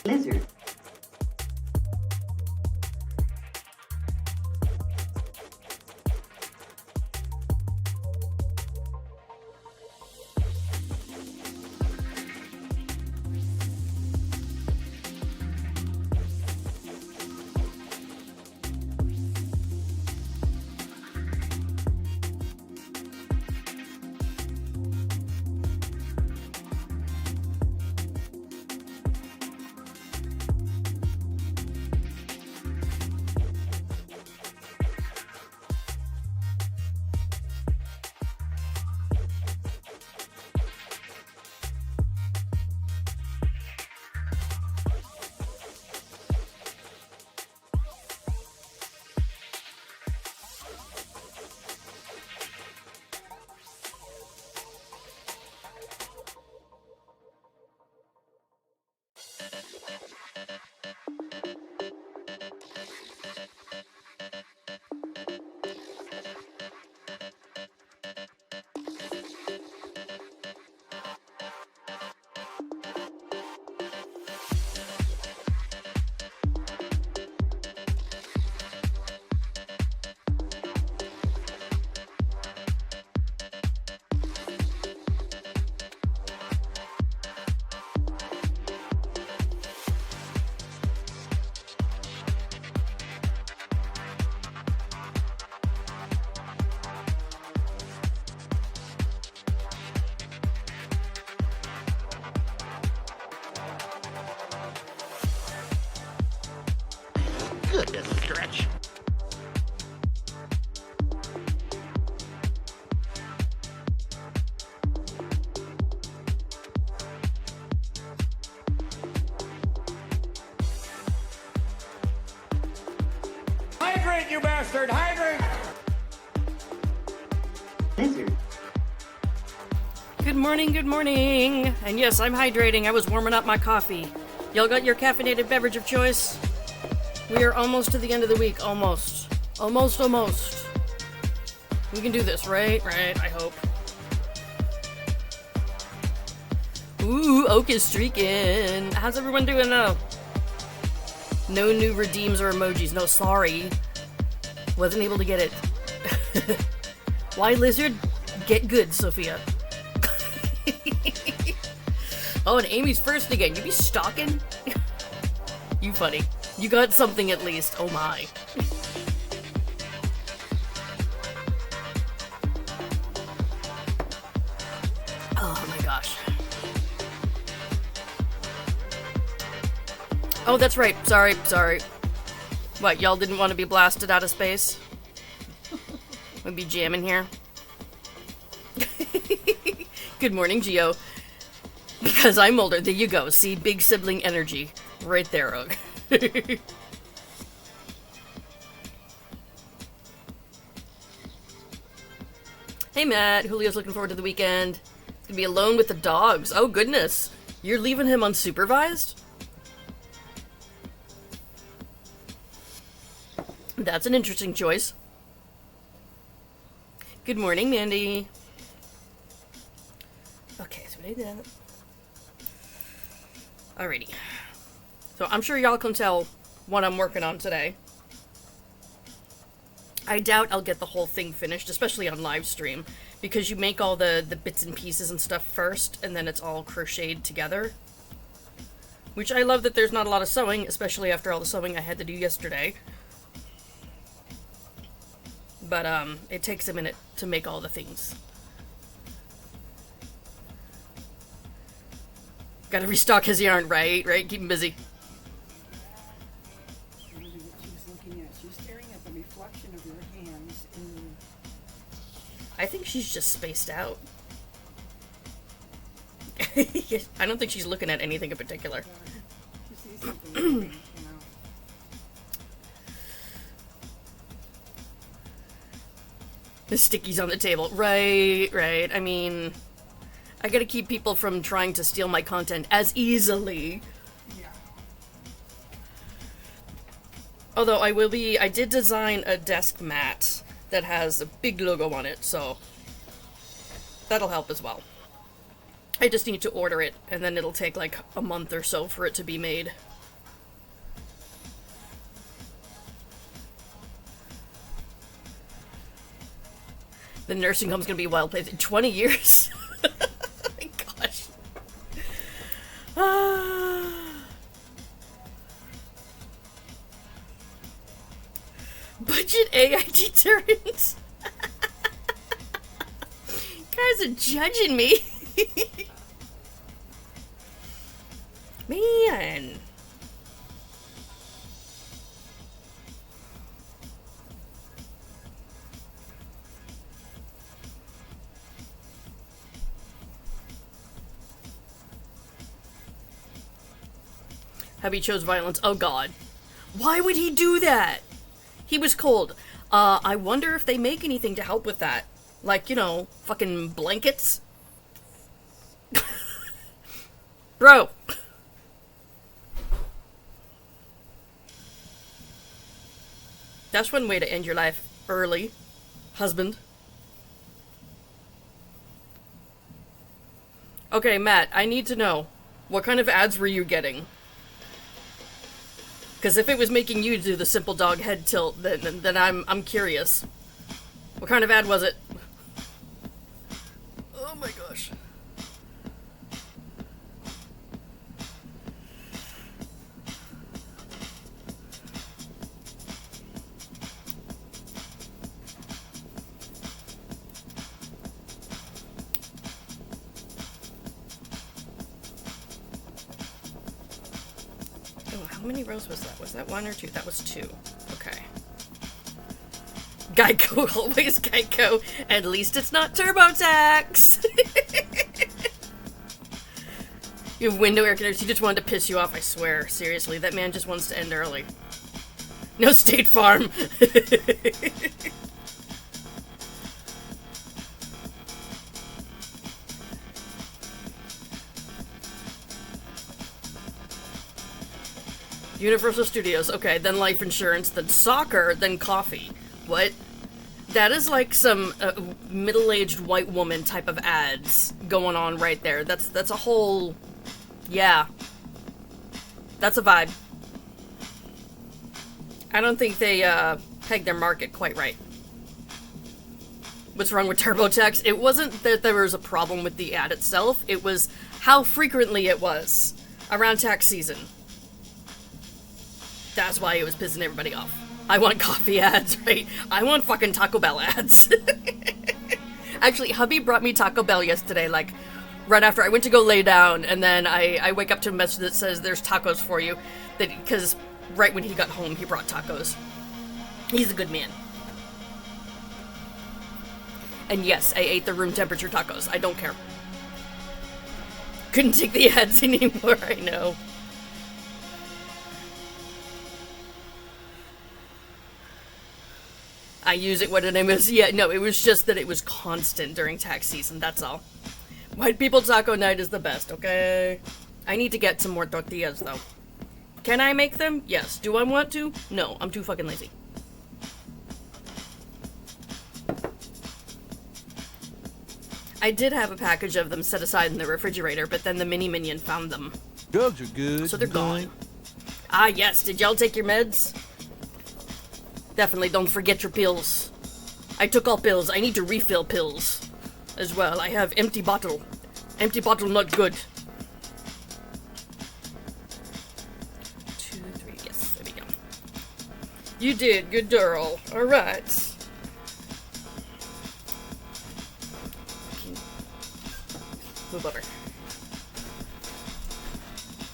Lizard. Goodness stretch. Hydrate, you bastard! Hydrate! Lizard. Good morning, good morning. And yes, I'm hydrating. I was warming up my coffee. Y'all got your caffeinated beverage of choice? We are almost to the end of the week. Almost. Almost. We can do this, right? Right, I hope. Ooh, Oak is streaking. How's everyone doing now? No new redeems or emojis. No, sorry. Wasn't able to get it. Why, Lizard? Get good, Sophia. Oh, and Amy's first again. You be stalking? You funny. You got something at least. Oh my. Oh my gosh. Oh, that's right. Sorry. What, y'all didn't want to be blasted out of space? We'd be jamming here. Good morning, Geo. Because I'm older. There you go. See, big sibling energy. Right there, Og. Hey, Matt. Julio's looking forward to the weekend. He's gonna be alone with the dogs. Oh, goodness. You're leaving him unsupervised? That's an interesting choice. Good morning, Mandy. Okay, so we did that. Alrighty. So I'm sure y'all can tell what I'm working on today. I doubt I'll get the whole thing finished, especially on live stream, because you make all the bits and pieces and stuff first, and then it's all crocheted together. Which I love that there's not a lot of sewing, especially after all the sewing I had to do yesterday. But, it takes a minute to make all the things. Gotta restock his yarn, right? Keep him busy. What she's looking at. She's staring at the reflection of your hands in... I think she's just spaced out. I don't think she's looking at anything in particular. She sees something moving, you know. The stickies on the table. Right. I mean, I gotta keep people from trying to steal my content as easily. Yeah. Although I did design a desk mat that has a big logo on it, so that'll help as well. I just need to order it, and then it'll take like a month or so for it to be made. The nursing home's gonna be a wild place in 20 years. Oh my gosh. Budget AI deterrent. Guys are judging me. Man. Hubby chose violence. Oh god. Why would he do that? He was cold. I wonder if they make anything to help with that. Like, you know, fucking blankets? Bro. That's one way to end your life early, husband. Okay, Matt, I need to know. What kind of ads were you getting? Because if it was making you do the simple dog head tilt, then I'm curious. What kind of ad was it? Oh my gosh. Oh, how many rows was that? Was that one or two? That was two. Okay. Geico, always Geico. At least it's not TurboTax. You have window air conditioners. He just wanted to piss you off, I swear. Seriously, that man just wants to end early. No State Farm. Universal Studios. Okay, then life insurance, then soccer, then coffee. What? That is like some middle-aged white woman type of ads going on right there. That's a whole... Yeah. That's a vibe. I don't think they pegged their market quite right. What's wrong with TurboTax? It wasn't that there was a problem with the ad itself. It was how frequently it was around tax season. That's why it was pissing everybody off. I want coffee ads, right? I want fucking Taco Bell ads. Actually, hubby brought me Taco Bell yesterday, like, right after I went to go lay down, and then I wake up to a message that says, there's tacos for you. Because right when he got home, he brought tacos. He's a good man. And yes, I ate the room temperature tacos. I don't care. Couldn't take the ads anymore, I know. I use it when it was, yeah, no, it was just that it was constant during tax season, that's all. White people taco night is the best, okay? I need to get some more tortillas, though. Can I make them? Yes. Do I want to? No, I'm too fucking lazy. I did have a package of them set aside in the refrigerator, but then the mini minion found them. Drugs are good. So they're gone. Ah, yes. Did y'all take your meds? Definitely don't forget your pills. I took all pills. I need to refill pills as well. I have empty bottle. Empty bottle not good. 2, 3, yes, there we go. You did, good girl. Alright. Move over.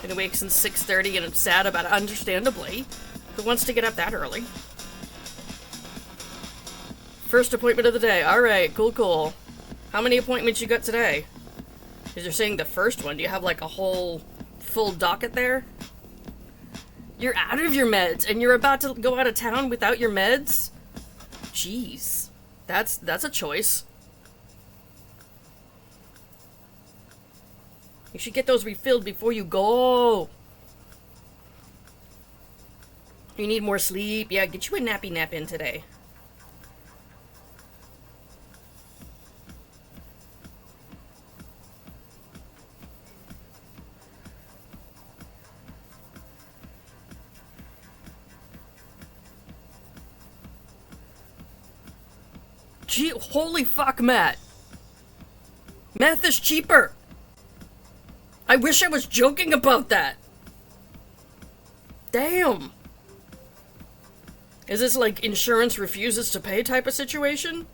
Been awake since 6:30 and I'm sad about it, understandably. Who wants to get up that early? First appointment of the day. Alright, cool, cool. How many appointments you got today? Because you're saying the first one. Do you have like a whole full docket there? You're out of your meds and you're about to go out of town without your meds? Jeez. That's a choice. You should get those refilled before you go. You need more sleep. Yeah, get you a nappy nap in today. Gee, holy fuck, Matt. Meth is cheaper. I wish I was joking about that. Damn. Is this like insurance refuses to pay type of situation?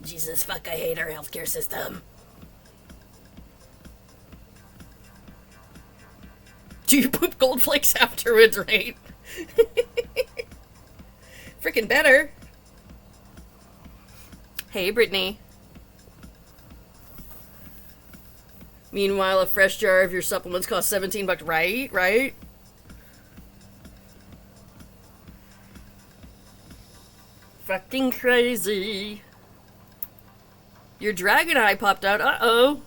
Jesus fuck, I hate our healthcare system. Do you poop gold flakes afterwards, right? Freaking better. Hey, Brittany. Meanwhile, a fresh jar of your supplements costs $17, right? Right? Fucking crazy. Your dragon eye popped out. Uh-oh.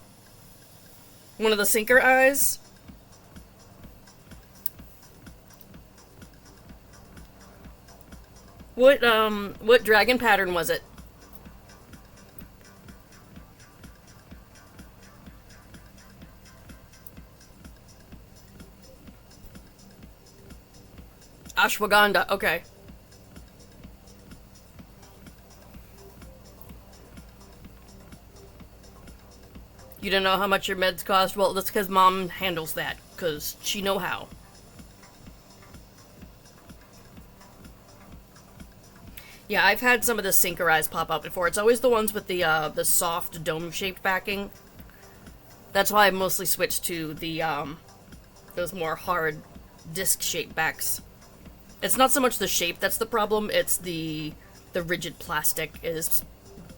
One of the sinker eyes. What dragon pattern was it? Ashwagandha, okay. You don't know how much your meds cost? Well, that's because Mom handles that, because she know how. Yeah, I've had some of the sinker eyes pop up before. It's always the ones with the soft dome-shaped backing. That's why I mostly switched to the, those more hard disc-shaped backs. It's not so much the shape that's the problem, it's the rigid plastic is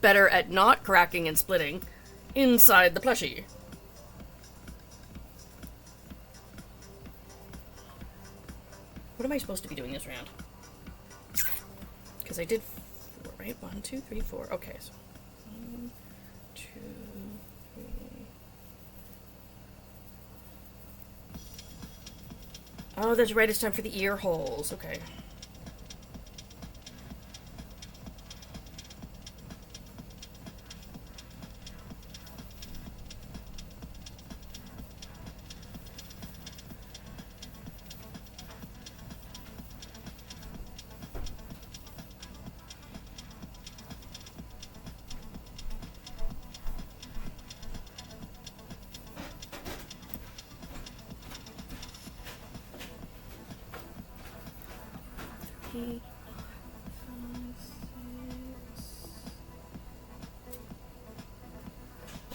better at not cracking and splitting inside the plushie. What am I supposed to be doing this round? Because I did 4, right? 1, 2, 3, 4. Okay, so 1, 2, 3. Oh, that's right. It's time for the ear holes. Okay.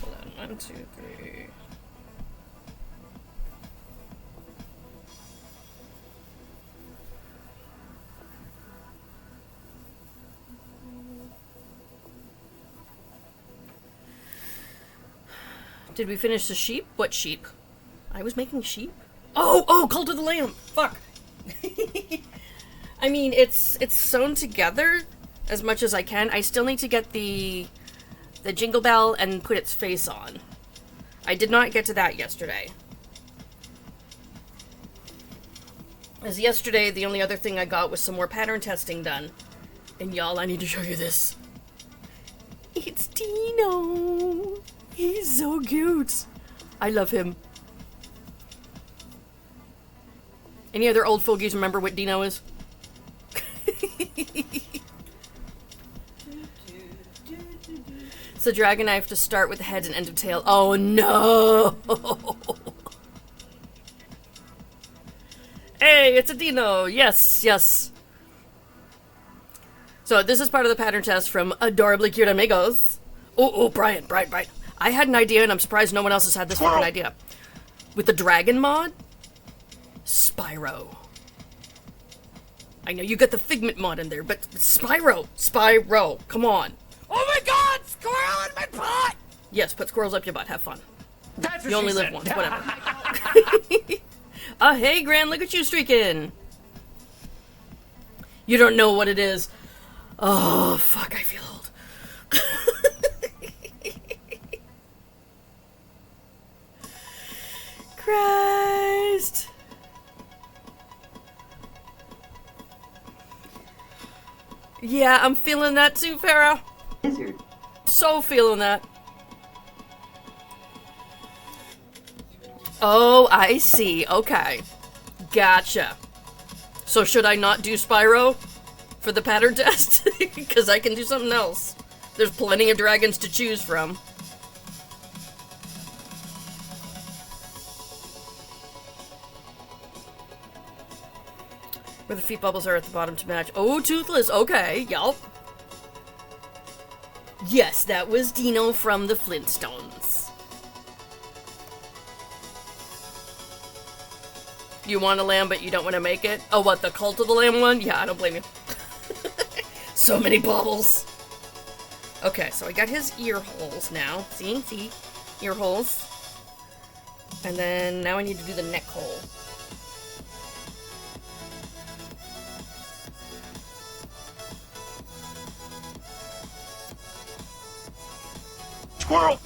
Hold on, 1, 2, 3. Did we finish the sheep? What sheep? I was making sheep? Oh, Cult of the Lamb! Fuck! I mean, it's sewn together as much as I can. I still need to get the jingle bell and put its face on. I did not get to that yesterday. As yesterday, the only other thing I got was some more pattern testing done. And y'all, I need to show you this. It's Dino! He's so cute! I love him. Any other old fogies remember what Dino is? So dragon, I have to start with the head and end of tail. Oh no! Hey, it's a Dino! Yes, yes. So this is part of the pattern test from Adorably Cute Amigos. Oh, Brian. I had an idea and I'm surprised no one else has had this fucking idea. With the dragon mod, Spyro. I know you got the Figment mod in there, but Spyro, come on. Oh my god! Squirrel in my pot! Yes, put squirrels up your butt, have fun. That's what You only she live said. once, whatever. Hey Gran, look at you streaking. You don't know what it is. Oh, fuck, I feel old. Christ. Yeah, I'm feeling that too, Farah. Lizard. So feeling that. Oh, I see. Okay. Gotcha. So should I not do Spyro for the pattern test? Because I can do something else. There's plenty of dragons to choose from. Where the feet bubbles are at the bottom to match. Oh, Toothless. Okay, yup. Yes, that was Dino from the Flintstones. You want a lamb, but you don't want to make it? Oh, what, the Cult of the Lamb one? Yeah, I don't blame you. So many bubbles. Okay, so I got his ear holes now. See? Ear holes. And then now I need to do the neck hole. Squirrel!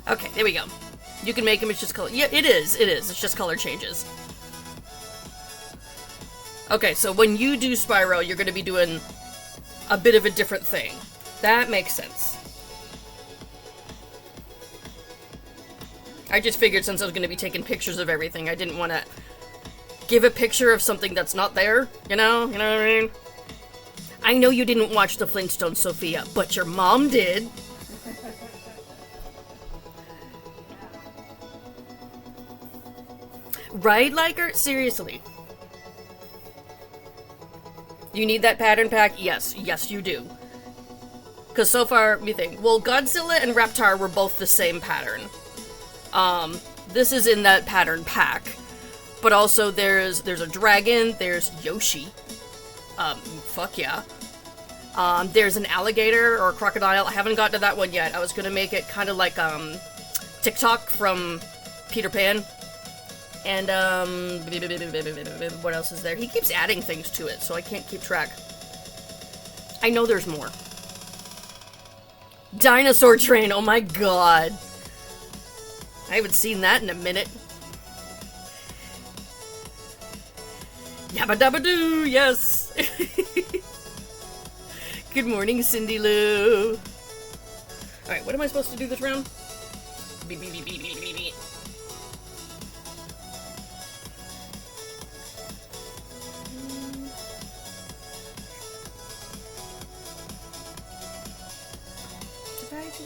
Okay, there we go. You can make him, it's just color. Yeah, it is. It's just color changes. Okay, so when you do Spyro, you're going to be doing a bit of a different thing. That makes sense. I just figured since I was going to be taking pictures of everything, I didn't want to give a picture of something that's not there, you know? You know what I mean? I know you didn't watch the Flintstones, Sophia, but your mom did. Right, Liker? Seriously. You need that pattern pack? Yes. Yes, you do. Because so far, me think, well, Godzilla and Reptar were both the same pattern. This is in that pattern pack. But also there's a dragon, there's Yoshi. Fuck yeah. There's an alligator or a crocodile. I haven't gotten to that one yet. I was gonna make it kind of like, TikTok from Peter Pan. And, what else is there? He keeps adding things to it, so I can't keep track. I know there's more. Dinosaur Train, oh my god. I haven't seen that in a minute. Yabba dabba doo, yes! Good morning, Cindy Lou. Alright, what am I supposed to do this round? Beep, beep, beep, beep, beep, beep, beep.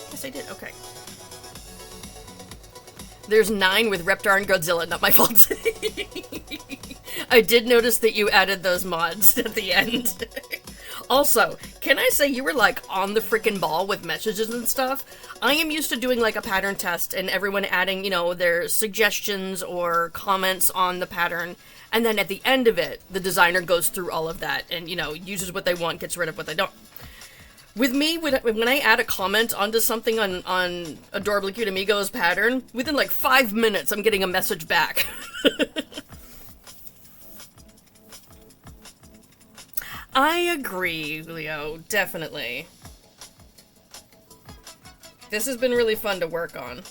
Yes, I did. Okay. There's 9 with Reptar and Godzilla. Not my fault. I did notice that you added those mods at the end. Also, can I say you were, like, on the frickin' ball with messages and stuff? I am used to doing, like, a pattern test and everyone adding, you know, their suggestions or comments on the pattern. And then at the end of it, the designer goes through all of that and, you know, uses what they want, gets rid of what they don't. With me, when I add a comment onto something on Adorably Cute Amigos pattern, within like 5 minutes, I'm getting a message back. I agree, Leo, definitely. This has been really fun to work on.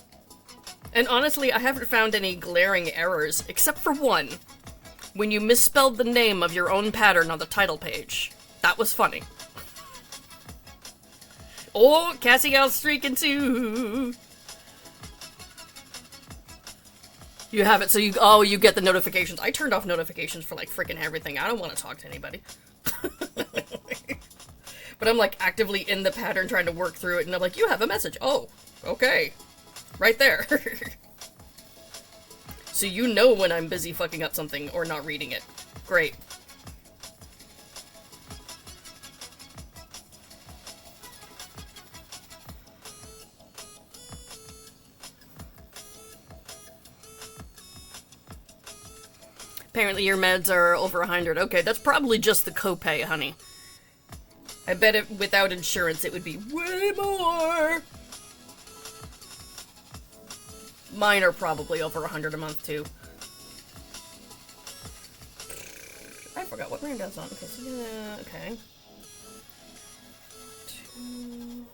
And honestly, I haven't found any glaring errors, except for one. When you misspelled the name of your own pattern on the title page. That was funny. Oh, Cassie Gal's streaking too. You have it, so you get the notifications. I turned off notifications for like freaking everything. I don't want to talk to anybody. But I'm like actively in the pattern trying to work through it, and I'm like, you have a message. Oh, okay. Right there. So you know when I'm busy fucking up something or not reading it. Great. Apparently your meds are over 100. Okay, that's probably just the copay, honey. I bet it without insurance it would be way more. Mine are probably over 100 a month too. I forgot what brand I was on. Okay, so yeah, okay. 2, 3.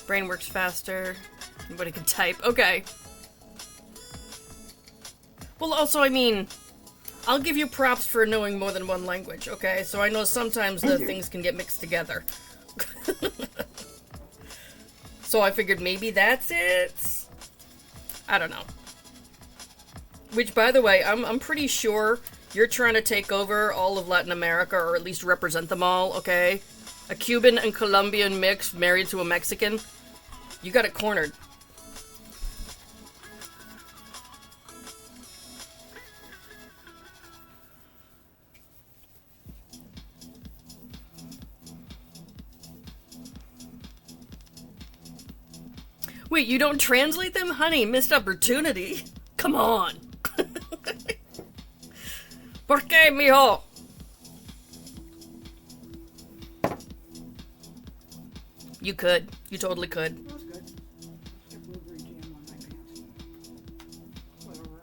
Brain works faster. Anybody can type. Okay. Well, also, I mean, I'll give you props for knowing more than one language, okay? So I know sometimes the things can get mixed together. So I figured maybe that's it? I don't know. Which, by the way, I'm pretty sure you're trying to take over all of Latin America, or at least represent them all, okay? A Cuban and Colombian mix married to a Mexican. You got it cornered. Wait, you don't translate them? Honey, missed opportunity. Come on. ¿Por qué, mijo? You could. You totally could. That was good. Get blueberry jam on my pants. Whatever.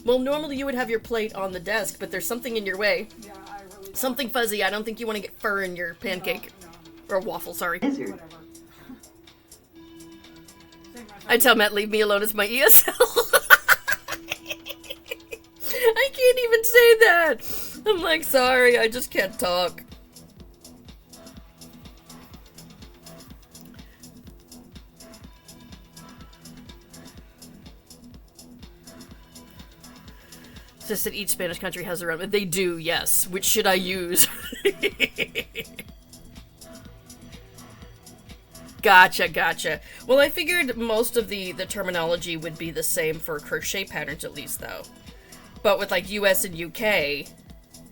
Well, normally you would have your plate on the desk, but there's something in your way. Yeah, I really don't. Something fuzzy. I don't think you want to get fur in your pancake. No. Or waffle, sorry. Whatever. I tell Matt, leave me alone, it's my ESL. I can't even say that. I'm like, sorry, I just can't talk. It's just that each Spanish country has their own. They do, yes. Which should I use? Gotcha. Well, I figured most of the terminology would be the same for crochet patterns, at least, though. But with, like, US and UK,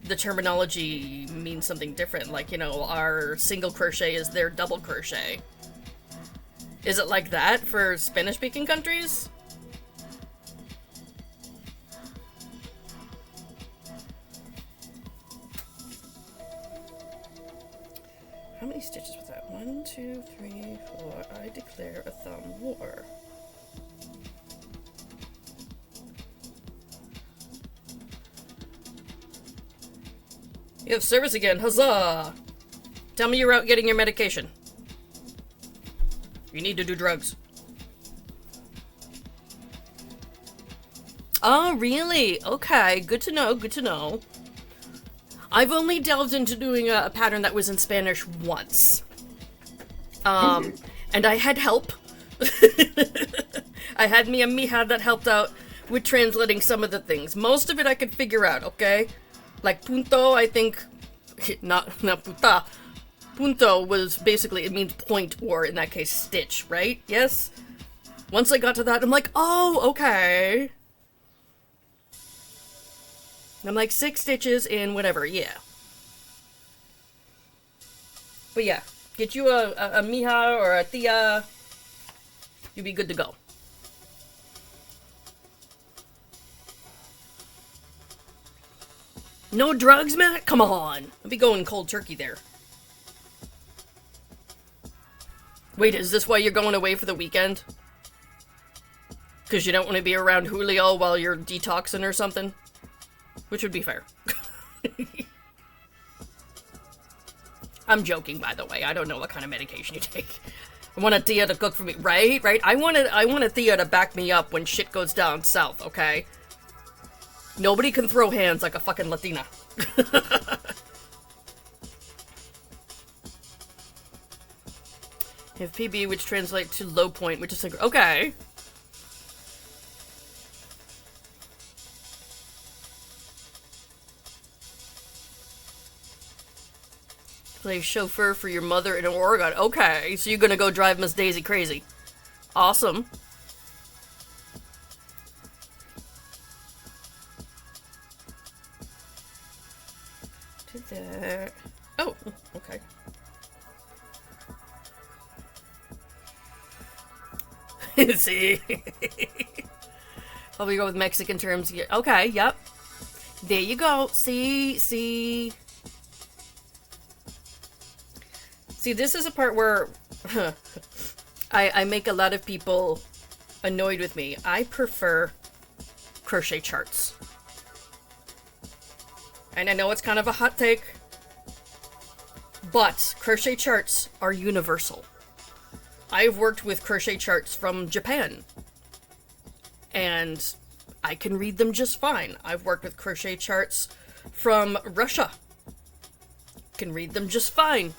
the terminology means something different. Like, you know, our single crochet is their double crochet. Is it like that for Spanish-speaking countries? How many stitches was that? 1, 2, 3, 4. I declare a thumb war. You have service again, huzzah! Tell me you're out getting your medication. You need to do drugs. Oh, really? Okay, good to know. I've only delved into doing a pattern that was in Spanish once. And I had help. I had mi amiga that helped out with translating some of the things. Most of it I could figure out, okay? Like punto, I think, not puta. Punto was basically, it means point, or in that case, stitch, right? Yes? Once I got to that, I'm like, oh, okay. I'm like 6 stitches in whatever, yeah. But yeah, get you a mija or a tia, you'll be good to go. No drugs, Matt? Come on. I'll be going cold turkey there. Wait, is this why you're going away for the weekend? Because you don't want to be around Julio while you're detoxing or something? Which would be fair. I'm joking, by the way. I don't know what kind of medication you take. I want a tia to cook for me. Right? I want a tia to back me up when shit goes down south, okay? Nobody can throw hands like a fucking Latina. You have PB, which translates to low point, which is like, okay. Play chauffeur for your mother in Oregon. Okay, so you're gonna go drive Miss Daisy crazy. Awesome. Did that. Oh, okay. See? Probably go with Mexican terms. Okay, yep. There you go. See. See, this is a part where I make a lot of people annoyed with me. I prefer crochet charts. And I know it's kind of a hot take, but crochet charts are universal. I've worked with crochet charts from Japan. and I can read them just fine. I've worked with crochet charts from Russia. Can read them just fine.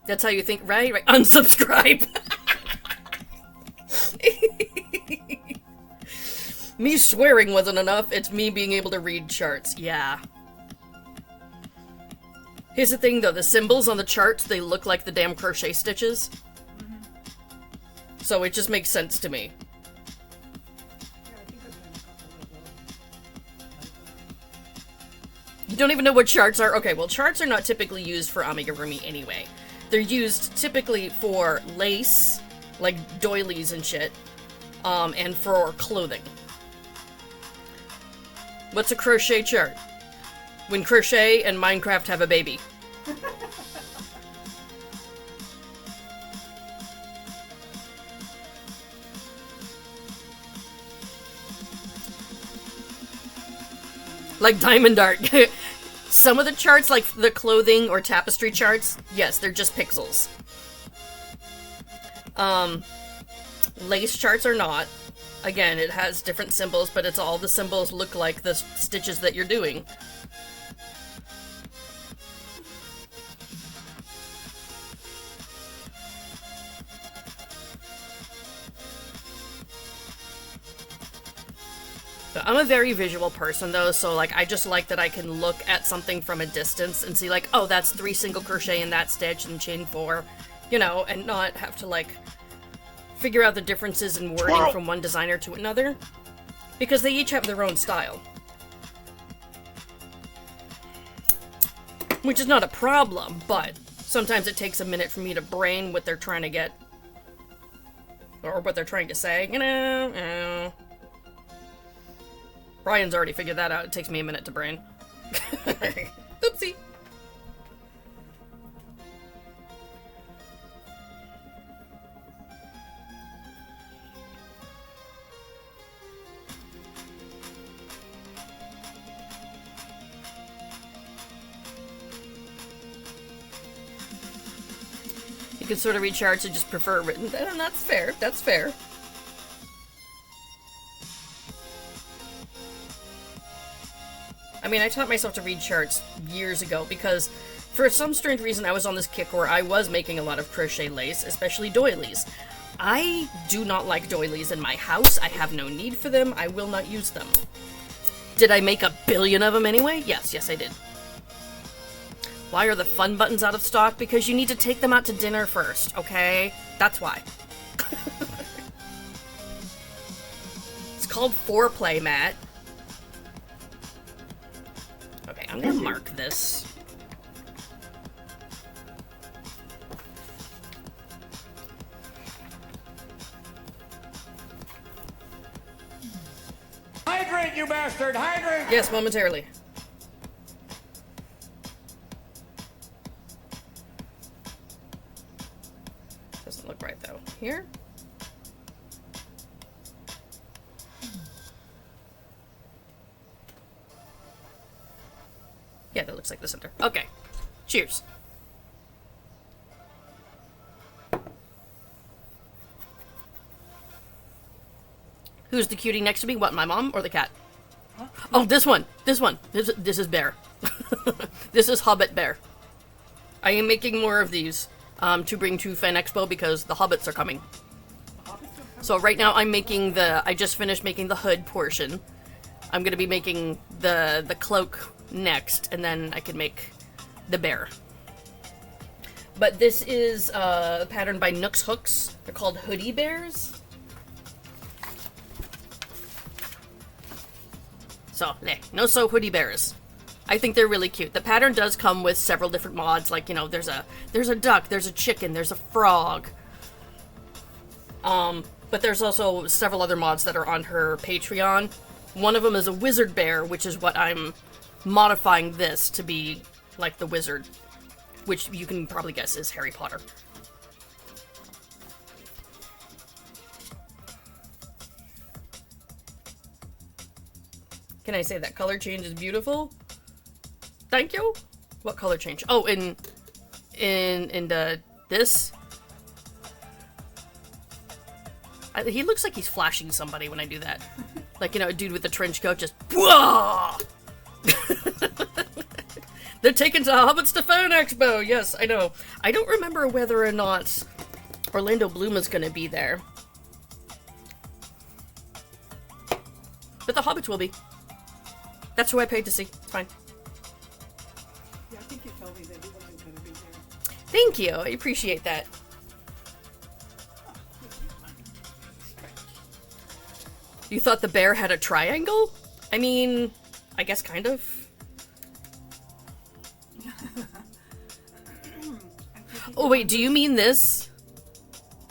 That's how you think, right? Right. Unsubscribe. Me swearing wasn't enough. It's me being able to read charts. Yeah. Here's the thing, though. The symbols on the charts, they look like the damn crochet stitches. Mm-hmm. So it just makes sense to me. You don't even know what charts are? Okay, well, charts are not typically used for amigurumi anyway. They're used typically for lace, like doilies and shit, and for clothing. What's a crochet chart? When crochet and Minecraft have a baby. Like Diamond Art. Some of the charts, like the clothing or tapestry charts, yes, they're just pixels. Lace charts are not. Again, it has different symbols, but it's all the symbols look like the stitches that you're doing. I'm a very visual person, though, so, like, I just like that I can look at something from a distance and see, like, oh, that's 3 single crochet in that stitch and chain 4, you know, and not have to, like, figure out the differences in wording from one designer to another, because they each have their own style. Which is not a problem, but sometimes it takes a minute for me to brain what they're trying to get, or what they're trying to say, you know. Brian's already figured that out. It takes me a minute to brain. Oopsie. You can sort of read charts and just prefer written. And that's fair. That's fair. I mean, I taught myself to read charts years ago because for some strange reason I was on this kick where I was making a lot of crochet lace, especially doilies. I do not like doilies in my house. I have no need for them. I will not use them. Did I make a billion of them anyway? Yes, I did. Why are the fun buttons out of stock? Because you need to take them out to dinner first, okay? That's why. It's called foreplay, Matt. Okay, I'm gonna mark this. Hydrate, you bastard! Hydrate! Yes, momentarily. Doesn't look right, though. Here? Yeah, that looks like the center. Okay. Cheers. Who's the cutie next to me? What, my mom or the cat? Huh? Oh, this one. This one. This is Bear. This is Hobbit Bear. I am making more of these to bring to Fan Expo because the Hobbits are coming. So right now I'm making I just finished making the hood portion. I'm going to be making the cloak next, and then I can make the bear. But this is a pattern by Nooks Hooks. They're called Hoodie Bears. So, no hoodie bears. I think they're really cute. The pattern does come with several different mods, like, you know, there's a duck, there's a chicken, there's a frog. But there's also several other mods that are on her Patreon. One of them is a wizard bear, which is what I'm modifying this to be like the wizard, which you can probably guess is Harry Potter. can I say? That color change is beautiful. Thank you. What color change? Oh, in this. He looks like he's flashing somebody when I do that. Like, you know, a dude with a trench coat just... They're taken to Hobbit's to Phone Expo. Yes, I know. I don't remember whether or not Orlando Bloom is going to be there. But the Hobbits will be. That's who I paid to see. It's fine. Yeah, I think you told me that he wasn't going to be there. Thank you. I appreciate that. You thought the bear had a triangle? I mean, I guess kind of. Oh wait, do you mean this?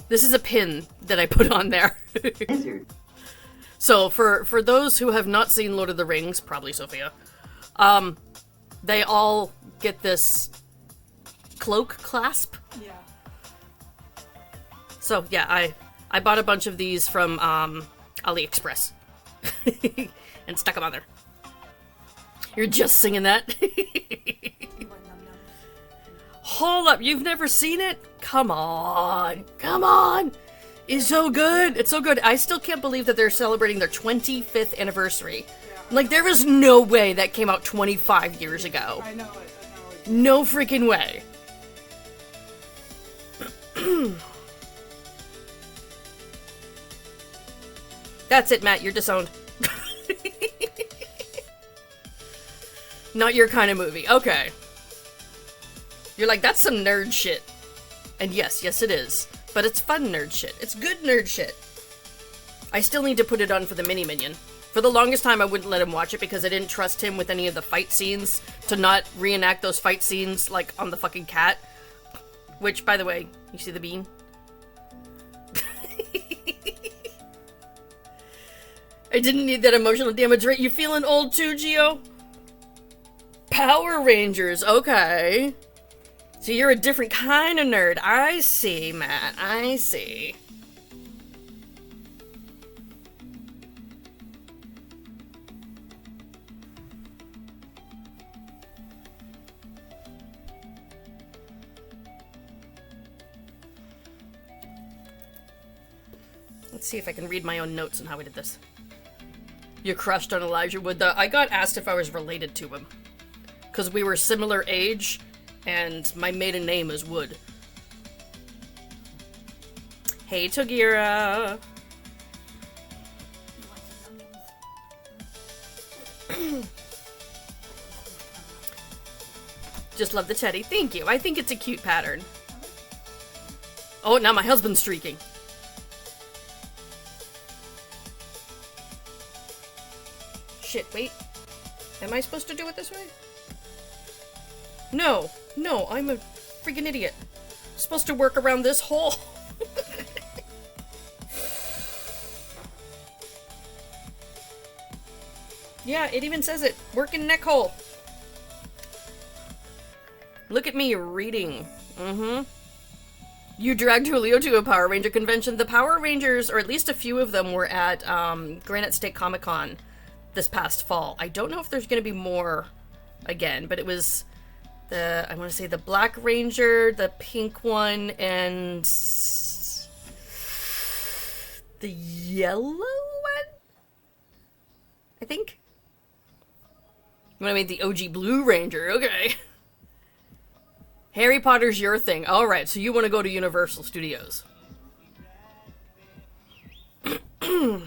This is a pin that I put on there. So for those who have not seen Lord of the Rings, probably Sophia, they all get this cloak clasp. Yeah. So yeah, I bought a bunch of these from AliExpress and stuck them on there. You're just singing that. Hold up, you've never seen it? Come on, come on. It's so good. It's so good. I still can't believe that they're celebrating their 25th anniversary. Yeah, Like, there is no way that came out 25 years ago. I know it. No freaking way. That's it, Matt. You're disowned. Not your kind of movie. Okay. You're like, that's some nerd shit. And yes, it is. But it's fun nerd shit. It's good nerd shit. I still need to put it on for the Mini-Minion. For the longest time, I wouldn't let him watch it because I didn't trust him with any of the fight scenes to not reenact those fight scenes, like, on the fucking cat. Which, by the way, you see the bean? I didn't need that emotional damage rate. You feeling old too, Gio? Power Rangers, okay. So you're a different kind of nerd. I see, Matt. I see. Let's see if I can read my own notes on how we did this. You crushed on Elijah Wood. I got asked if I was related to him. Because we were similar age, and my maiden name is Wood. Hey, Togira! Just love the teddy. Thank you. I think it's a cute pattern. Oh, now my husband's streaking. Shit, wait. Am I supposed to do it this way? No, I'm a freaking idiot. I'm supposed to work around this hole. Yeah, it even says it. Working neck hole. Look at me reading. You dragged Julio to a Power Ranger convention. The Power Rangers, or at least a few of them, were at Granite State Comic Con this past fall. I don't know if there's going to be more again, but it was I want to say the Black Ranger, the pink one, and the yellow one? I think? When I made the OG Blue Ranger, okay. Harry Potter's your thing. Alright, so you want to go to Universal Studios. Your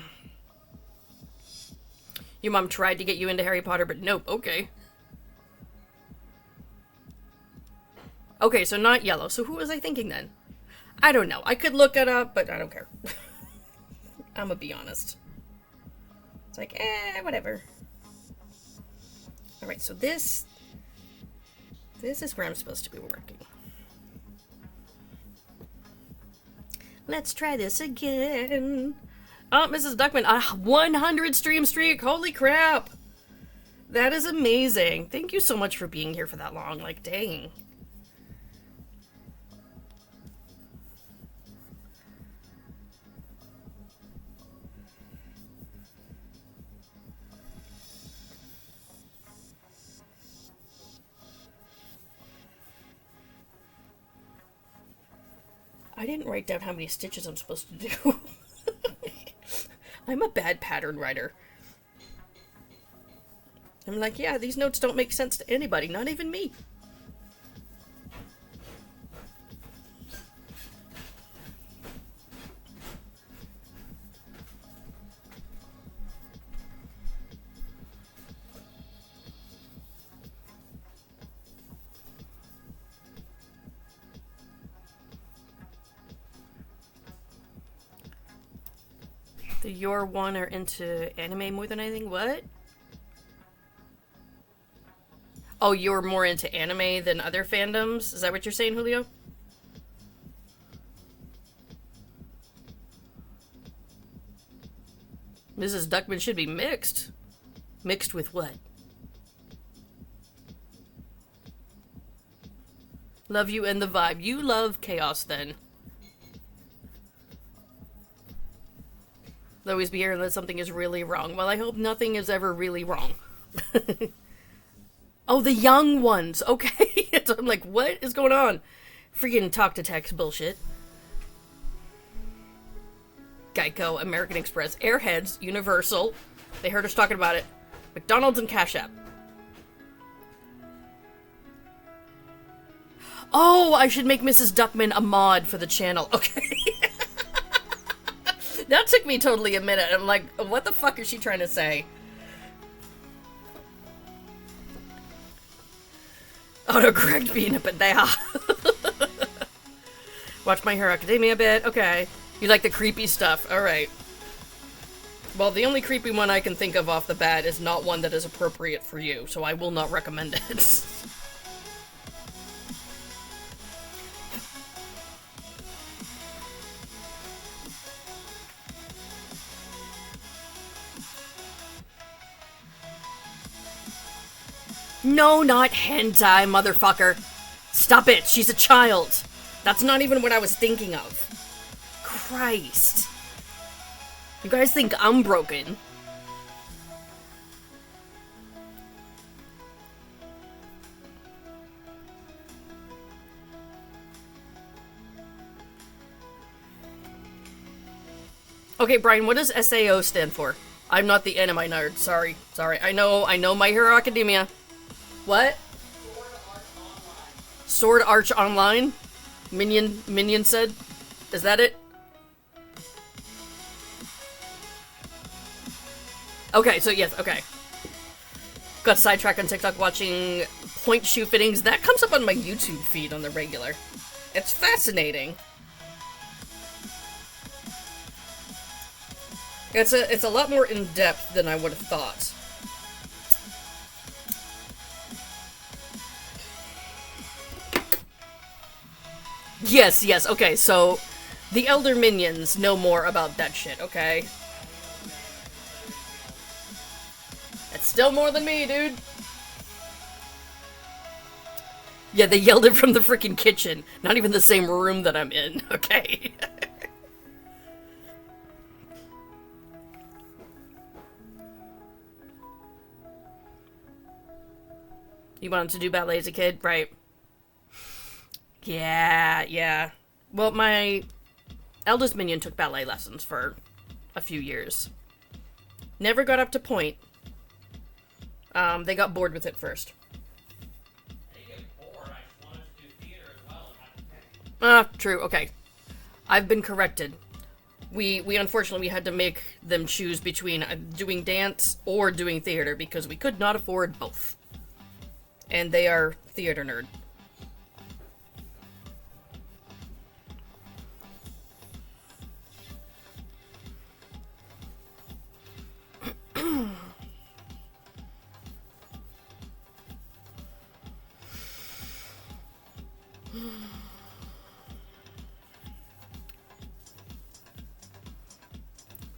mom tried to get you into Harry Potter, but nope, okay. Okay, so not yellow. So who was I thinking then? I don't know. I could look it up, but I don't care. I'm gonna be honest. It's like, whatever. Alright, so this is where I'm supposed to be working. Let's try this again. Oh, Mrs. Duckman, a 100 stream streak. Holy crap. That is amazing. Thank you so much for being here for that long. Like, dang. I didn't write down how many stitches I'm supposed to do. I'm a bad pattern writer. I'm like, yeah, these notes don't make sense to anybody, not even me. The your one are into anime more than anything? What? Oh, you're more into anime than other fandoms? Is that what you're saying, Julio? Mrs. Duckman should be mixed. Mixed with what? Love you and the vibe. You love chaos, then. They'll always be hearing that something is really wrong. Well, I hope nothing is ever really wrong. Oh, the young ones. Okay. So I'm like, what is going on? Freaking talk to text bullshit. Geico, American Express, Airheads, Universal. They heard us talking about it. McDonald's and Cash App. Oh, I should make Mrs. Duckman a mod for the channel. Okay. That took me totally a minute. I'm like, what the fuck is she trying to say? Autocorrect being a pendeja. Watch My Hero Academia a bit. Okay. You like the creepy stuff. Alright. Well, the only creepy one I can think of off the bat is not one that is appropriate for you, so I will not recommend it. No, not hentai, motherfucker. Stop it, she's a child. That's not even what I was thinking of. Christ. You guys think I'm broken. Okay, Brian, what does SAO stand for? I'm not the anime nerd. Sorry. I know My Hero Academia. What? Sword Arch Online? Minion said? Is that it? Okay, so yes, okay. Got sidetracked on TikTok watching point shoe fittings. That comes up on my YouTube feed on the regular. It's fascinating. It's a lot more in-depth than I would have thought. Yes, okay, so the Elder Minions know more about that shit, okay? That's still more than me, dude. Yeah, they yelled it from the freaking kitchen. Not even the same room that I'm in, okay? You wanted to do ballet as a kid? Right. Yeah. Well, my eldest minion took ballet lessons for a few years. Never got up to point. They got bored with it first. They get bored. I just wanted to do theater as well and not tech. True, okay. I've been corrected. We unfortunately had to make them choose between doing dance or doing theater because we could not afford both. And they are theater nerd.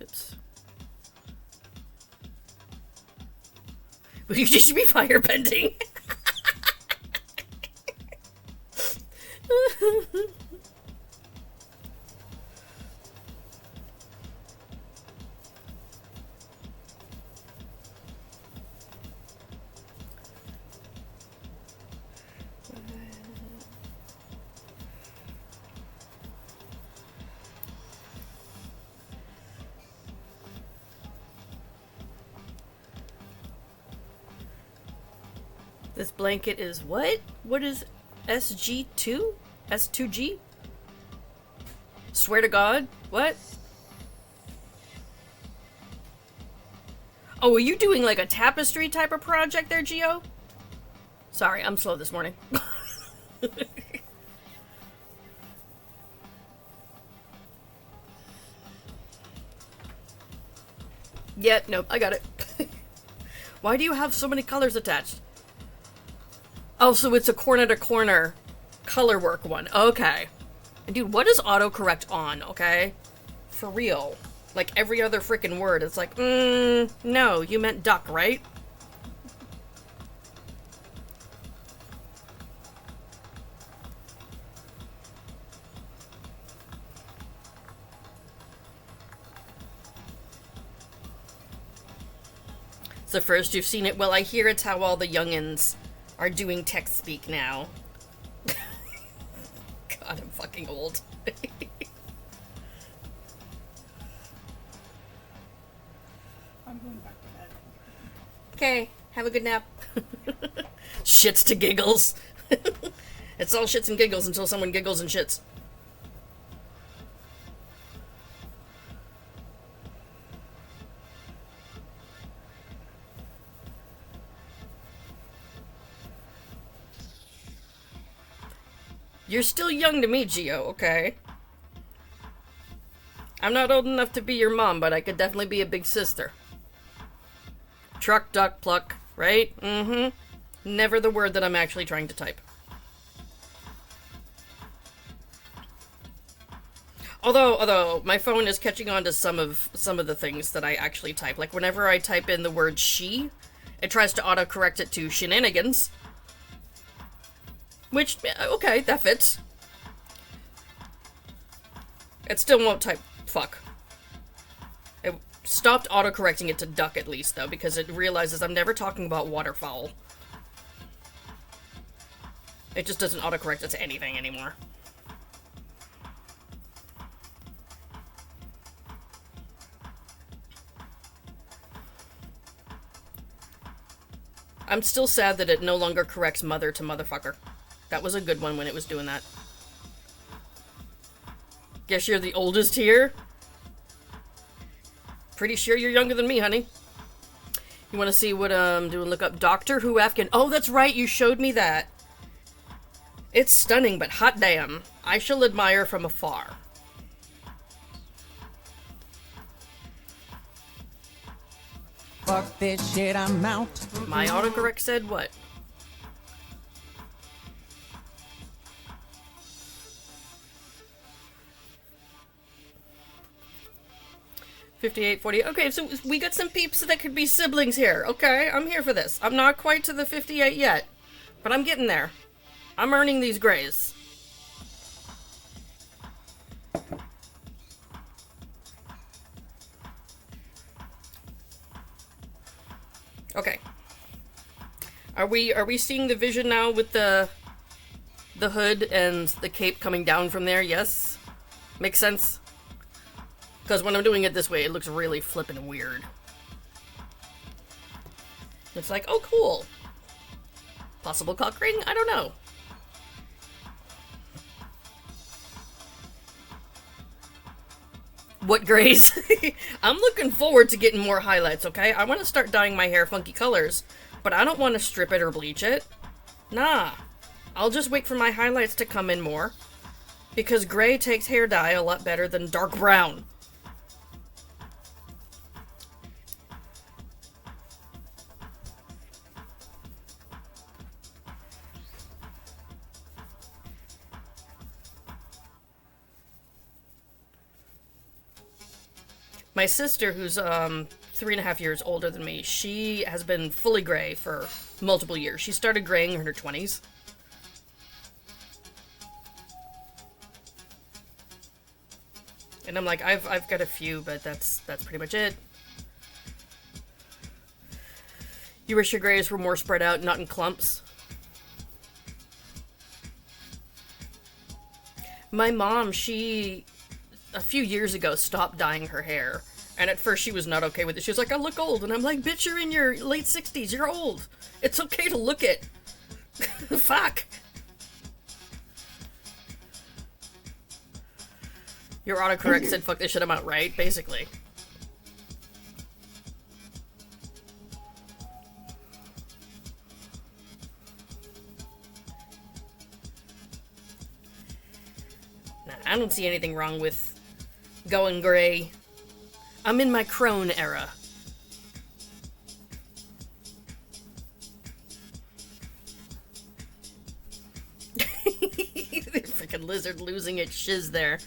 Oops. But you should be firebending. This blanket is what? What is SG2? S2G? Swear to God? What? Oh, are you doing like a tapestry type of project there, Gio? Sorry, I'm slow this morning. Yeah, nope, I got it. Why do you have so many colors attached? Oh, so it's a corner to corner color work one. Okay. And dude, what is autocorrect on, okay? For real. Like every other freaking word. It's like, no, you meant duck, right? So first you've seen it. Well, I hear it's how all the youngins are doing text speak now. God, I'm fucking old. I'm going back to bed. Okay, have a good nap. Shits to giggles. It's all shits and giggles until someone giggles and shits. You're still young to me, Gio, okay? I'm not old enough to be your mom, but I could definitely be a big sister. Truck, duck, pluck, right? Mm-hmm. Never the word that I'm actually trying to type. Although my phone is catching on to some of the things that I actually type. Like whenever I type in the word she, it tries to autocorrect it to shenanigans. Which, okay, that fits. It still won't type fuck. It stopped autocorrecting it to duck at least, though, because it realizes I'm never talking about waterfowl. It just doesn't autocorrect it to anything anymore. I'm still sad that it no longer corrects mother to motherfucker. That was a good one when it was doing that. Guess you're the oldest here? Pretty sure you're younger than me, honey. You want to see what I'm doing? Look up Doctor Who Afghan. Oh, that's right, you showed me that. It's stunning, but hot damn. I shall admire from afar. Fuck this shit, I'm out. My autocorrect said what? $58.40. Okay, so we got some peeps that could be siblings here. Okay, I'm here for this. I'm not quite to the 58 yet, but I'm getting there. I'm earning these grays. Okay. Are we seeing the vision now with the hood and the cape coming down from there? Yes? Makes sense? Because when I'm doing it this way, it looks really flippin' weird. It's like, oh cool. Possible cock ring? I don't know. What grays? I'm looking forward to getting more highlights, okay? I want to start dyeing my hair funky colors, but I don't want to strip it or bleach it. Nah. I'll just wait for my highlights to come in more. Because gray takes hair dye a lot better than dark brown. My sister, who's 3.5 years older than me, she has been fully gray for multiple years. She started graying in her 20s. And I'm like, I've got a few, but that's pretty much it. You wish your grays were more spread out, not in clumps. My mom, she, a few years ago, stopped dyeing her hair. And at first she was not okay with it. She was like, I look old. And I'm like, bitch, you're in your late 60s. You're old. It's okay to look it. Fuck! Your autocorrect said fuck this shit, I'm out, right? Basically. Nah, I don't see anything wrong with going gray. I'm in my crone era. Freaking lizard losing its shiz there.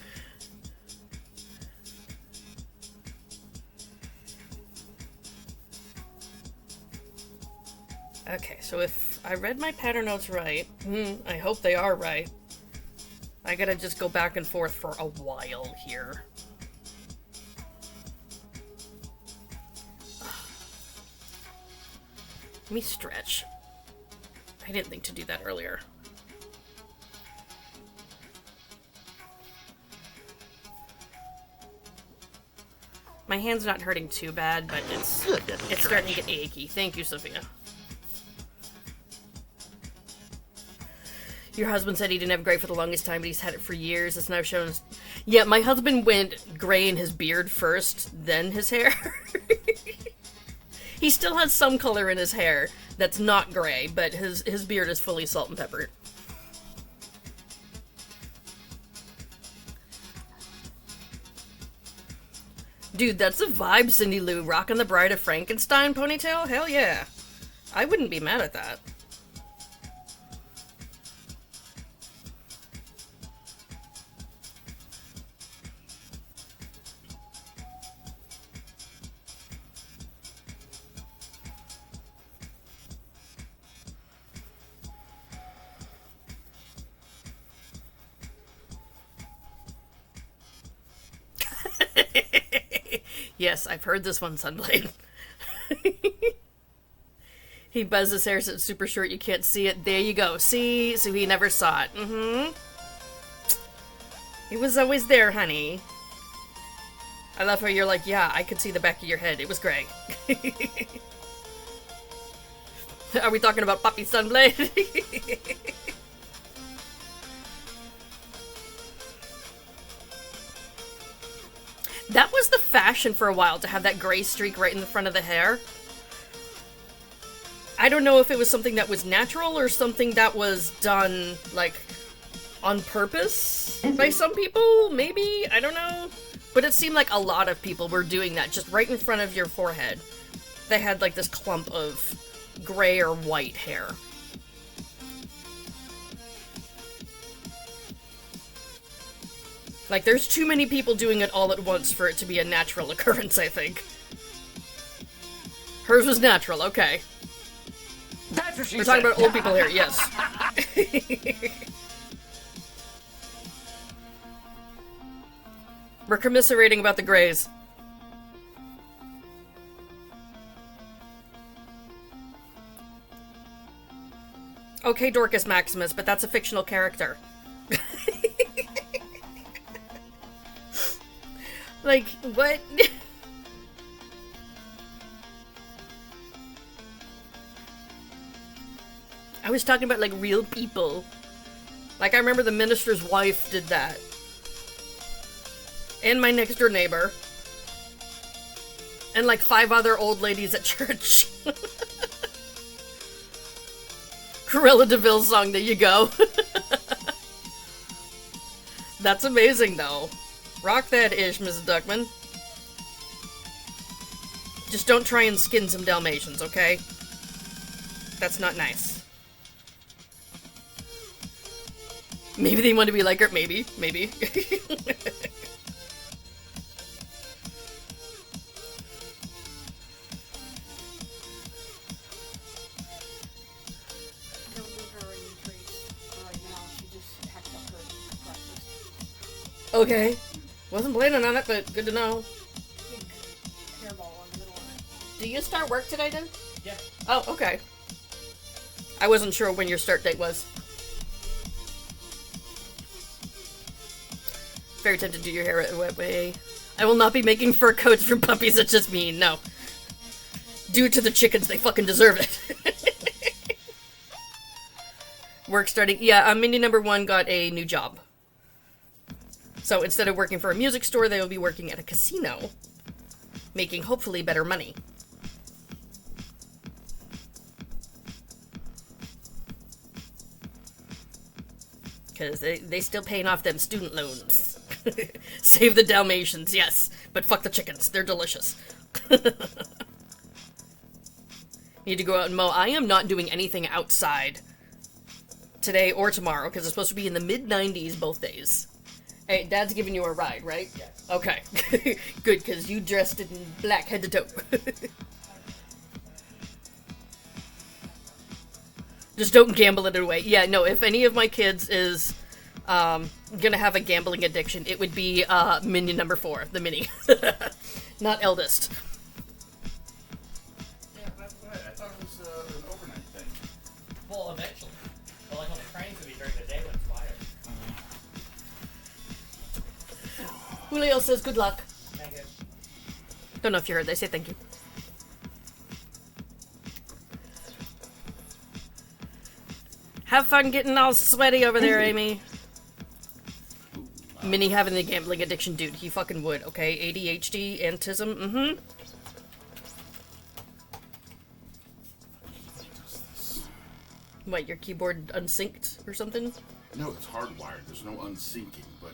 Okay, so if I read my pattern notes right, I hope they are right. I gotta just go back and forth for a while here. Let me stretch. I didn't think to do that earlier. My hand's not hurting too bad, but it's starting to get achy. Thank you, Sophia. Your husband said he didn't have gray for the longest time, but he's had it for years. It's now shown. Yeah, my husband went gray in his beard first, then his hair. He still has some color in his hair that's not gray, but his beard is fully salt and pepper. Dude, that's a vibe, Cindy Lou. Rockin' the Bride of Frankenstein ponytail? Hell yeah. I wouldn't be mad at that. Yes, I've heard this one, Sunblade. He buzzed his hair so it's super short, you can't see it. There you go. See? So he never saw it. It was always there, honey. I love how you're like, yeah, I could see the back of your head. It was gray. Are we talking about Poppy Sunblade? That was the fashion for a while, to have that gray streak right in the front of the hair. I don't know if it was something that was natural or something that was done, like, on purpose by some people, maybe? I don't know. But it seemed like a lot of people were doing that, just right in front of your forehead. They had, like, this clump of gray or white hair. Like, there's too many people doing it all at once for it to be a natural occurrence, I think. Hers was natural, okay. That's what she We're said. talking about old people here, yes. We're commiserating about the Greys. Okay, Dorcas Maximus, but that's a fictional character. Like, what? I was talking about, like, real people. Like, I remember the minister's wife did that. And my next door neighbor. And, like, 5 other old ladies at church. Cruella DeVille song, there you go. That's amazing, though. Rock that ish, Mrs. Duckman. Just don't try and skin some Dalmatians, okay? That's not nice. Maybe they want to be like her. Maybe. Maybe. I don't give her any treats right now. She just hacked up her breakfast. Okay. Wasn't planning on it, but good to know. Big hairball in the middle of it. Do you start work today, then? Yeah. Oh, okay. I wasn't sure when your start date was. Very tempted to do your hair a wet way. I will not be making fur coats for puppies, that's just mean. No. Do it to the chickens, they fucking deserve it. Work starting. Yeah, Mindy number 1 got a new job. So instead of working for a music store, they will be working at a casino, making hopefully better money. Because they still paying off them student loans. Save the Dalmatians, yes. But fuck the chickens. They're delicious. Need to go out and mow. I am not doing anything outside today or tomorrow because it's supposed to be in the mid-90s both days. Hey, Dad's giving you a ride, right? Yes. Okay. Good, because you dressed in black head to toe. Just don't gamble it away. Yeah, no, if any of my kids is gonna have a gambling addiction, it would be Minion number 4, the mini. Not eldest. Yeah, that's right. I thought it was an overnight thing. Well, eventually. But like on the trains would be during the day when it's quiet. Julio says good luck. Thank you. Don't know if you heard, they say thank you. Have fun getting all sweaty over there, Amy. Minnie having the gambling addiction, dude. He fucking would, okay? ADHD, autism, What, your keyboard unsynced or something? No, it's hardwired. There's no unsyncing, but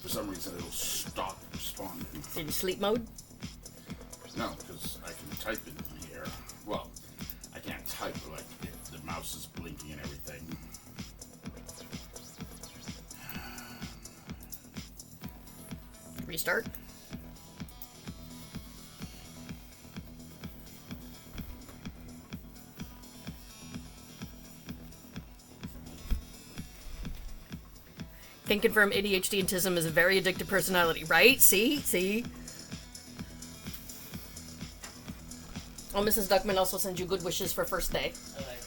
for some reason it'll stop responding. In sleep mode? No, because I can type in here. Well, I can't type, but like the mouse is blinking and everything. Restart. Can confirm ADHD and autism is a very addictive personality, right? See? Oh, Mrs. Duckman also sends you good wishes for first day. I like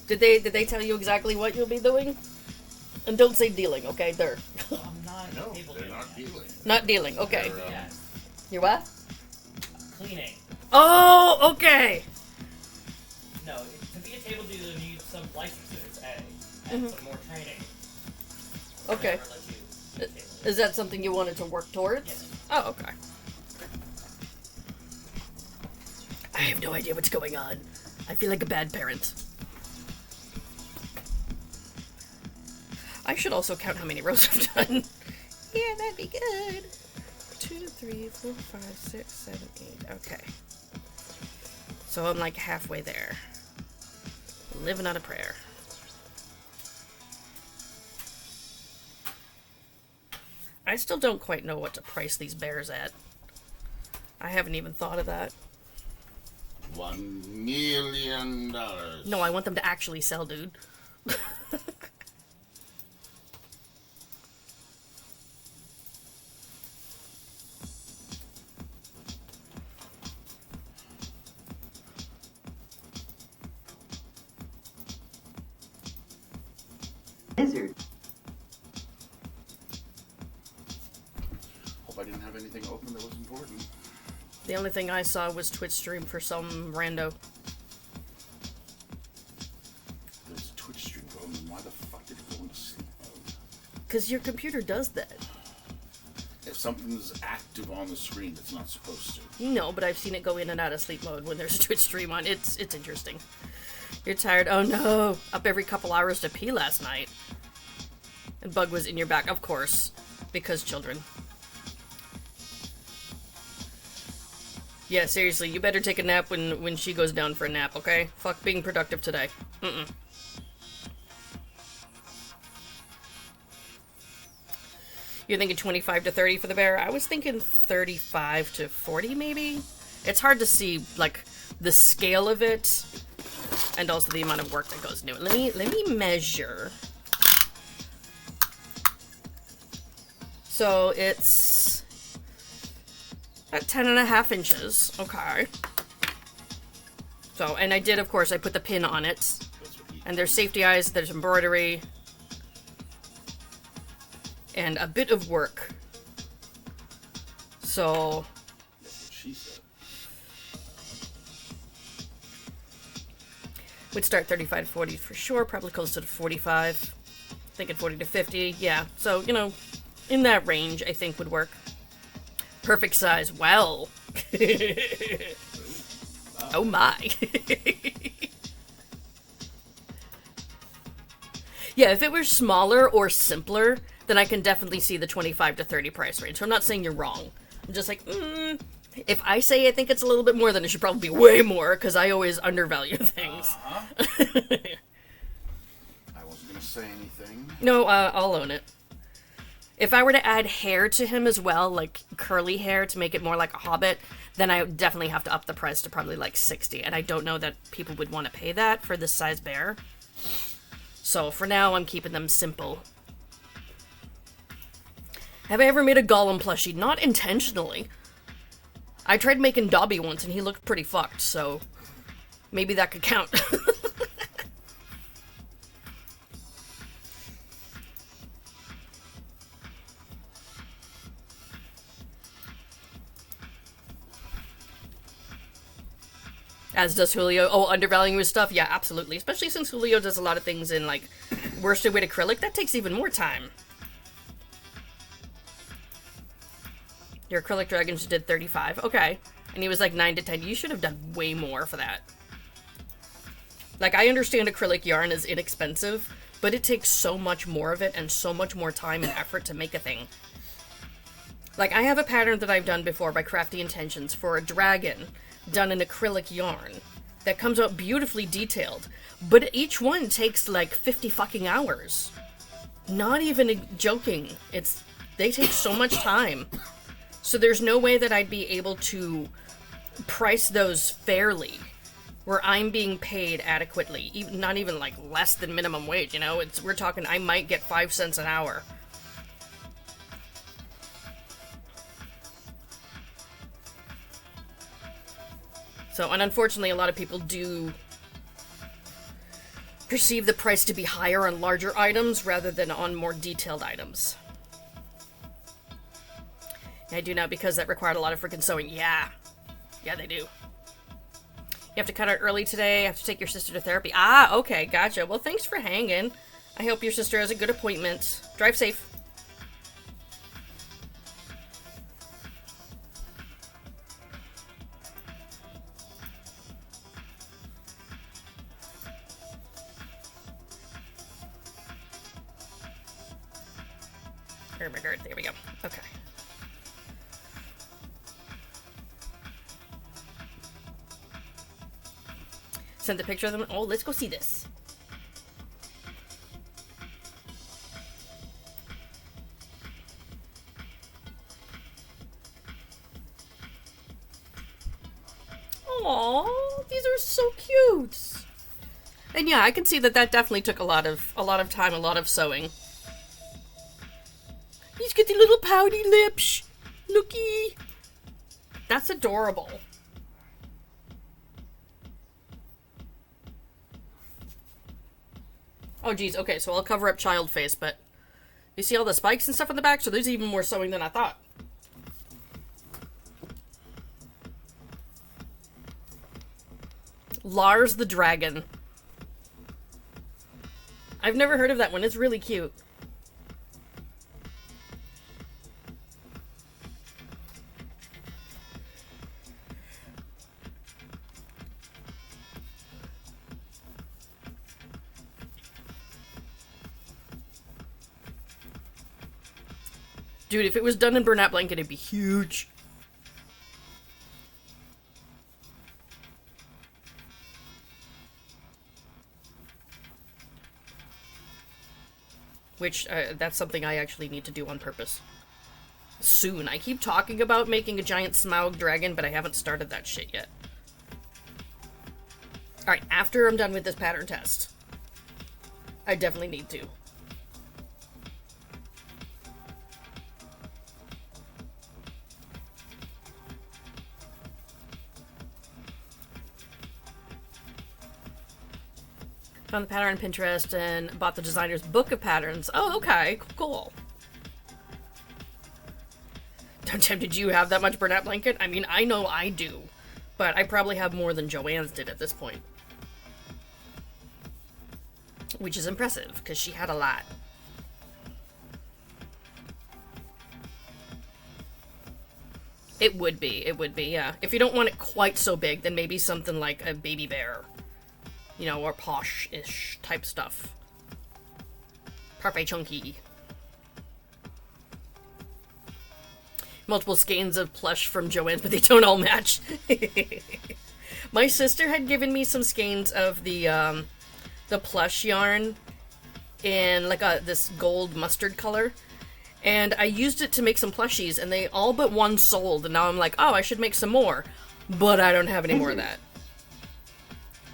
Did they tell you exactly what you'll be doing? And don't say dealing, okay? There. I'm not No, people they're doing not that. dealing. Not dealing, okay. They're, Yes. You're what? Cleaning. Oh, okay. No, to be a table dealer, you need some licenses, A, and some more training. Okay. Never let you be a table dealer. Is that something you wanted to work towards? Yes. Oh, okay. I have no idea what's going on. I feel like a bad parent. I should also count how many rows I've done. Yeah, that'd be good. 2, 3, 4, 5, 6, 7, 8. Okay. So I'm like halfway there. Living on a prayer. I still don't quite know what to price these bears at. I haven't even thought of that. $1 million. No, I want them to actually sell, dude. Lizard. Hope I didn't have anything open that was important. The only thing I saw was Twitch stream for some rando. There's a Twitch stream going, and why the fuck did it go into sleep mode? Because your computer does that. If something's active on the screen, it's not supposed to. No, but I've seen it go in and out of sleep mode when there's a Twitch stream on. It's interesting. You're tired? Oh no! Up every couple hours to pee last night. And Bug was in your back, of course. Because children. Yeah, seriously, you better take a nap when she goes down for a nap, okay? Fuck being productive today. Mm-mm. You're thinking 25 to 30 for the bear? I was thinking 35 to 40, maybe? It's hard to see, like, the scale of it, and also the amount of work that goes into it. Let me measure. So, it's about 10.5 inches. Okay. So, and I did, of course, I put the pin on it. That's what he. And there's safety eyes, there's embroidery, and a bit of work. So, That's what she said. Would start 35 to 40 for sure, probably closer to 45. Thinking 40 to 50, yeah. So, you know, in that range, I think would work. Perfect size, well. Oh my. Yeah, if it were smaller or simpler, then I can definitely see the 25 to 30 price range. So I'm not saying you're wrong. I'm just like, if I say I think it's a little bit more, then it should probably be way more, because I always undervalue things. I wasn't going to say anything. No, I'll own it. If I were to add hair to him as well, like curly hair to make it more like a Hobbit, then I would definitely have to up the price to probably like 60. And I don't know that people would want to pay that for this size bear. So for now, I'm keeping them simple. Have I ever made a Gollum plushie? Not intentionally. I tried making Dobby once and he looked pretty fucked, so maybe that could count. As does Julio. Oh, undervaluing his stuff? Yeah, absolutely. Especially since Julio does a lot of things in, like, worsted weight acrylic. That takes even more time. Your acrylic dragons did 35. Okay. And he was like 9 to 10. You should have done way more for that. Like, I understand acrylic yarn is inexpensive, but it takes so much more of it and so much more time and effort to make a thing. Like, I have a pattern that I've done before by Crafty Intentions for a dragon done in acrylic yarn that comes out beautifully detailed, but each one takes like 50 fucking hours. Not even joking. They take so much time. So there's no way that I'd be able to price those fairly where I'm being paid adequately, even not even like less than minimum wage, you know? We're talking I might get 5 cents an hour. So, and unfortunately, a lot of people do perceive the price to be higher on larger items rather than on more detailed items. I do now because that required a lot of freaking sewing. Yeah. Yeah, they do. You have to cut out early today. I have to take your sister to therapy. Ah, okay, gotcha. Well, thanks for hanging. I hope your sister has a good appointment. Drive safe. There we go. Okay. Send a picture of them. Oh, let's go see this. Aww, these are so cute. And yeah, I can see that definitely took a lot of time, a lot of sewing. He's got the little pouty lips. Looky. That's adorable. Oh, geez. Okay, so I'll cover up child face, but you see all the spikes and stuff on the back? So there's even more sewing than I thought. Lars the Dragon. I've never heard of that one. It's really cute. Dude, if it was done in burlap blanket, it'd be huge. Which, that's something I actually need to do on purpose. Soon. I keep talking about making a giant Smaug dragon, but I haven't started that shit yet. Alright, after I'm done with this pattern test, I definitely need to. Found the pattern on Pinterest and bought the designer's book of patterns. Oh, okay. Cool. Tim, did you have that much burlap blanket? I mean, I know I do, but I probably have more than Joanne's did at this point. Which is impressive, because she had a lot. It would be, yeah. If you don't want it quite so big, then maybe something like a baby bear. You know, or posh-ish type stuff. Parfait chunky. Multiple skeins of plush from Joann's, but they don't all match. My sister had given me some skeins of the plush yarn in like this gold mustard color. And I used it to make some plushies, and they all but one sold. And now I'm like, oh, I should make some more. But I don't have any more of that.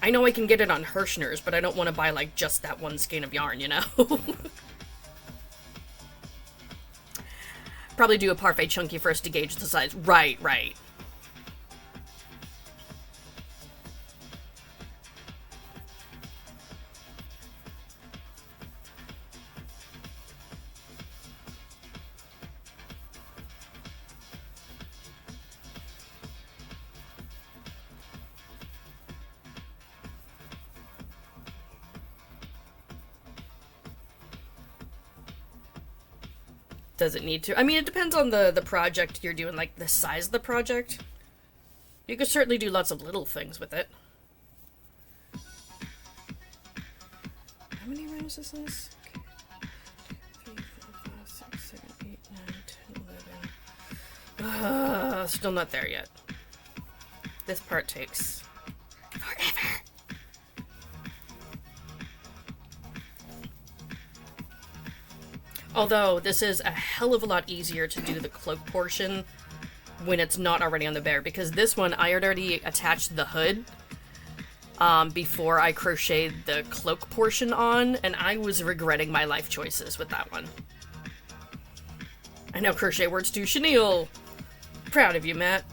I know I can get it on Hirschner's, but I don't want to buy, like, just that one skein of yarn, you know? Probably do a parfait chunky first to gauge the size. Right. Does it need to? I mean, it depends on the project you're doing, like the size of the project. You could certainly do lots of little things with it. How many rows is this? Okay. 3, 4, 5, 6, 7, 8, 9, 10, 11. Still not there yet. This part takes forever. Although, this is a hell of a lot easier to do the cloak portion when it's not already on the bear, because this one, I had already attached the hood before I crocheted the cloak portion on, and I was regretting my life choices with that one. I know crochet words too, chenille! Proud of you, Matt.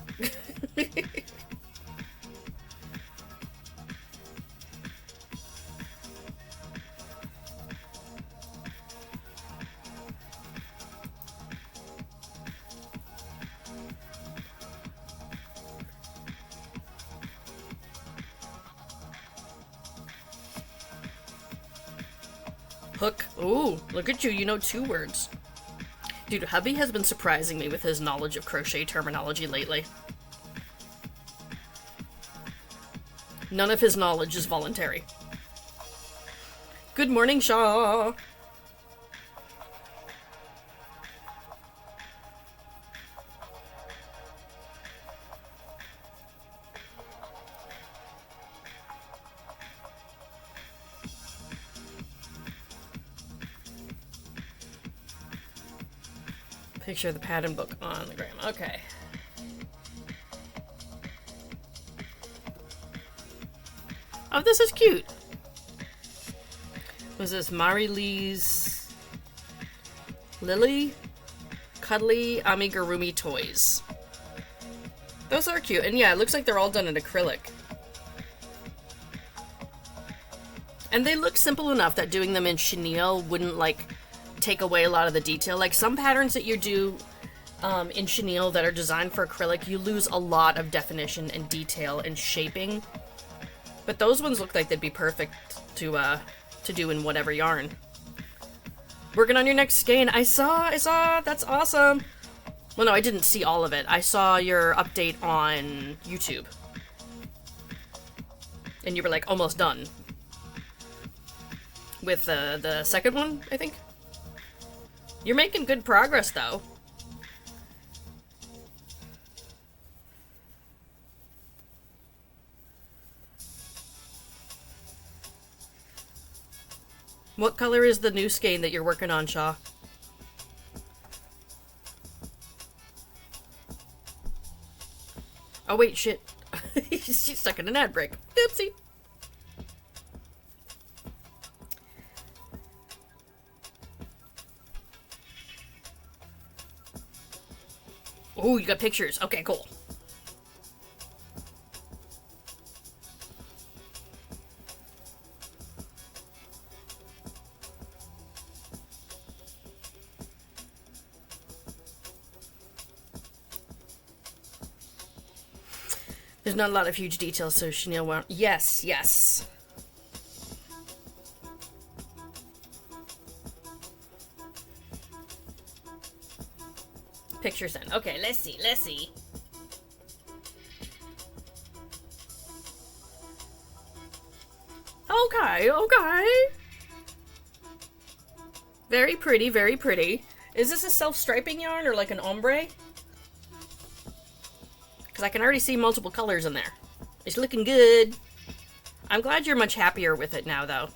Hook. Ooh, look at you, you know 2 words. Dude, hubby has been surprising me with his knowledge of crochet terminology lately. None of his knowledge is voluntary. Good morning, Shaw! Picture of the pattern book on the gram. Okay. Oh, this is cute. Was this Mari-Lee's Lily Cuddly Amigurumi toys? Those are cute. And yeah, it looks like they're all done in acrylic. And they look simple enough that doing them in chenille wouldn't, like, take away a lot of the detail. Like, some patterns that you do in chenille that are designed for acrylic, you lose a lot of definition and detail and shaping. But those ones look like they'd be perfect to do in whatever yarn. Working on your next skein. I saw, that's awesome. Well, no, I didn't see all of it. I saw your update on YouTube. And you were, like, almost done. With the second one, I think. You're making good progress, though. What color is the new skein that you're working on, Shaw? Oh, wait, shit. She's stuck in an ad break. Oopsie. Oh, you got pictures. Okay, cool. There's not a lot of huge details, so Chenille won't. Yes, yes. Picture sent. Okay, let's see, let's see. Okay, okay. Very pretty, very pretty. Is this a self-striping yarn or like an ombre? Because I can already see multiple colors in there. It's looking good. I'm glad you're much happier with it now, though.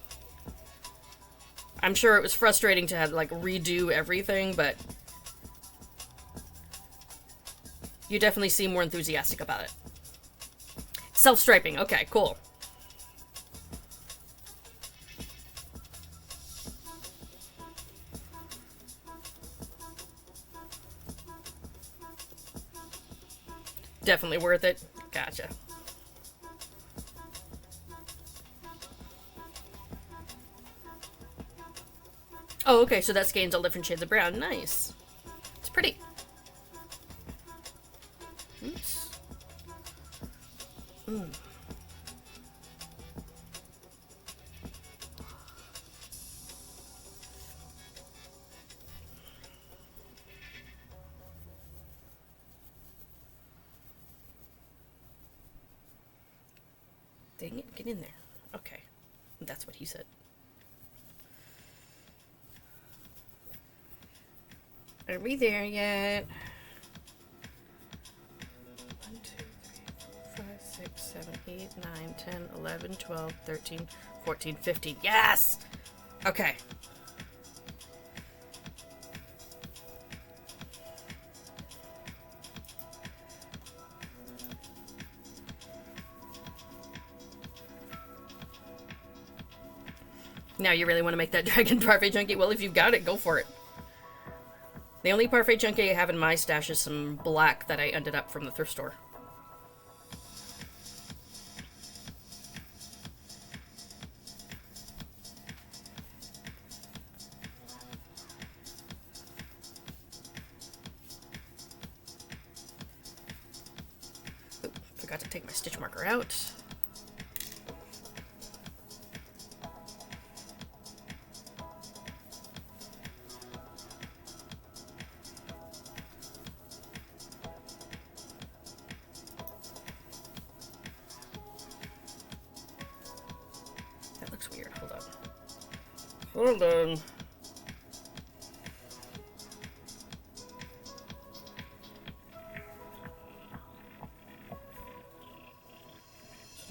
I'm sure it was frustrating to have like redo everything, but you definitely seem more enthusiastic about it. Self-striping. Okay, cool. Definitely worth it. Gotcha. Oh, okay, so that skeins all different shades of brown. Nice. It's pretty. Oops. Dang it, get in there. Okay. That's what he said. Are we there yet? 1, 2, 3, 4, 5, 6, 7, 8, 9, 10, 11, 12, 13, 14, 15. Yes! Okay. Now you really want to make that dragon parfait chunky? Well, if you've got it, go for it. The only parfait chunky I have in my stash is some black that I ended up from the thrift store. Oop, forgot to take my stitch marker out. Hold on. So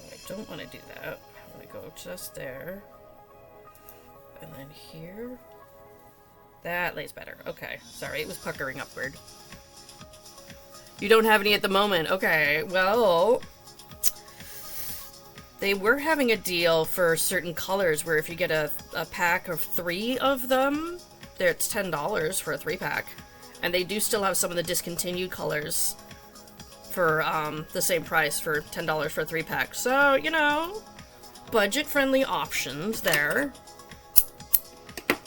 I don't want to do that. I'm going to go just there. And then here. That lays better. Okay. Sorry, it was puckering upward. You don't have any at the moment. Okay, well... They were having a deal for certain colors where if you get a pack of 3 of them, it's $10 for a 3-pack. And they do still have some of the discontinued colors for the same price for $10 for a 3-pack. So, you know, budget-friendly options there.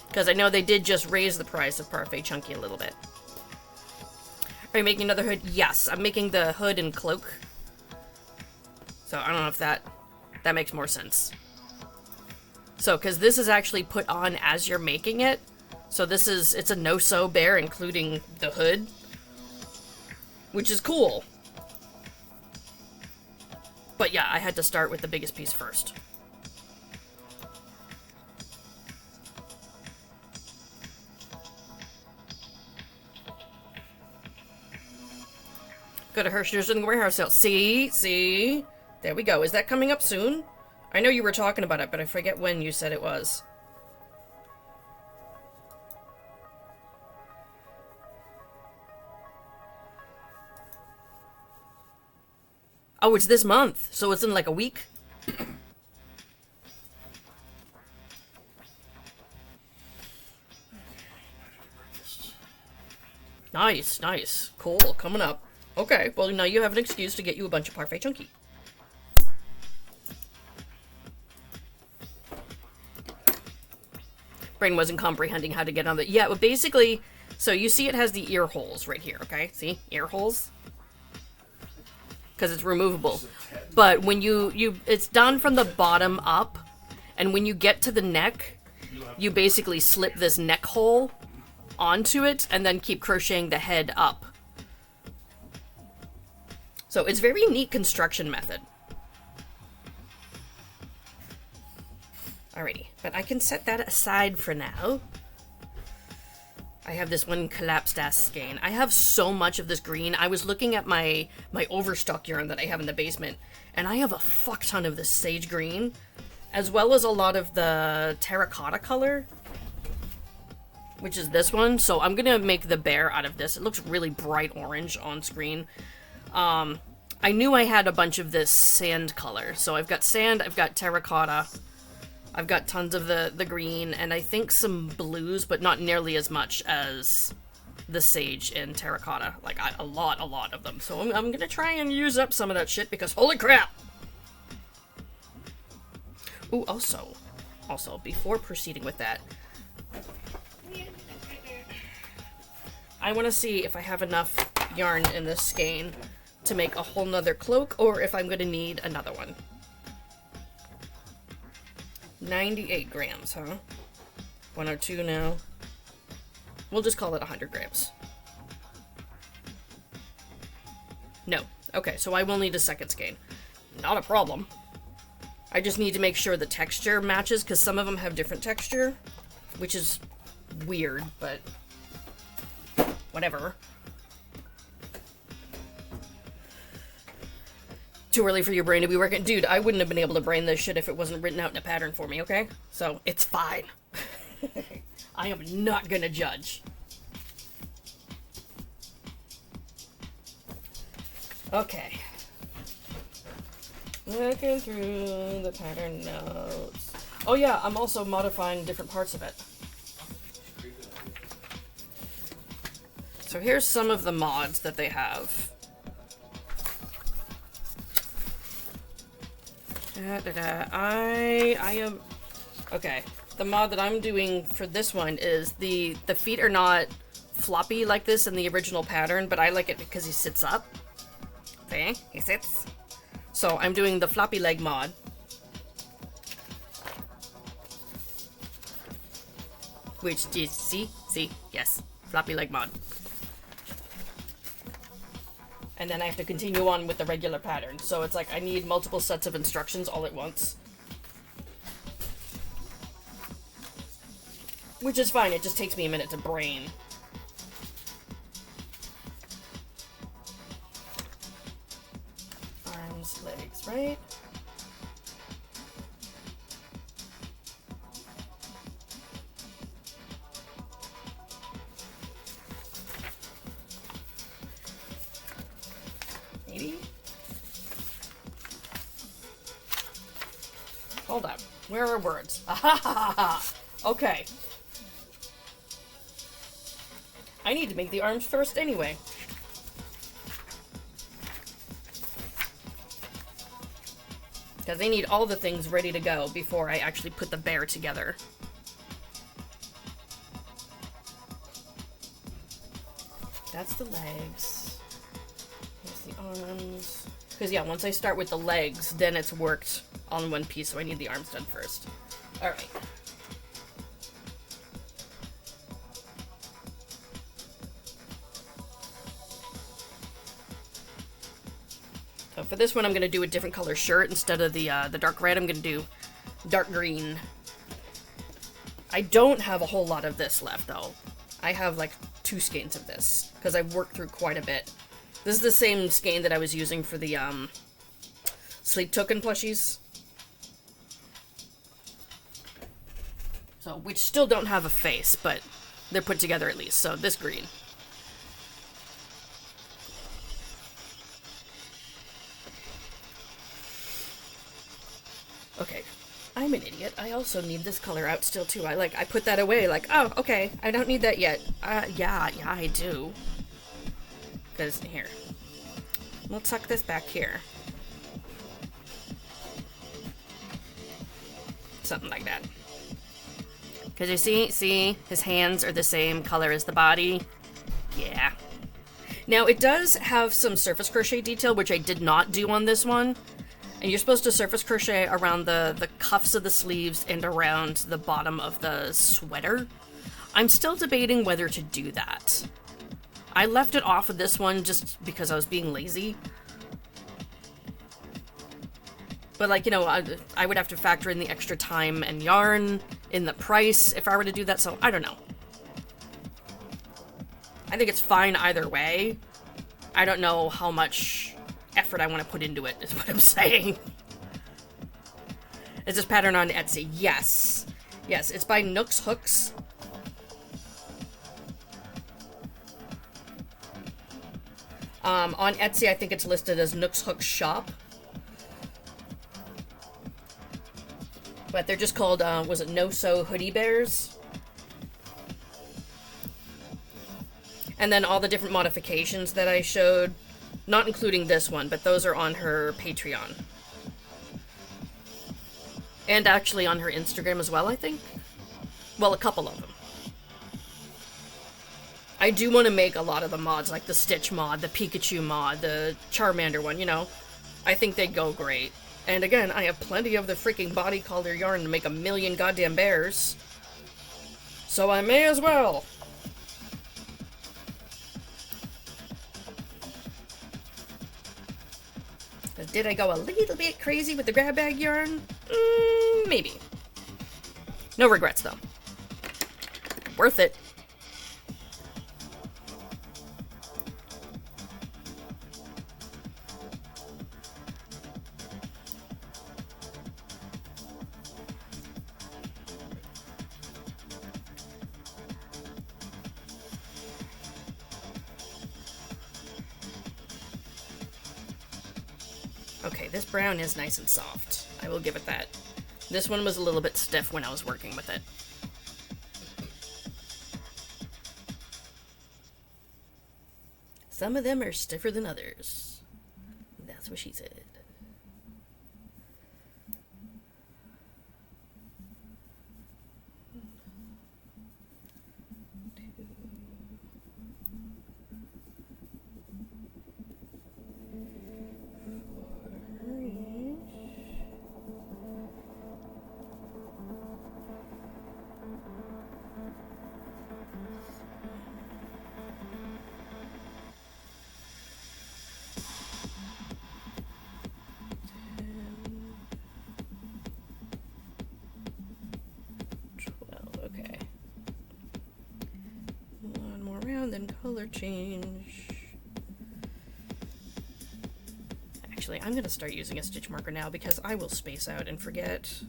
Because I know they did just raise the price of Parfait Chunky a little bit. Are you making another hood? Yes, I'm making the hood and cloak. So I don't know if that makes more sense. So, because this is actually put on as you're making it. So it's a no-sew bear, including the hood. Which is cool. But yeah, I had to start with the biggest piece first. Go to Hirschner's in the warehouse sale. See? There we go. Is that coming up soon? I know you were talking about it, but I forget when you said it was. Oh, it's this month, so it's in like a week? Nice. Cool, coming up. Okay, well now you have an excuse to get you a bunch of Parfait Chunky. Brain wasn't comprehending how to get on the... Yeah, but basically, so you see it has the ear holes right here, okay? See? Ear holes? Because it's removable. But when it's done from the bottom up, and when you get to the neck, you basically slip this neck hole onto it, and then keep crocheting the head up So it's very neat construction method. Alrighty, but I can set that aside for now. I have this one collapsed ass skein. I have so much of this green. I was looking at my overstock yarn that I have in the basement, and I have a fuck ton of this sage green, as well as a lot of the terracotta color, which is this one. So I'm gonna make the bear out of this. It looks really bright orange on screen. I knew I had a bunch of this sand color. So I've got sand, I've got terracotta, I've got tons of the green, and I think some blues, but not nearly as much as the sage and terracotta. Like, a lot of them. So I'm gonna try and use up some of that shit, because holy crap! Ooh, also, before proceeding with that, I want to see if I have enough yarn in this skein to make a whole nother cloak, or if I'm gonna need another one. 98 grams, huh? 102 now. We'll just call it 100 grams. No. Okay, so I will need a second skein. Not a problem. I just need to make sure the texture matches, because some of them have different texture, which is weird, but whatever. Too early for your brain to be working. Dude, I wouldn't have been able to brain this shit if it wasn't written out in a pattern for me, okay? So, it's fine. I am not gonna judge. Okay. Looking through the pattern notes. Oh yeah, I'm also modifying different parts of it. So here's some of the mods that they have. I am... Okay, the mod that I'm doing for this one is the feet are not floppy like this in the original pattern, but I like it because he sits up. See? He sits. So I'm doing the floppy leg mod. Which is, see, yes, floppy leg mod. And then I have to continue on with the regular pattern. So it's like I need multiple sets of instructions all at once. Which is fine, it just takes me a minute to brain. Arms, legs, right? Hold up. Where are words? Okay. I need to make the arms first anyway. Because I need all the things ready to go before I actually put the bear together. That's the legs. Here's the arms. Because yeah, once I start with the legs, then it's worked on one piece, so I need the arms done first. Alright. So for this one, I'm going to do a different color shirt. Instead of the dark red, I'm going to do dark green. I don't have a whole lot of this left, though. I have like 2 skeins of this, because I've worked through quite a bit. This is the same skein that I was using for the sleep token plushies. So, which still don't have a face, but they're put together at least. So, this green. Okay. I'm an idiot. I also need this color out still, too. I put that away, like, oh, okay, I don't need that yet. Yeah, I do. Because, here. We'll tuck this back here. Something like that. Because you see, his hands are the same color as the body. Yeah. Now, it does have some surface crochet detail, which I did not do on this one. And you're supposed to surface crochet around the cuffs of the sleeves and around the bottom of the sweater. I'm still debating whether to do that. I left it off of this one just because I was being lazy. But, like, you know, I would have to factor in the extra time and yarn in the price if I were to do that, so I don't know. I think it's fine either way. I don't know how much effort I want to put into it, is what I'm saying. Is this pattern on Etsy? Yes. Yes, it's by Nooks Hooks. On Etsy, I think it's listed as Nooks Hooks Shop. But they're just called, was it No-Sew Hoodie Bears? And then all the different modifications that I showed, not including this one, but those are on her Patreon. And actually on her Instagram as well, I think. Well, a couple of them. I do want to make a lot of the mods, like the Stitch mod, the Pikachu mod, the Charmander one, you know. I think they go great. And again, I have plenty of the freaking body color yarn to make a million goddamn bears. So I may as well. Did I go a little bit crazy with the grab bag yarn? Maybe. No regrets, though. Worth it. Okay, this brown is nice and soft. I will give it that. This one was a little bit stiff when I was working with it. Some of them are stiffer than others. That's what she said. Then color change. Actually, I'm gonna start using a stitch marker now because I will space out and forget.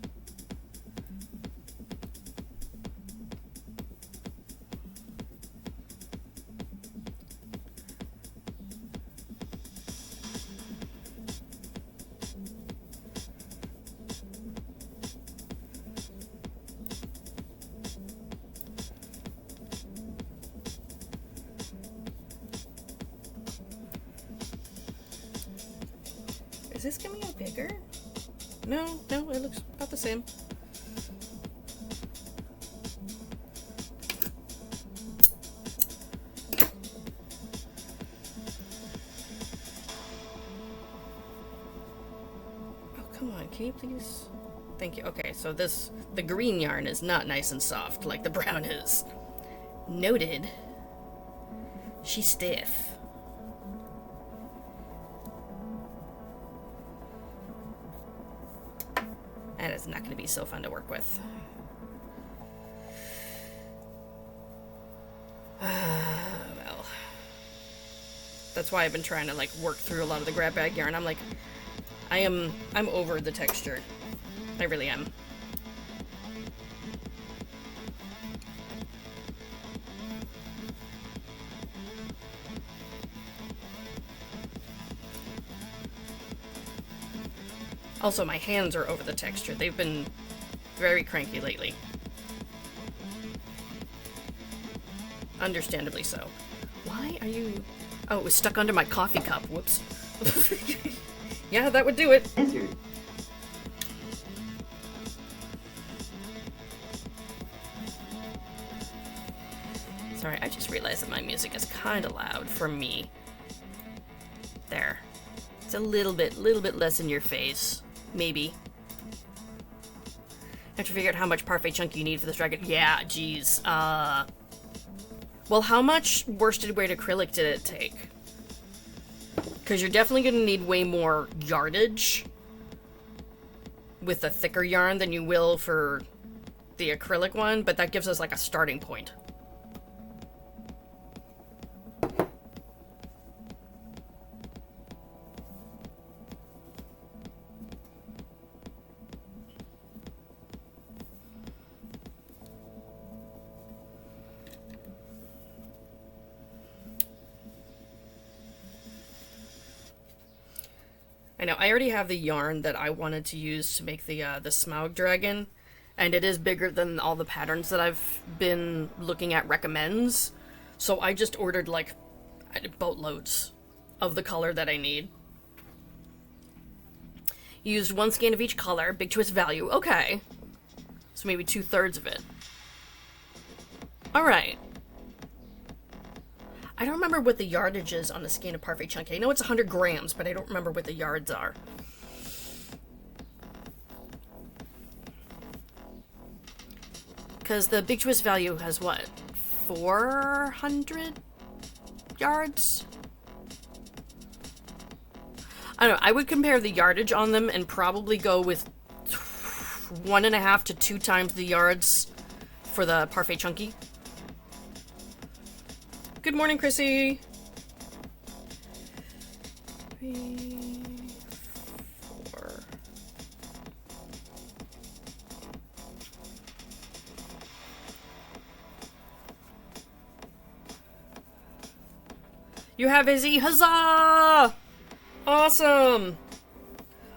Is this coming out bigger? No, it looks about the same. Oh, come on, can you please? Thank you. Okay, so the green yarn is not nice and soft like the brown is. Noted. She's stiff. That is not going to be so fun to work with. Well, that's why I've been trying to like work through a lot of the grab bag yarn. I'm like, I'm over the texture. I really am. Also, my hands are over the texture. They've been very cranky lately. Understandably so. Why are you... Oh, it was stuck under my coffee cup. Whoops. Yeah, that would do it. Sorry, I just realized that my music is kind of loud for me. There. It's a little bit less in your face. Maybe. Have to figure out how much parfait chunk you need for this dragon. Yeah, geez. Well, how much worsted weight acrylic did it take? Because you're definitely going to need way more yardage. with a thicker yarn than you will for the acrylic one, but that gives us like a starting point. I know, I already have the yarn that I wanted to use to make the Smaug dragon, and it is bigger than all the patterns that I've been looking at recommends, so I just ordered, like, boatloads of the color that I need. Used 1 skein of each color, big twist value, okay. So maybe 2/3 of it. Alright. I don't remember what the yardage is on a skein of Parfait Chunky. I know it's 100 grams, but I don't remember what the yards are. Because the big twist value has what? 400 yards? I don't know. I would compare the yardage on them and probably go with 1.5 to 2 times the yards for the Parfait Chunky. Good morning, Chrissy. 3, 4. You have AC. Huzzah! Awesome!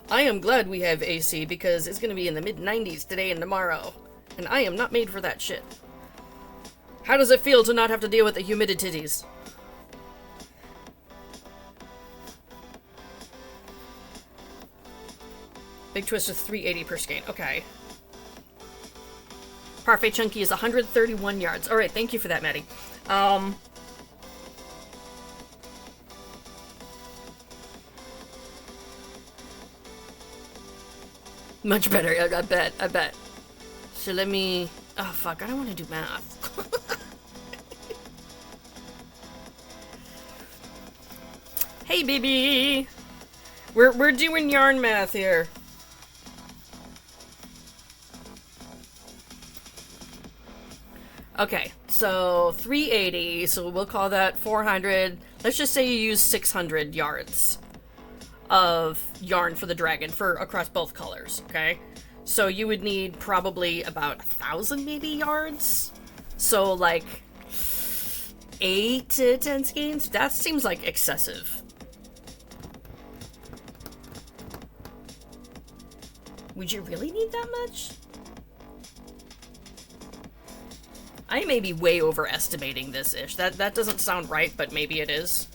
I am glad we have AC because it's going to be in the mid-90s today and tomorrow. And I am not made for that shit. How does it feel to not have to deal with the humidities? Big twist is 380 per skein. Okay. Parfait Chunky is 131 yards. Alright, thank you for that, Maddie. Much better, I bet. So let me... Oh, fuck, I don't want to do math. Hey, baby! We're doing yarn math here. Okay, so 380, so we'll call that 400. Let's just say you use 600 yards of yarn for the dragon for across both colors, okay? So you would need probably about 1,000 maybe yards. So like 8 to 10 skeins. That seems like excessive. Would you really need that much? I may be way overestimating this ish. That doesn't sound right, but maybe it is.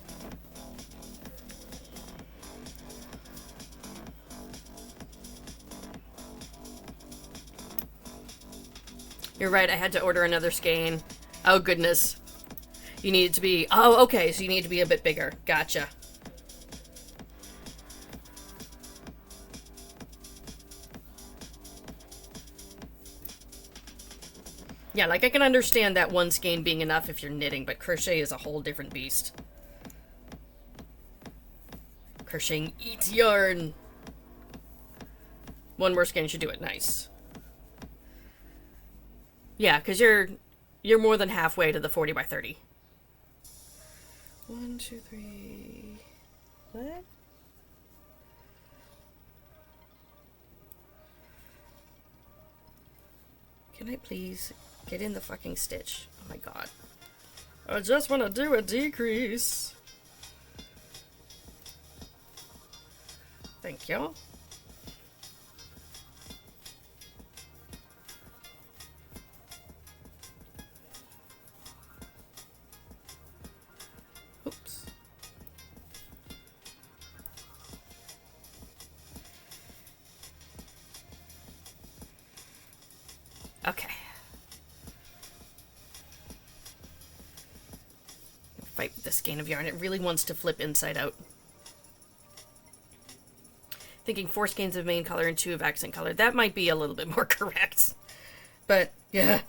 You're right, I had to order another skein. Oh, goodness. You need it to be... Oh, okay, so you need to be a bit bigger. Gotcha. Yeah, like, I can understand that 1 skein being enough if you're knitting, but crochet is a whole different beast. Crocheting eats yarn. 1 more skein should do it. Nice. Yeah, because you're more than halfway to the 40 by 30. 1, 2, 3... What? Can I please get in the fucking stitch? Oh my god. I just want to do a decrease. Thank you. Oops. Okay. Fight with this skein of yarn. It really wants to flip inside out. Thinking 4 skeins of main color and 2 of accent color. That might be a little bit more correct. But, yeah.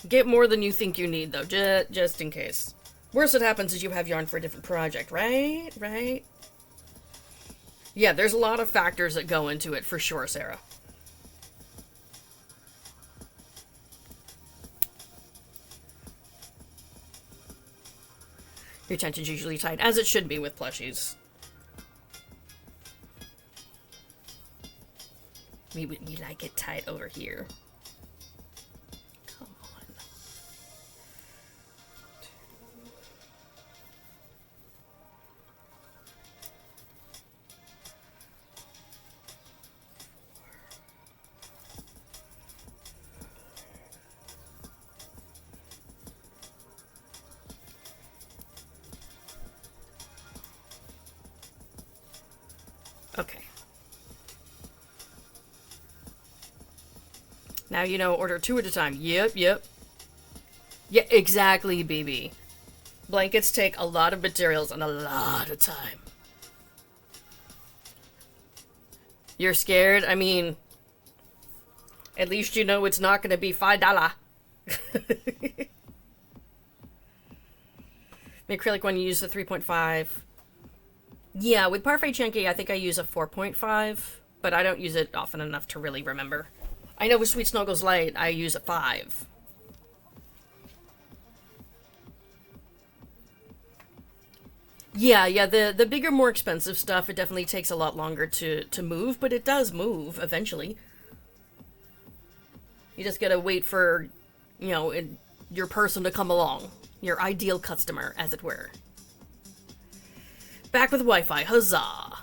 Get more than you think you need, though, just in case. Worst that happens is you have yarn for a different project, right? Right? Yeah, there's a lot of factors that go into it for sure, Sarah. Your tension's usually tight, as it should be with plushies. We like it tight over here. Come on. Okay. Now you know, order 2 at a time. Yep. Yeah, exactly, baby. Blankets take a lot of materials and a lot of time. You're scared? I mean, at least you know it's not going to be $5. The acrylic one, you use the 3.5. Yeah, with Parfait Chunky, I think I use a 4.5, but I don't use it often enough to really remember. I know with Sweet Snuggles Light, I use a 5. Yeah, the bigger, more expensive stuff, it definitely takes a lot longer to move, but it does move eventually. You just gotta wait for, you know, your person to come along. Your ideal customer, as it were. Back with Wi-Fi, huzzah!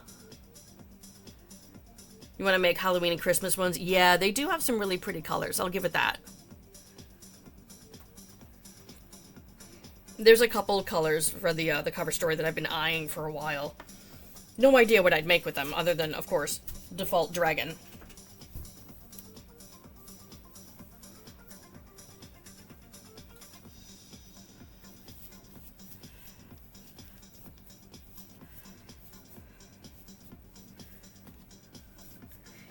You want to make Halloween and Christmas ones? Yeah, they do have some really pretty colors. I'll give it that. There's a couple colors for the cover story that I've been eyeing for a while. No idea what I'd make with them, other than, of course, default dragon.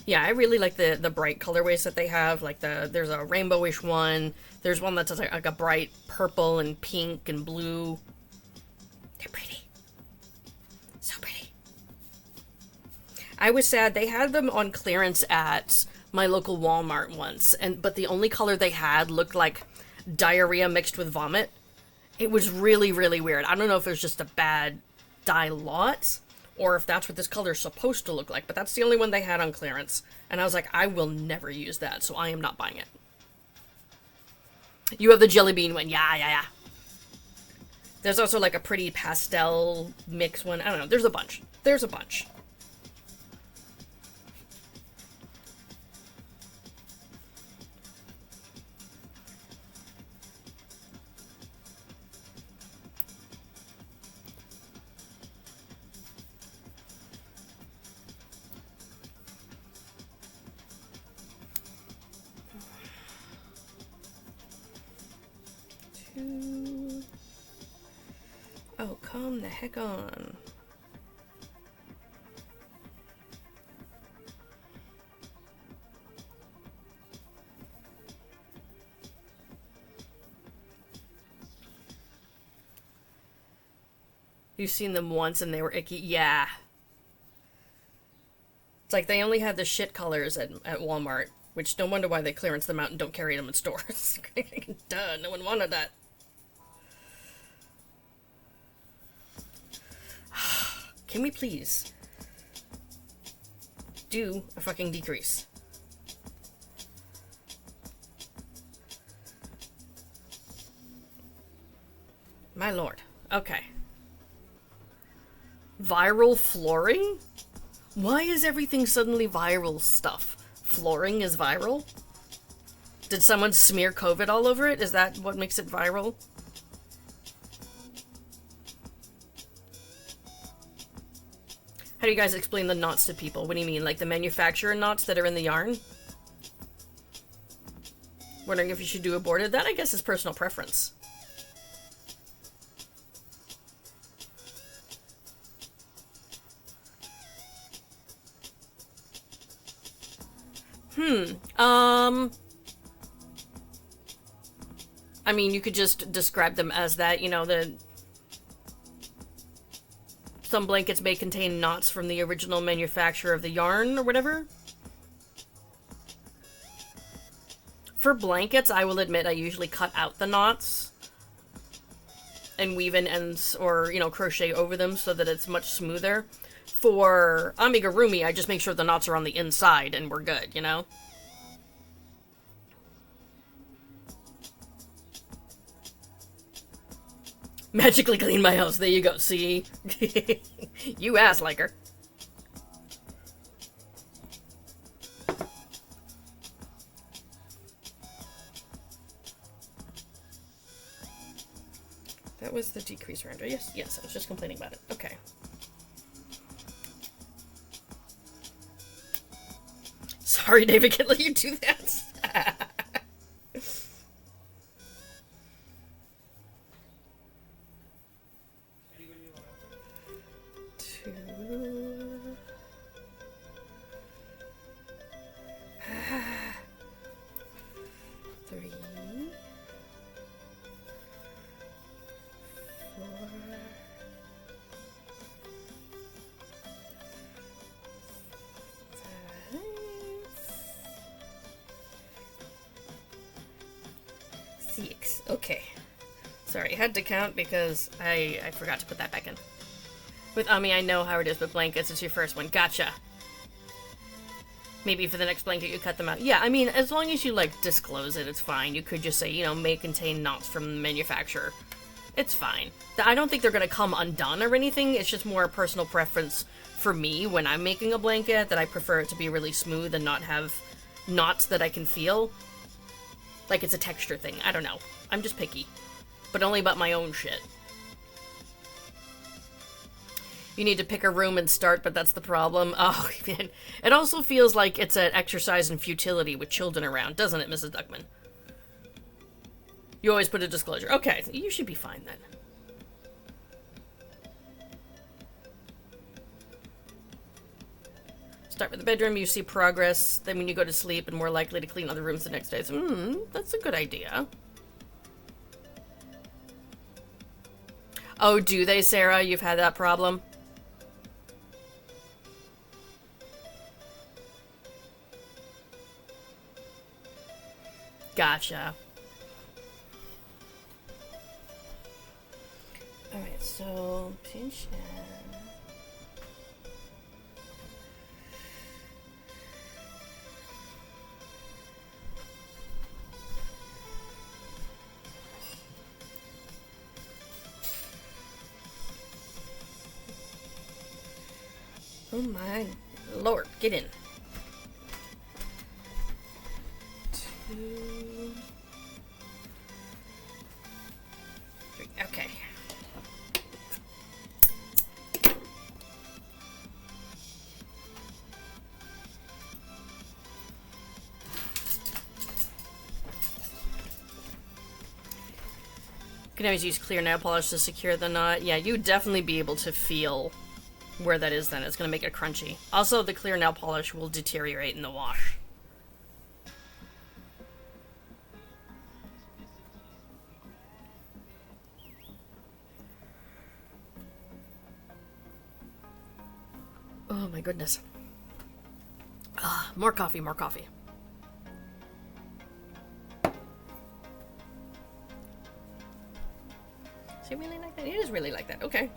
Yeah, I really like the bright colorways that they have. Like there's a rainbowish one. There's one that's like a bright purple and pink and blue. They're pretty. So pretty. I was sad. They had them on clearance at my local Walmart once, but the only color they had looked like diarrhea mixed with vomit. It was really, really weird. I don't know if it was just a bad dye lot, or if that's what this color is supposed to look like, but that's the only one they had on clearance. And I was like, I will never use that, so I am not buying it. You have the jelly bean one. Yeah. There's also like a pretty pastel mix one. I don't know. There's a bunch. Oh, come the heck on. You've seen them once and they were icky? Yeah. It's like they only had the shit colors at Walmart, which no wonder why they clearance them out and don't carry them in stores. Duh, no one wanted that. Can we please do a fucking decrease? My lord. Okay. Viral flooring? Why is everything suddenly viral stuff? Flooring is viral? Did someone smear COVID all over it? Is that what makes it viral? How do you guys explain the knots to people? What do you mean? Like the manufacturer knots that are in the yarn? Wondering if you should do a boarded? That, I guess, is personal preference. I mean, you could just describe them as that, you know, the some blankets may contain knots from the original manufacturer of the yarn or whatever. For blankets, I will admit I usually cut out the knots and weave in ends or, you know, crochet over them so that it's much smoother. For amigurumi, I just make sure the knots are on the inside and we're good, you know? Magically clean my house. There you go. See? You ass like her. That was the decrease round. Yes, yes, I was just complaining about it. Okay. Sorry, David, can't let you do that. Two. 3. 4. 5. 6. Okay. Sorry, I had to count because I forgot to put that back in. With Ami, I know how it is with blankets. It's your first one. Gotcha. Maybe for the next blanket you cut them out. Yeah, I mean, as long as you, like, disclose it, it's fine. You could just say, you know, may contain knots from the manufacturer. It's fine. I don't think they're gonna come undone or anything. It's just more a personal preference for me when I'm making a blanket that I prefer it to be really smooth and not have knots that I can feel. Like it's a texture thing. I don't know. I'm just picky. But only about my own shit. You need to pick a room and start, but that's the problem. Oh, man. It also feels like it's an exercise in futility with children around, doesn't it, Mrs. Duckman? You always put a disclosure. Okay, you should be fine then. Start with the bedroom, you see progress, then when you go to sleep and more likely to clean other rooms the next day. So, that's a good idea. Oh, do they, Sarah? You've had that problem? Gotcha. Alright, so pinch and... Oh my lord, get in. 2, 3, okay. You can always use clear nail polish to secure the knot. Yeah, you'd definitely be able to feel where that is then. It's going to make it crunchy. Also, the clear nail polish will deteriorate in the wash. Oh my goodness. Ah, more coffee, more coffee. Is it really like that? It is really like that. Okay.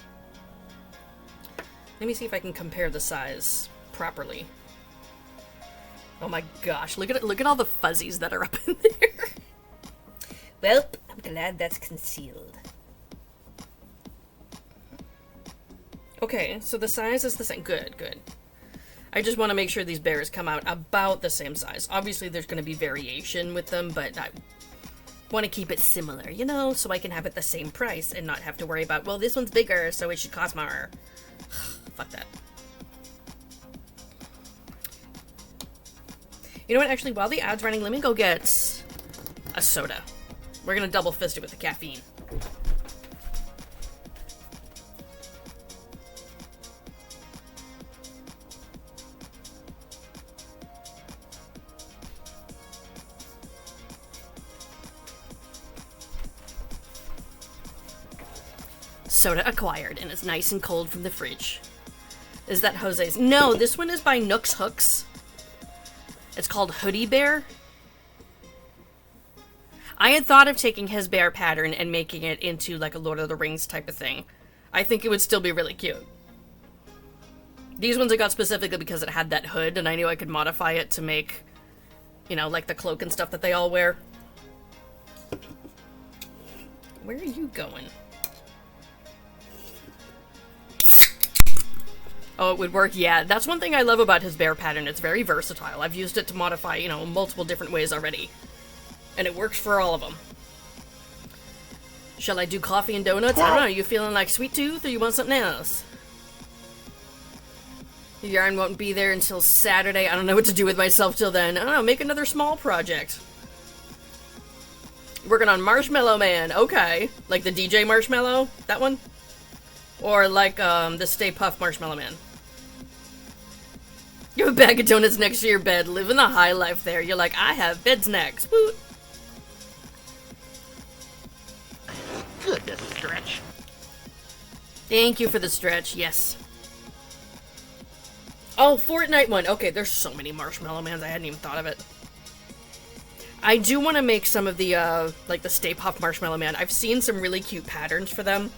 Let me see if I can compare the size properly. Oh my gosh, look at it, look at all the fuzzies that are up in there. Well, I'm glad that's concealed. Okay, so the size is the same. Good, good. I just want to make sure these bears come out about the same size. Obviously, there's going to be variation with them, but I want to keep it similar, you know, so I can have it the same price and not have to worry about, well, this one's bigger, so it should cost more. Fuck that. You know what, actually, while the ad's running, let me go get a soda. We're gonna double fist it with the caffeine. Soda acquired, and it's nice and cold from the fridge. Is that Jose's? No, this one is by Nooks Hooks. It's called Hoodie Bear. I had thought of taking his bear pattern and making it into like a Lord of the Rings type of thing. I think it would still be really cute. These ones I got specifically because it had that hood, and I knew I could modify it to make, you know, like the cloak and stuff that they all wear. Where are you going? Oh, it would work? Yeah, that's one thing I love about his bear pattern. It's very versatile. I've used it to modify, you know, multiple different ways already. And it works for all of them. Shall I do coffee and donuts? I don't know. You feeling like sweet tooth or you want something else? Yarn won't be there until Saturday. I don't know what to do with myself till then. I don't know. Make another small project. Working on Marshmallow Man. Okay. Like the DJ Marshmallow? That one? Or like the Stay Puft Marshmallow Man. You have a bag of donuts next to your bed. Living the high life there. You're like, I have bed snacks. Woot. Goodness, stretch. Thank you for the stretch. Yes. Oh, Fortnite one. Okay, there's so many Marshmallow Mans. I hadn't even thought of it. I do want to make some of the, like the Stay Puft Marshmallow Man. I've seen some really cute patterns for them.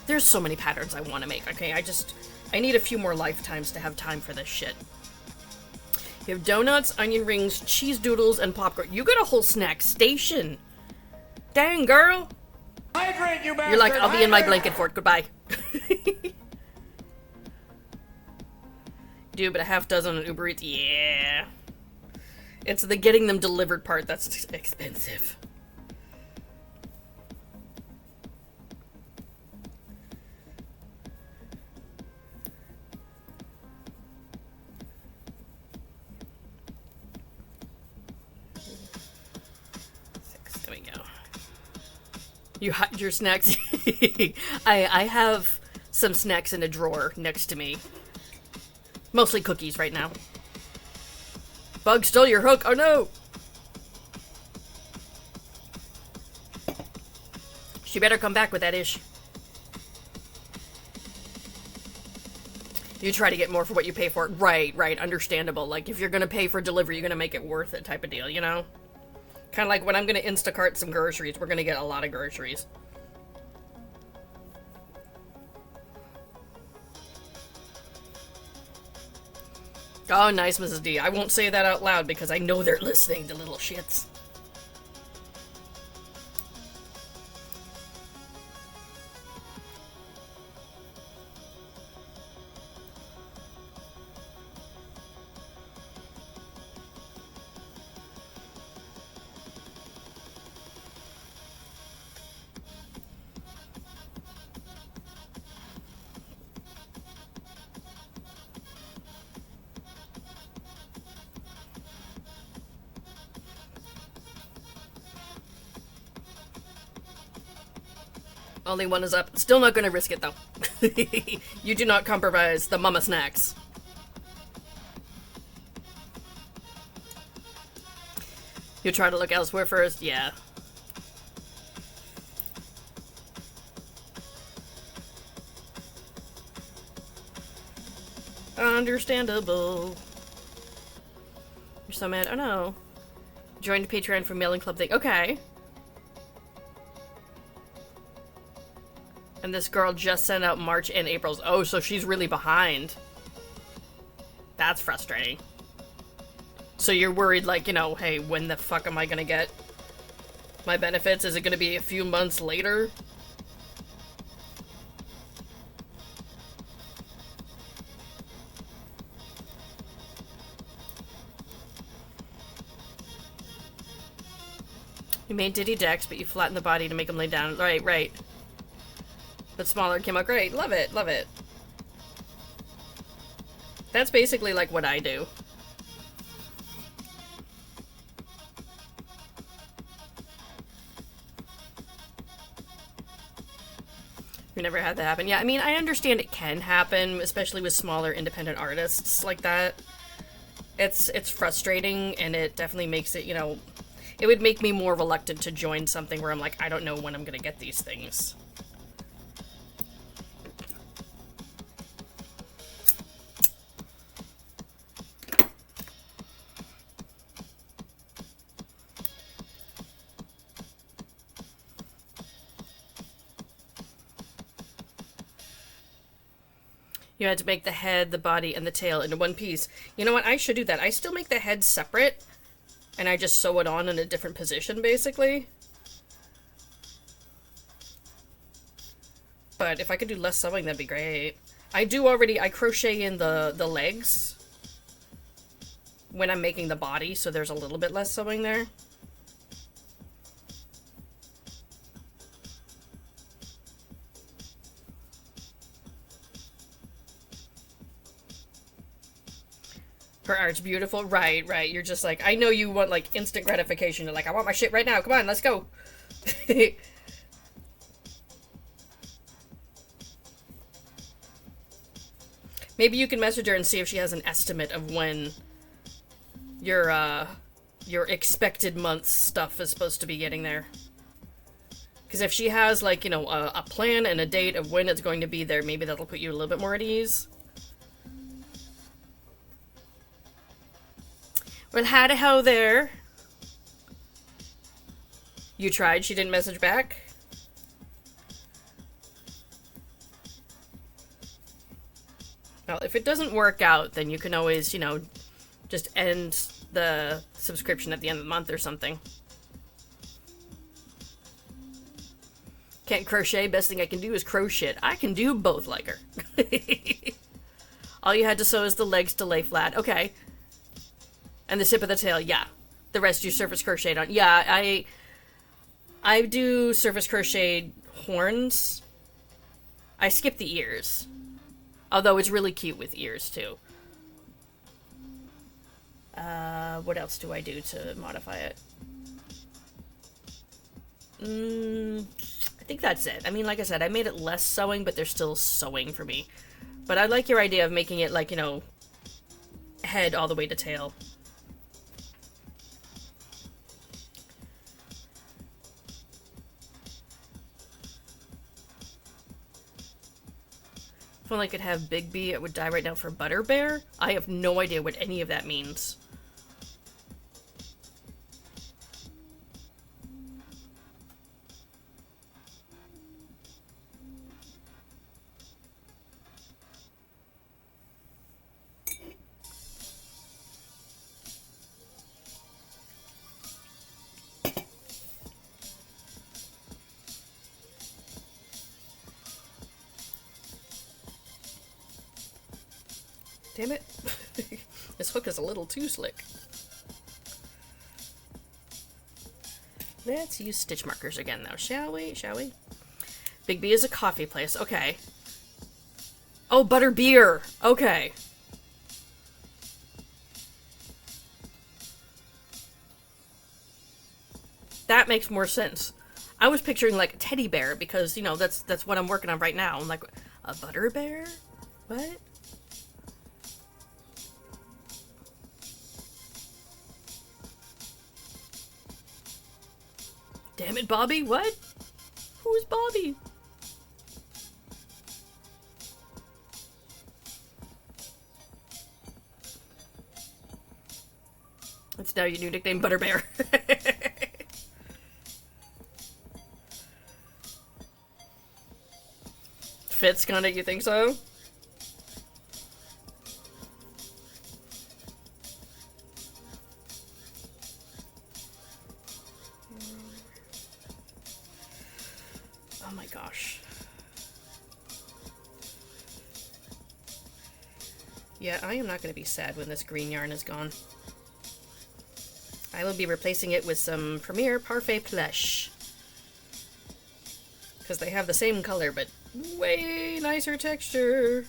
There's so many patterns I want to make. Okay, I need a few more lifetimes to have time for this shit. You have donuts, onion rings, cheese doodles, and popcorn. You got a whole snack station. Dang, girl. Hydrate, you bastard! You're like, I'll be in my blanket fort. Goodbye. Do but a half dozen on Uber Eats. Yeah. It's the getting them delivered part that's expensive. There we go. You hide your snacks. I have some snacks in a drawer next to me. Mostly cookies right now. Bug stole your hook. Oh no! She better come back with that ish. You try to get more for what you pay for it. Right, right. Understandable. Like, if you're gonna pay for delivery, you're gonna make it worth it type of deal, you know? Kind of like when I'm gonna Instacart some groceries. We're gonna get a lot of groceries. Oh, nice, Mrs. D. I won't say that out loud because I know they're listening, the little shits. Only one is up. Still not gonna risk it, though. You do not compromise the mama snacks. You try to look elsewhere first? Yeah. Understandable. You're so mad. Oh no. Joined Patreon for mailing club thing. Okay. And this girl just sent out March and April's. Oh, so she's really behind. That's frustrating. So you're worried, like, you know, hey, when the fuck am I gonna get my benefits? Is it gonna be a few months later? You made Diddy decks, but you flattened the body to make him lay down. Right, right. But smaller came out great. Love it, love it. That's basically like what I do. We never had that happen. Yeah, I mean, I understand it can happen, especially with smaller independent artists like that. It's frustrating, and it definitely makes it, you know, it would make me more reluctant to join something where I'm like, I don't know when I'm gonna get these things. You had to make the head, the body, and the tail into one piece. You know what? I should do that. I still make the head separate, and I just sew it on in a different position, basically. But if I could do less sewing, that'd be great. I crochet in the legs when I'm making the body, so there's a little bit less sewing there. Her art's beautiful. Right. You're just like, I know you want, like, instant gratification. You're like, I want my shit right now. Come on, let's go. Maybe you can message her and see if she has an estimate of when your expected month's stuff is supposed to be getting there. Because if she has, like, you know, a plan and a date of when it's going to be there, maybe that'll put you a little bit more at ease. Well, howdy-ho there. You tried, she didn't message back? Well, if it doesn't work out, then you can always, you know, just end the subscription at the end of the month or something. Can't crochet, best thing I can do is crochet. I can do both like her. All you had to sew is the legs to lay flat. Okay. And the tip of the tail, yeah. The rest you surface crocheted on. Yeah, I do surface crocheted horns. I skip the ears. Although it's really cute with ears, too. What else do I do to modify it? I think that's it. I mean, like I said, I made it less sewing, but there's still sewing for me. But I like your idea of making it, like, you know, head all the way to tail. If only I could have Big B, it would die right now for Butter Bear. I have no idea what any of that means. Damn it. This hook is a little too slick. Let's use stitch markers again, though, shall we? Big B is a coffee place. Okay. Oh, butter beer. Okay. That makes more sense. I was picturing, like, a teddy bear because, you know, that's what I'm working on right now. I'm like, a butter bear? What? Damn it, Bobby, what? Who is Bobby? That's now your new nickname, Butter Bear. Fits kinda, you think so? Oh my gosh. Yeah, I am not going to be sad when this green yarn is gone. I will be replacing it with some Premier Parfait Plush. Because they have the same color, but way nicer texture.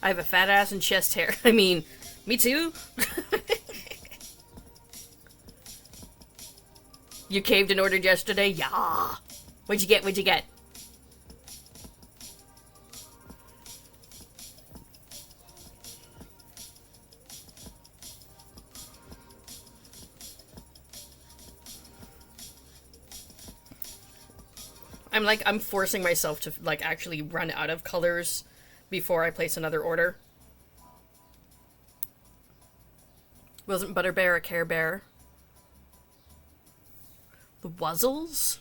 I have a fat ass and chest hair. I mean, me too. You caved and ordered yesterday? Yeah. What'd you get? I'm forcing myself to, like, actually run out of colors before I place another order. Wasn't Butterbear a Care Bear? The Wuzzles?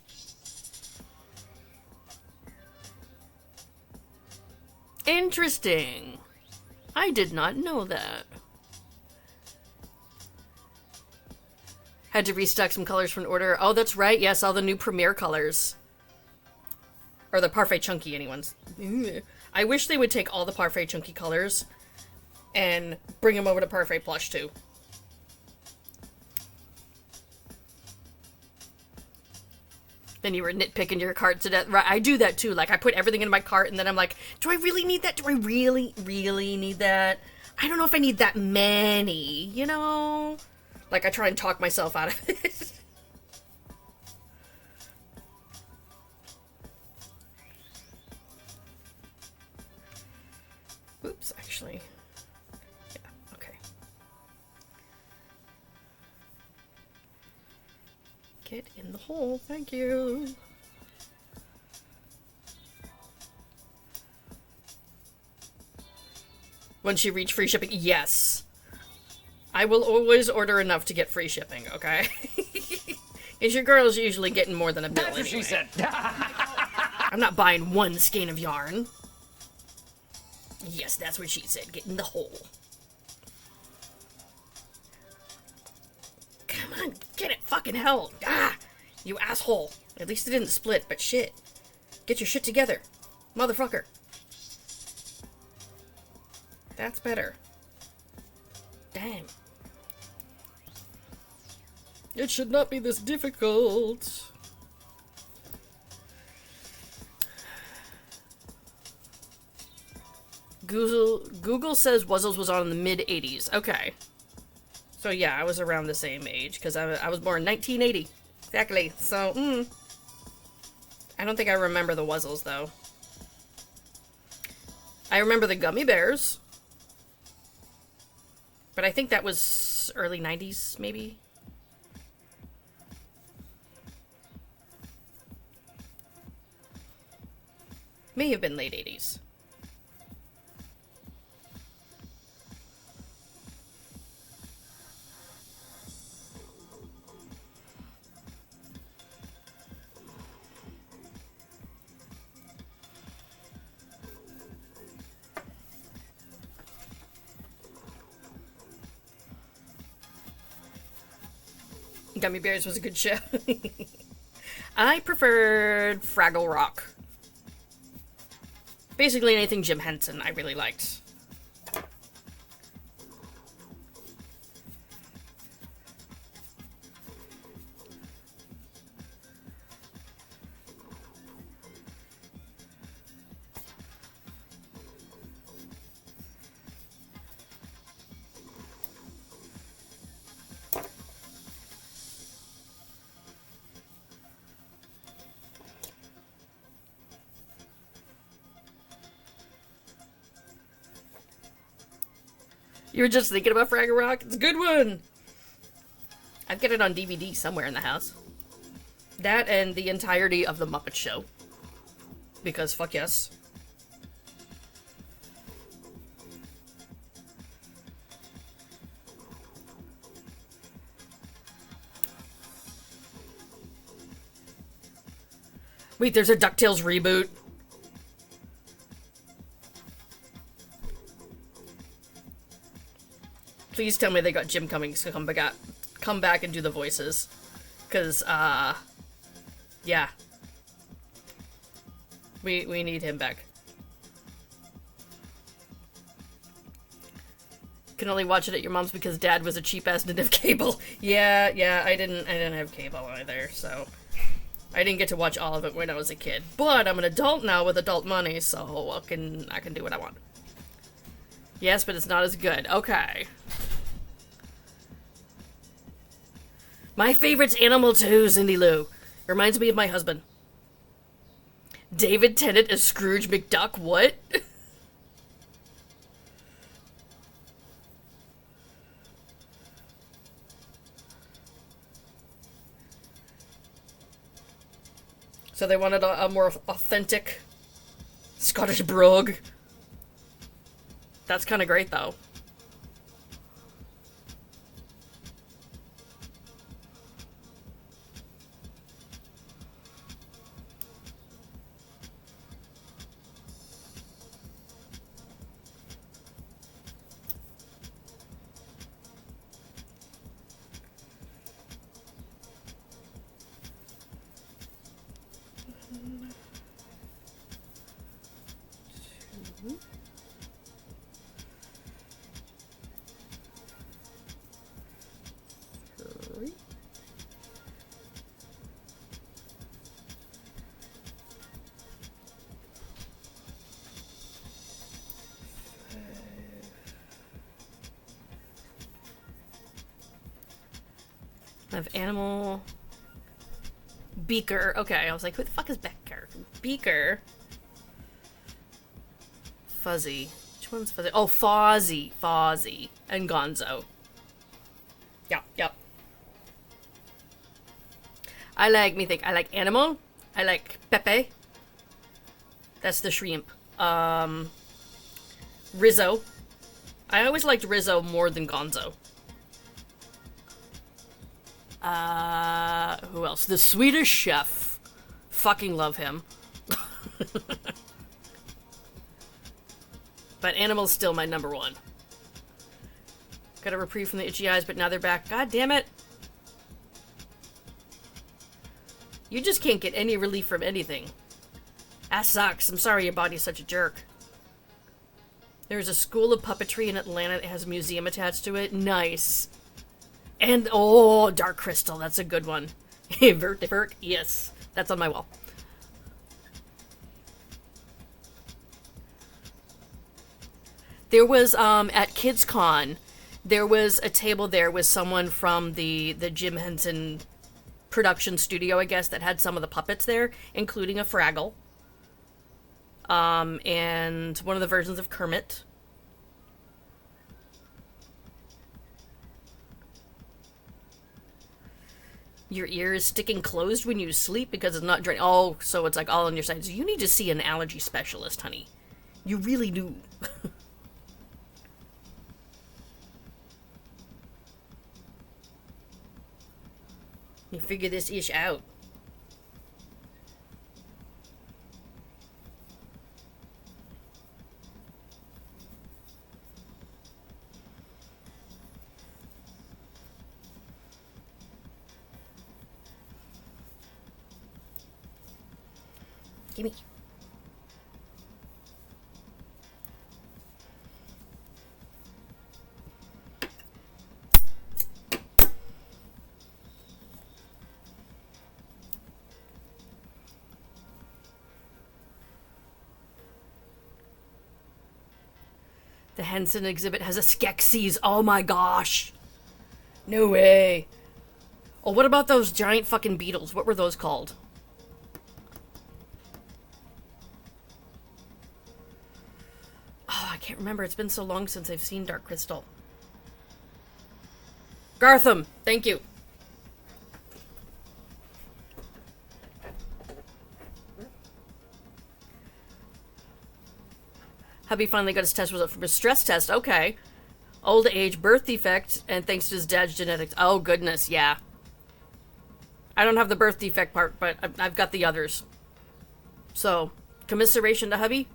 Interesting. I did not know that. Had to restock some colors from order. Oh, that's right. Yes, all the new Premier colors. Or the Parfait Chunky anyone's. I wish they would take all the Parfait Chunky colors and bring them over to Parfait Plush too. Then you were nitpicking your cart to death. Right, I do that too. Like, I put everything in my cart and then I'm like, do I really need that? Do I really, really need that? I don't know if I need that many, you know? Like, I try and talk myself out of it. Oops, actually. Yeah, okay. Get in the hole, thank you. Once you reach free shipping, yes. I will always order enough to get free shipping, okay? Because your girl's usually getting more than a bill. That's what she said. I'm not buying one skein of yarn. Yes, that's what she said. Get in the hole. Come on, get it. Fucking hell. Ah, you asshole. At least it didn't split, but shit. Get your shit together. Motherfucker. That's better. Damn. It should not be this difficult. Google says Wuzzles was on in the mid-80s. Okay. So yeah, I was around the same age, because I was born in 1980. Exactly. So, I don't think I remember the Wuzzles, though. I remember the Gummy Bears. But I think that was early 90s, maybe? May have been late 80s. Gummy Bears was a good show. I preferred Fraggle Rock. Basically anything Jim Henson I really liked. You were just thinking about Fraggle Rock? It's a good one! I've got it on DVD somewhere in the house. That and the entirety of The Muppet Show. Because fuck yes. Wait, there's a DuckTales reboot? Please tell me they got Jim Cummings to come back and do the voices. Cause, yeah. We need him back. Can only watch it at your mom's because Dad was a cheap-ass didn't have cable. Yeah, I didn't have cable either, so... I didn't get to watch all of it when I was a kid. But I'm an adult now with adult money, so I can do what I want. Yes, but it's not as good. Okay. My favorite's Animal 2, Cindy Lou. Reminds me of my husband. David Tennant as Scrooge McDuck, what? So they wanted a more authentic Scottish brogue. That's kind of great, though. I have animal. Beaker. Okay, I was like, who the fuck is Beaker? Beaker. Fuzzy. Which one's Fuzzy? Oh, Fozzie. Fozzie. And Gonzo. Yep. I like animal. I like Pepe. That's the shrimp. Rizzo. I always liked Rizzo more than Gonzo. Who else? The Swedish Chef. Fucking love him. But Animal's still my number one. Got a reprieve from the itchy eyes, but now they're back. God damn it. You just can't get any relief from anything. That sucks. I'm sorry your body's such a jerk. There's a school of puppetry in Atlanta that has a museum attached to it. Nice. And, oh, Dark Crystal. That's a good one. Vert, yes. That's on my wall. There was, at KidsCon, there was a table there with someone from the Jim Henson production studio, I guess, that had some of the puppets there, including a Fraggle. And one of the versions of Kermit. Your ear is sticking closed when you sleep because it's not draining. Oh, so it's like all on your sides. You need to see an allergy specialist, honey. You really do. You figure this ish out. Gimme. The Henson exhibit has a Skeksis. Oh my gosh. No way. Oh, what about those giant fucking beetles? What were those called? Oh, I can't remember. It's been so long since I've seen Dark Crystal. Gartham. Thank you. Hubby finally got his test results from a stress test. Okay. Old age, birth defect, and thanks to his dad's genetics. Oh, goodness, yeah. I don't have the birth defect part, but I've got the others. So, commiseration to hubby.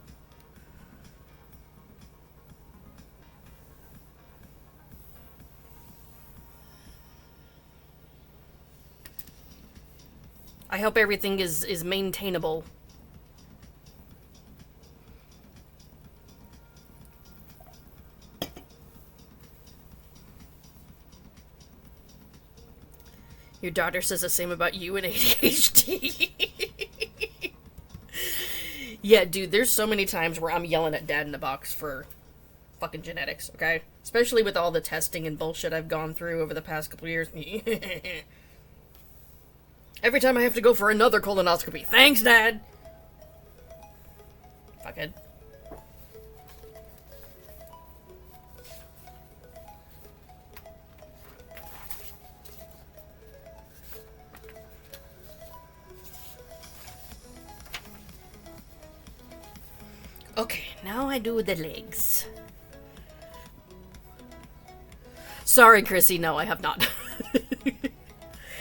I hope everything is maintainable. Your daughter says the same about you and ADHD. Yeah, dude, there's so many times where I'm yelling at Dad in the box for fucking genetics, okay? Especially with all the testing and bullshit I've gone through over the past couple years. Every time I have to go for another colonoscopy. Thanks, Dad! Fuckhead. Okay, now I do the legs. Sorry, Chrissy, no, I have not.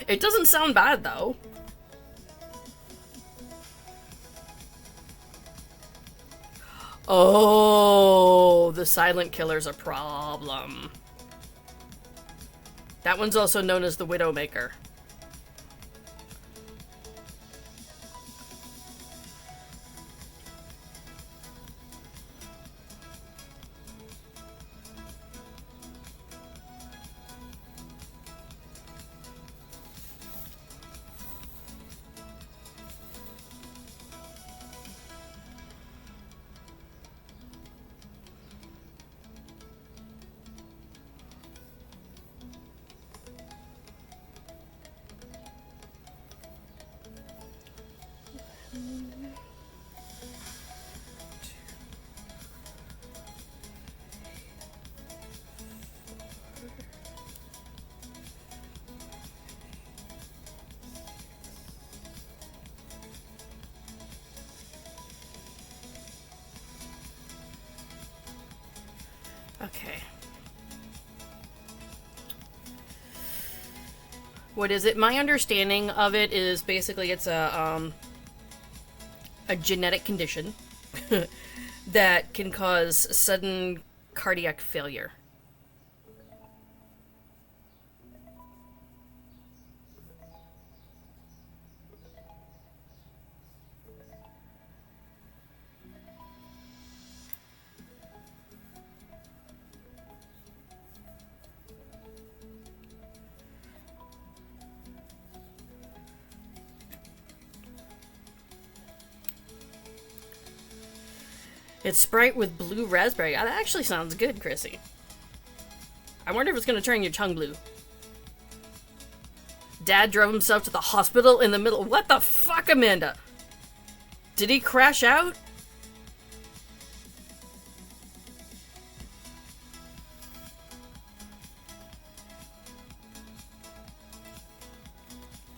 It doesn't sound bad, though. Oh, the silent killer's a problem. That one's also known as the Widowmaker. Okay. What is it? My understanding of it is basically it's a genetic condition that can cause sudden cardiac failure. It's Sprite with blue raspberry. That actually sounds good, Chrissy. I wonder if it's going to turn your tongue blue. Dad drove himself to the hospital in the middle. What the fuck, Amanda? Did he crash out?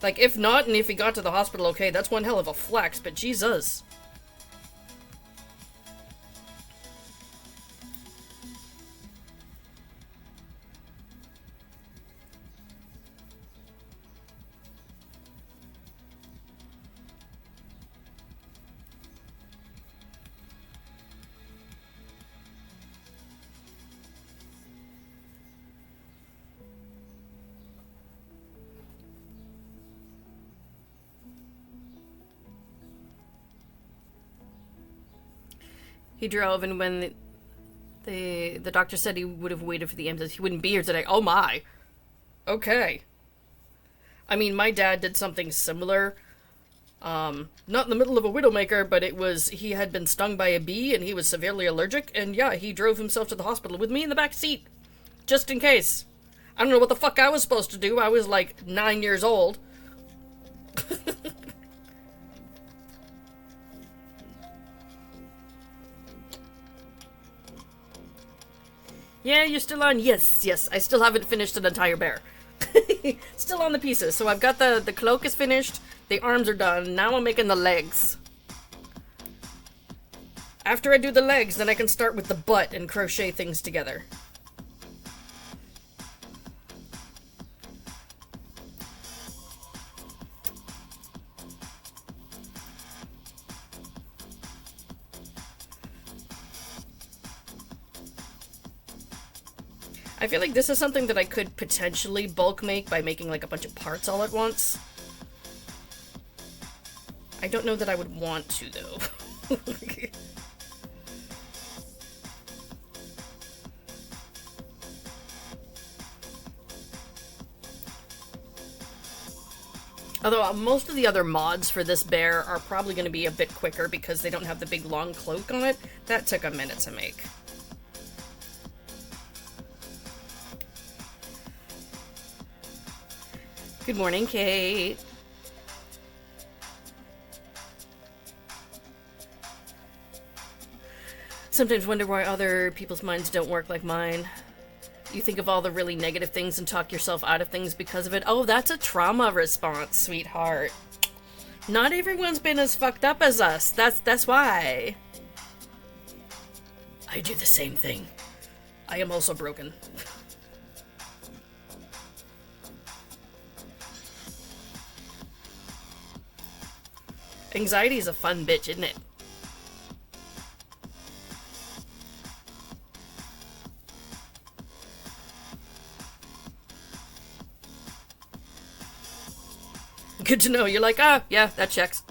Like, if not, and if he got to the hospital okay, that's one hell of a flex, but Jesus. He drove, and when the doctor said he would have waited for the ambulance, he wouldn't be here today. Oh my. Okay. I mean, my dad did something similar. Not in the middle of a Widowmaker, but it was, he had been stung by a bee, and he was severely allergic, and yeah, he drove himself to the hospital with me in the back seat. Just in case. I don't know what the fuck I was supposed to do. I was like 9 years old. Yeah, you're still on? Yes, yes. I still haven't finished an entire bear. Still on the pieces. So I've got the cloak is finished. The arms are done. Now I'm making the legs. After I do the legs, then I can start with the butt and crochet things together. I feel like this is something that I could potentially bulk make by making like a bunch of parts all at once. I don't know that I would want to, though. Although most of the other mods for this bear are probably going to be a bit quicker because they don't have the big long cloak on it. That took a minute to make. Good morning, Kate. Sometimes wonder why other people's minds don't work like mine. You think of all the really negative things and talk yourself out of things because of it. Oh, that's a trauma response, sweetheart. Not everyone's been as fucked up as us. That's why. I do the same thing. I am also broken. Anxiety is a fun bitch, isn't it? Good to know. You're like, ah, yeah, that checks.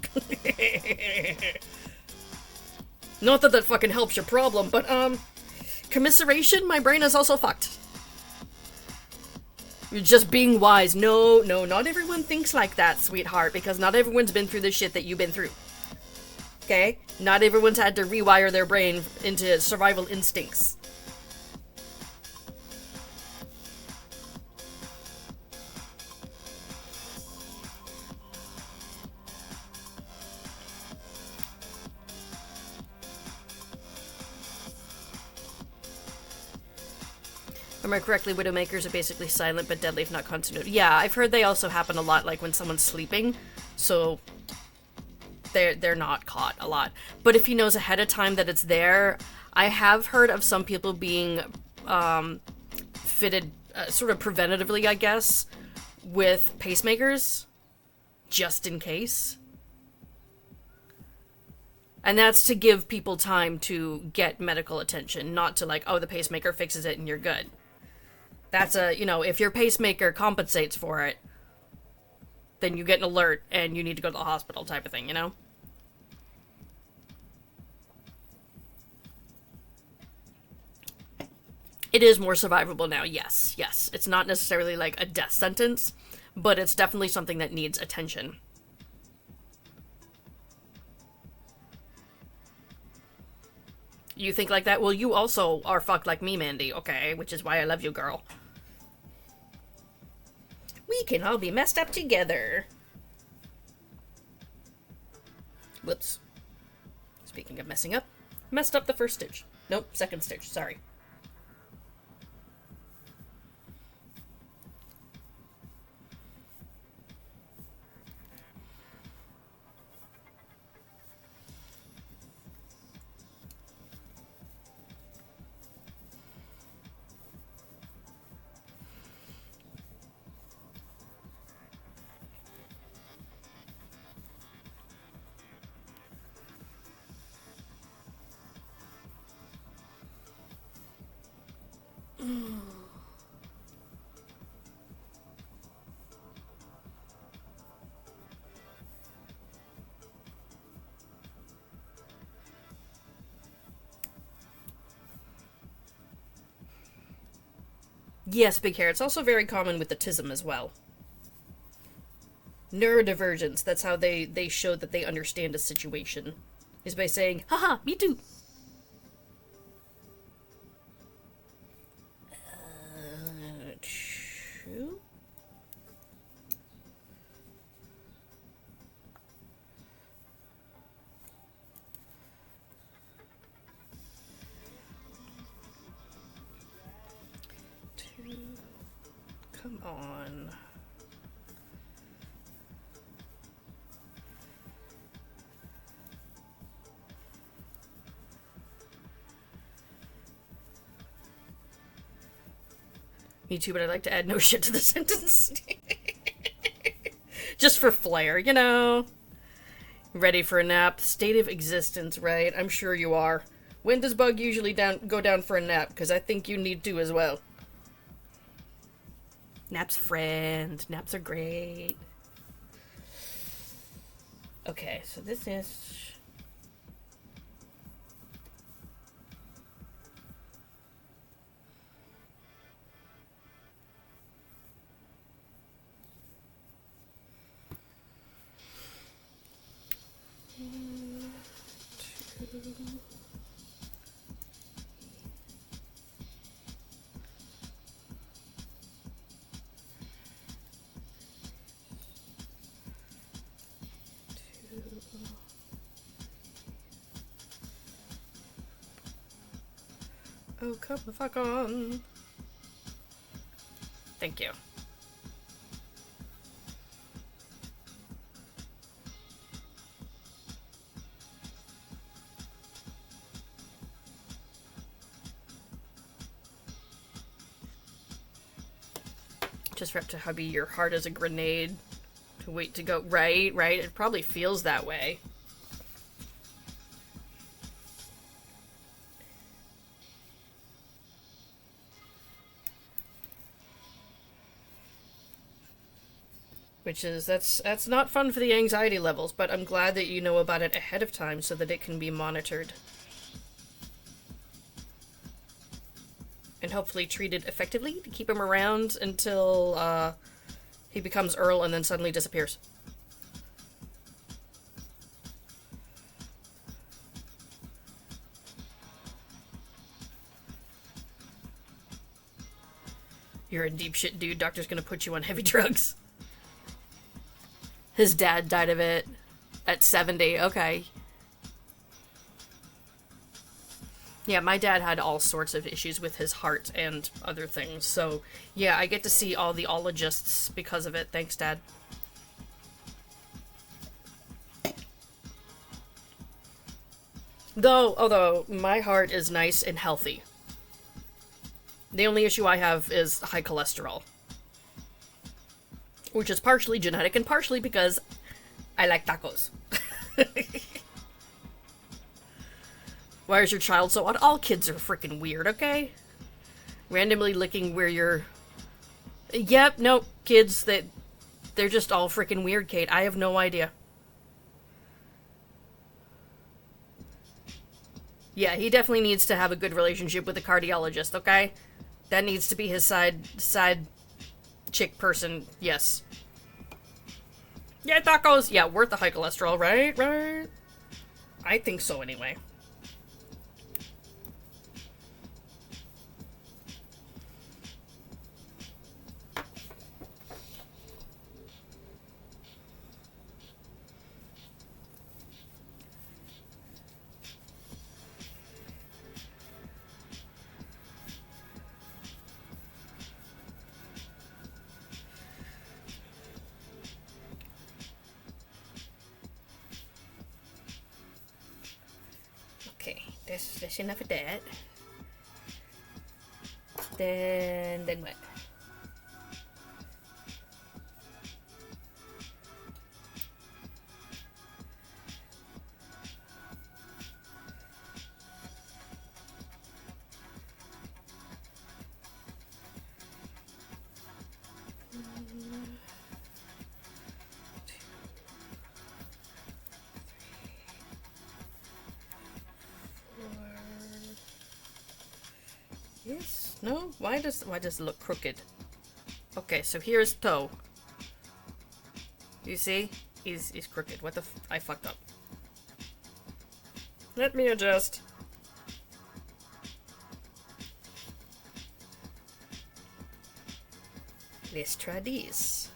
Not that that fucking helps your problem, but, commiseration, my brain is also fucked. You're just being wise. No, not everyone thinks like that, sweetheart, because not everyone's been through the shit that you've been through. Okay? Not everyone's had to rewire their brain into survival instincts. Am I correctly, Widowmakers are basically silent but deadly if not constituted. Yeah, I've heard they also happen a lot, like when someone's sleeping, so they're not caught a lot. But if he knows ahead of time that it's there, I have heard of some people being fitted sort of preventatively, I guess, with pacemakers, just in case. And that's to give people time to get medical attention, not to like, oh, the pacemaker fixes it and you're good. That's a, you know, if your pacemaker compensates for it, then you get an alert and you need to go to the hospital type of thing, you know? It is more survivable now, yes, yes. It's not necessarily like a death sentence, but it's definitely something that needs attention. You think like that? Well, you also are fucked like me, Mandy, okay? Which is why I love you, girl. We can all be messed up together. Whoops. Speaking of messing up, messed up the first stitch. Nope, second stitch, sorry. Yes, big hair. It's also very common with autism as well. Neurodivergence, that's how they show that they understand a situation. Is by saying, haha, me too. True. Come on. Me too, but I'd like to add no shit to the sentence. Just for flair, you know? Ready for a nap? State of existence, right? I'm sure you are. When does Bug usually go down for a nap? Because I think you need to as well. Naps friend. Naps are great. Okay, so this is... Oh, come the fuck on. Thank you. Just rep to hubby, your heart is a grenade. To wait to go. Right, right. It probably feels that way. Which is, that's not fun for the anxiety levels, but I'm glad that you know about it ahead of time so that it can be monitored. And hopefully treated effectively to keep him around until he becomes Earl and then suddenly disappears. You're in deep shit, dude. Doctor's gonna put you on heavy drugs. His dad died of it at 70. Okay. Yeah, my dad had all sorts of issues with his heart and other things. So, yeah, I get to see all the ologists because of it. Thanks, Dad. Although my heart is nice and healthy. The only issue I have is high cholesterol. Which is partially genetic and partially because I like tacos. Why is your child so odd? All kids are freaking weird, okay? Randomly licking where you're... Yep, no, kids, they're just all freaking weird, Kate. I have no idea. Yeah, he definitely needs to have a good relationship with a cardiologist, okay? That needs to be his side chick person, yes. Yeah, tacos! Yeah, worth the high cholesterol, right? Right? I think so, anyway. Okay, that's enough of that. Then what? Yes? No? Why does it look crooked? Okay, so here's toe. You see? He's crooked. What the I fucked up. Let me adjust. Let's try this.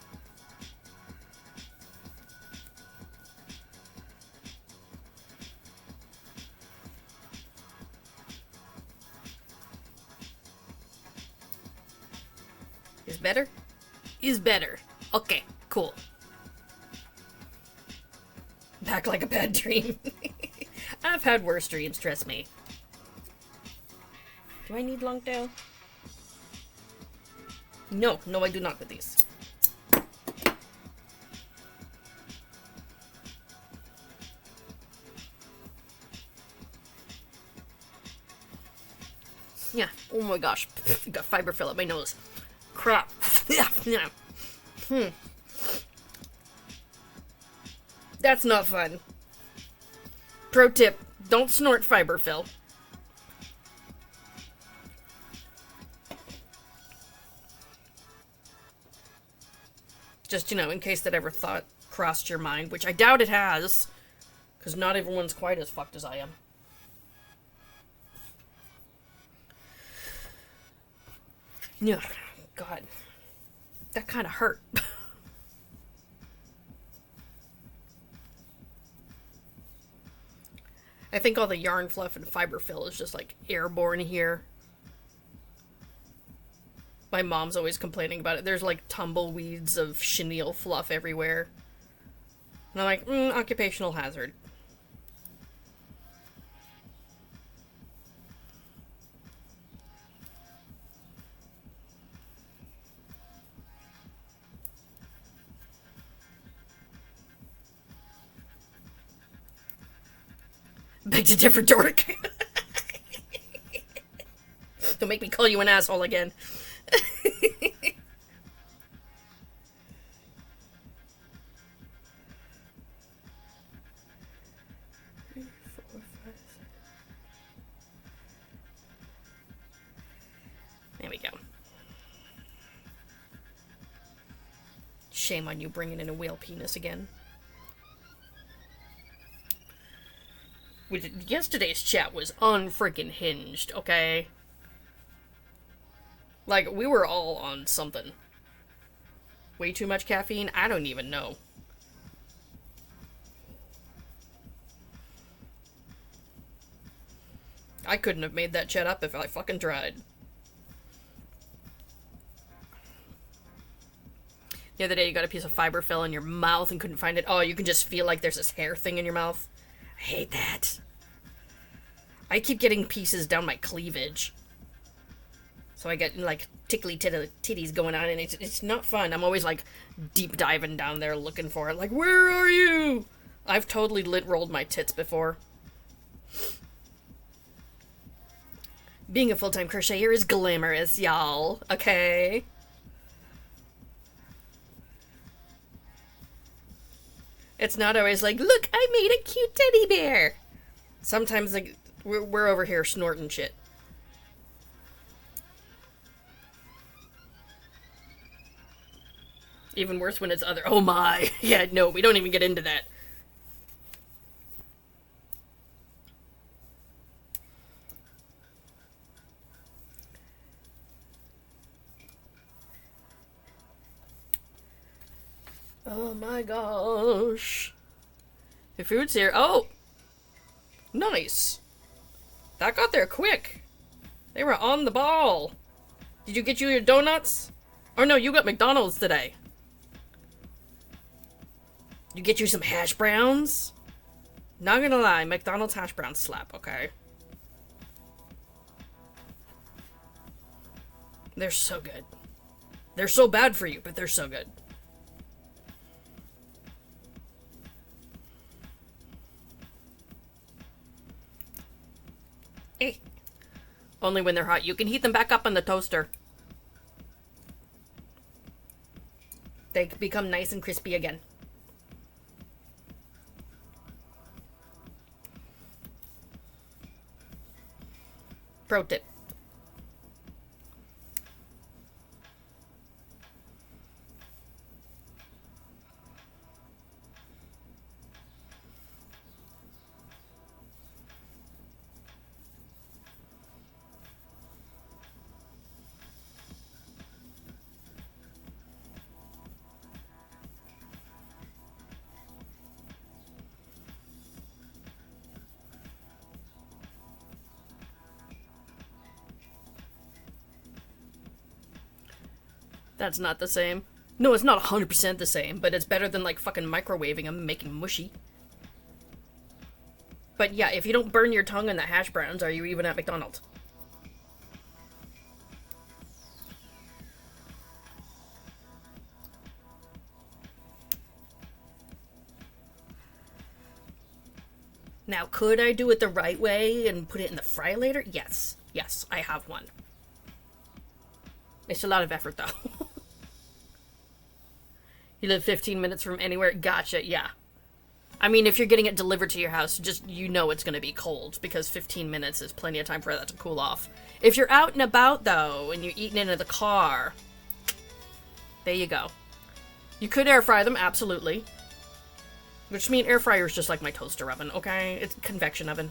Is better? Is better. Okay, cool. Back like a bad dream. I've had worse dreams, trust me. Do I need long tail? No, I do not with these. Yeah, oh my gosh. Got fiber fill up my nose. Crap. That's not fun. Pro tip, don't snort fiber fill. Just, in case that ever thought crossed your mind, which I doubt it has, because not everyone's quite as fucked as I am. Yeah, God. That kind of hurt. I think all the yarn fluff and fiber fill is just like airborne here. My mom's always complaining about it. There's like tumbleweeds of chenille fluff everywhere. And I'm like, occupational hazard. Begged a different dork. Don't make me call you an asshole again. There we go. Shame on you bringing in a whale penis again. Yesterday's chat was unfreaking hinged, okay? Like, we were all on something. Way too much caffeine? I don't even know. I couldn't have made that shit up if I fucking tried. The other day you got a piece of fiber fill in your mouth and couldn't find it. Oh, you can just feel like there's this hair thing in your mouth. I hate that. I keep getting pieces down my cleavage. So I get, like, tickly titties going on, and it's not fun. I'm always, like, deep diving down there looking for it. Like, where are you? I've totally rolled my tits before. Being a full-time crocheter is glamorous, y'all. Okay? It's not always like, look, I made a cute teddy bear. Sometimes, like, we're over here snorting shit. Even worse when it's other. Oh my. Yeah, no, we don't even get into that. Oh my gosh. The food's here. Oh! Nice. That got there quick. They were on the ball. Did you get your donuts? Or no, you got McDonald's today. You get you some hash browns? Not gonna lie, McDonald's hash browns slap, okay? They're so good. They're so bad for you, but they're so good. Eh. Only when they're hot. You can heat them back up on the toaster. They become nice and crispy again. Pro tip. That's not the same. No, it's not 100% the same, but it's better than, like, fucking microwaving them and making mushy. But yeah, if you don't burn your tongue in the hash browns, are you even at McDonald's? Now, could I do it the right way and put it in the fry later? Yes. Yes, I have one. It's a lot of effort, though. You live 15 minutes from anywhere? Gotcha, yeah. I mean, if you're getting it delivered to your house, just, you know it's gonna be cold, because 15 minutes is plenty of time for that to cool off. If you're out and about, though, and you're eating it in the car, there you go. You could air fry them, absolutely. Which means air fryer is just like my toaster oven, okay? It's a convection oven.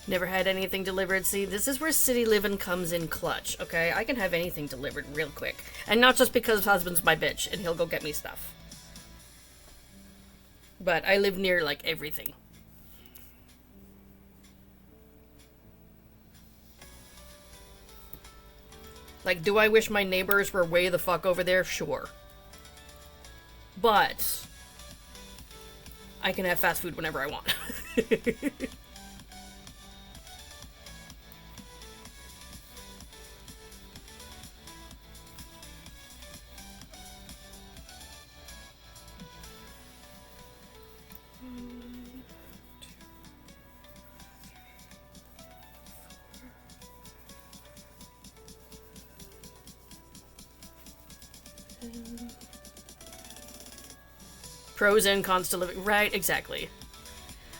Never had anything delivered. See, this is where city living comes in clutch, okay? I can have anything delivered real quick. And not just because husband's my bitch and he'll go get me stuff. But I live near, like, everything. Like, do I wish my neighbors were way the fuck over there? Sure. But I can have fast food whenever I want. Pros and cons to living. Right, exactly.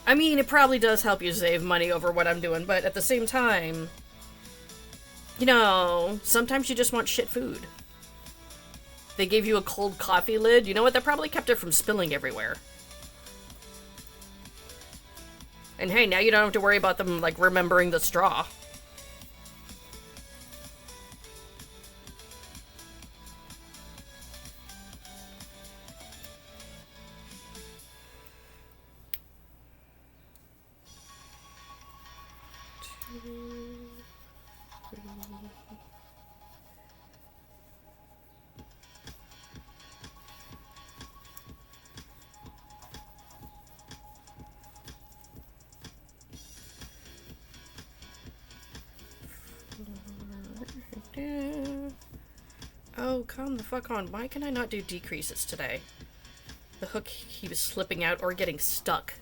I mean, it probably does help you save money over what I'm doing, but at the same time, you know, sometimes you just want shit food. They gave you a cold coffee lid. You know what? That probably kept it from spilling everywhere. And hey, now you don't have to worry about them, like, remembering the straw. Oh, come the fuck on. Why can I not do decreases today? The hook keeps slipping out or getting stuck.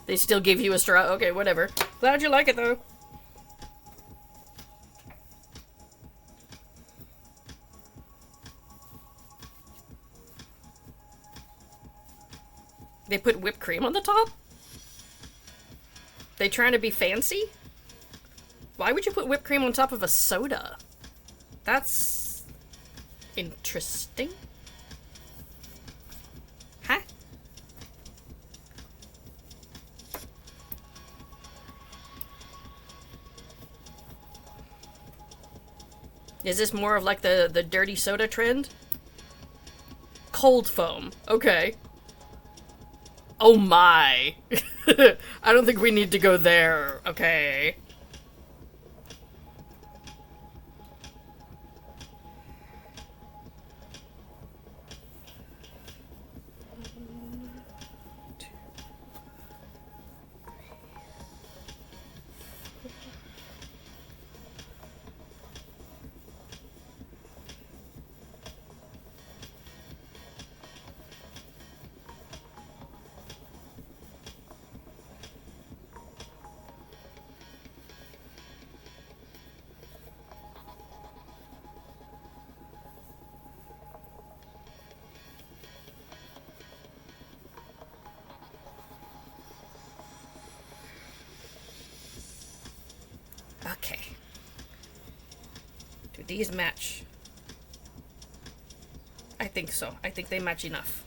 They still give you a straw. Okay, whatever. Glad you like it, though. They put whipped cream on the top? They trying to be fancy? Why would you put whipped cream on top of a soda? That's interesting. Huh? Is this more of like the dirty soda trend? Cold foam. Okay. Oh my. I don't think we need to go there. Okay. Okay. Do these match? I think so. I think they match enough.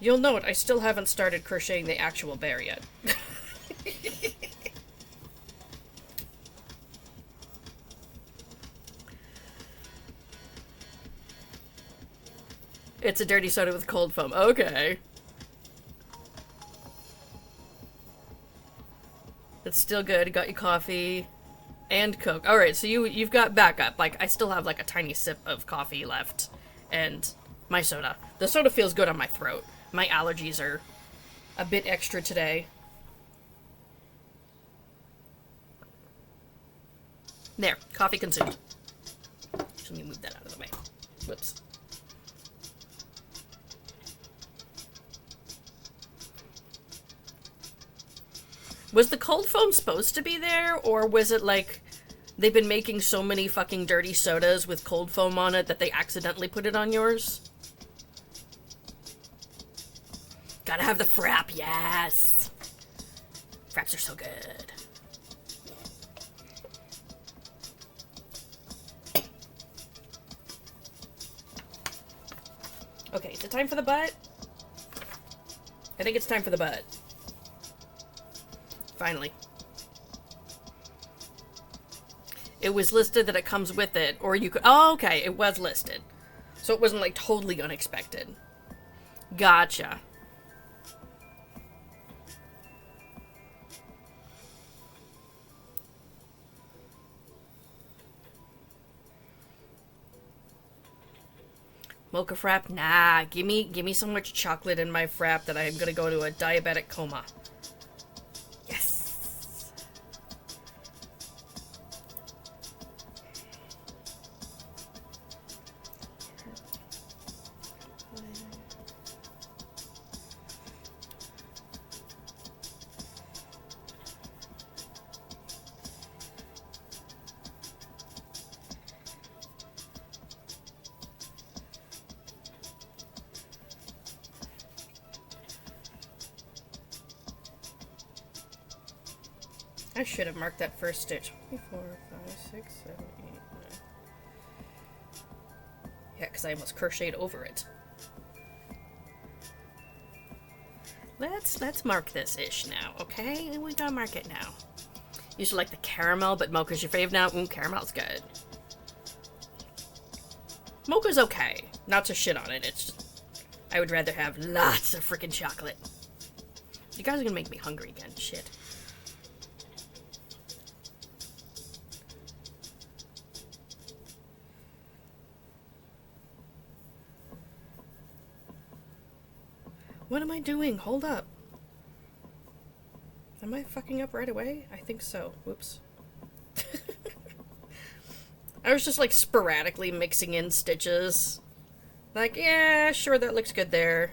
You'll note I still haven't started crocheting the actual bear yet. It's a dirty soda with cold foam. Okay. It's still good. Got you coffee and Coke. All right, so you've got backup. Like, I still have like a tiny sip of coffee left and my soda. The soda feels good on my throat. My allergies are a bit extra today. There, coffee consumed. Let me move that out of the way. Whoops. Was the cold foam supposed to be there, or was it like they've been making so many fucking dirty sodas with cold foam on it that they accidentally put it on yours? Gotta have the frap, yes! Fraps are so good. Okay, is it time for the butt? I think it's time for the butt. Finally. It was listed that it comes with it, or you could... Oh, okay, it was listed. So it wasn't, like, totally unexpected. Gotcha. Mocha frap? Nah, give me so much chocolate in my frap that I am gonna go to a diabetic coma. Yes. I should have marked that first stitch. 3, 4, 5, 6, 7, 8, 9. Yeah, because I almost crocheted over it. Let's mark this ish now, okay? We gotta mark it now. Used to like the caramel, but mocha's your fave now. Caramel's good. Mocha's okay. Not to shit on it. It's just, I would rather have lots of freaking chocolate. You guys are gonna make me hungry again. Shit. What am I doing? Hold up. Am I fucking up right away? I think so. Whoops. I was just like sporadically mixing in stitches. Like, yeah, sure, that looks good there.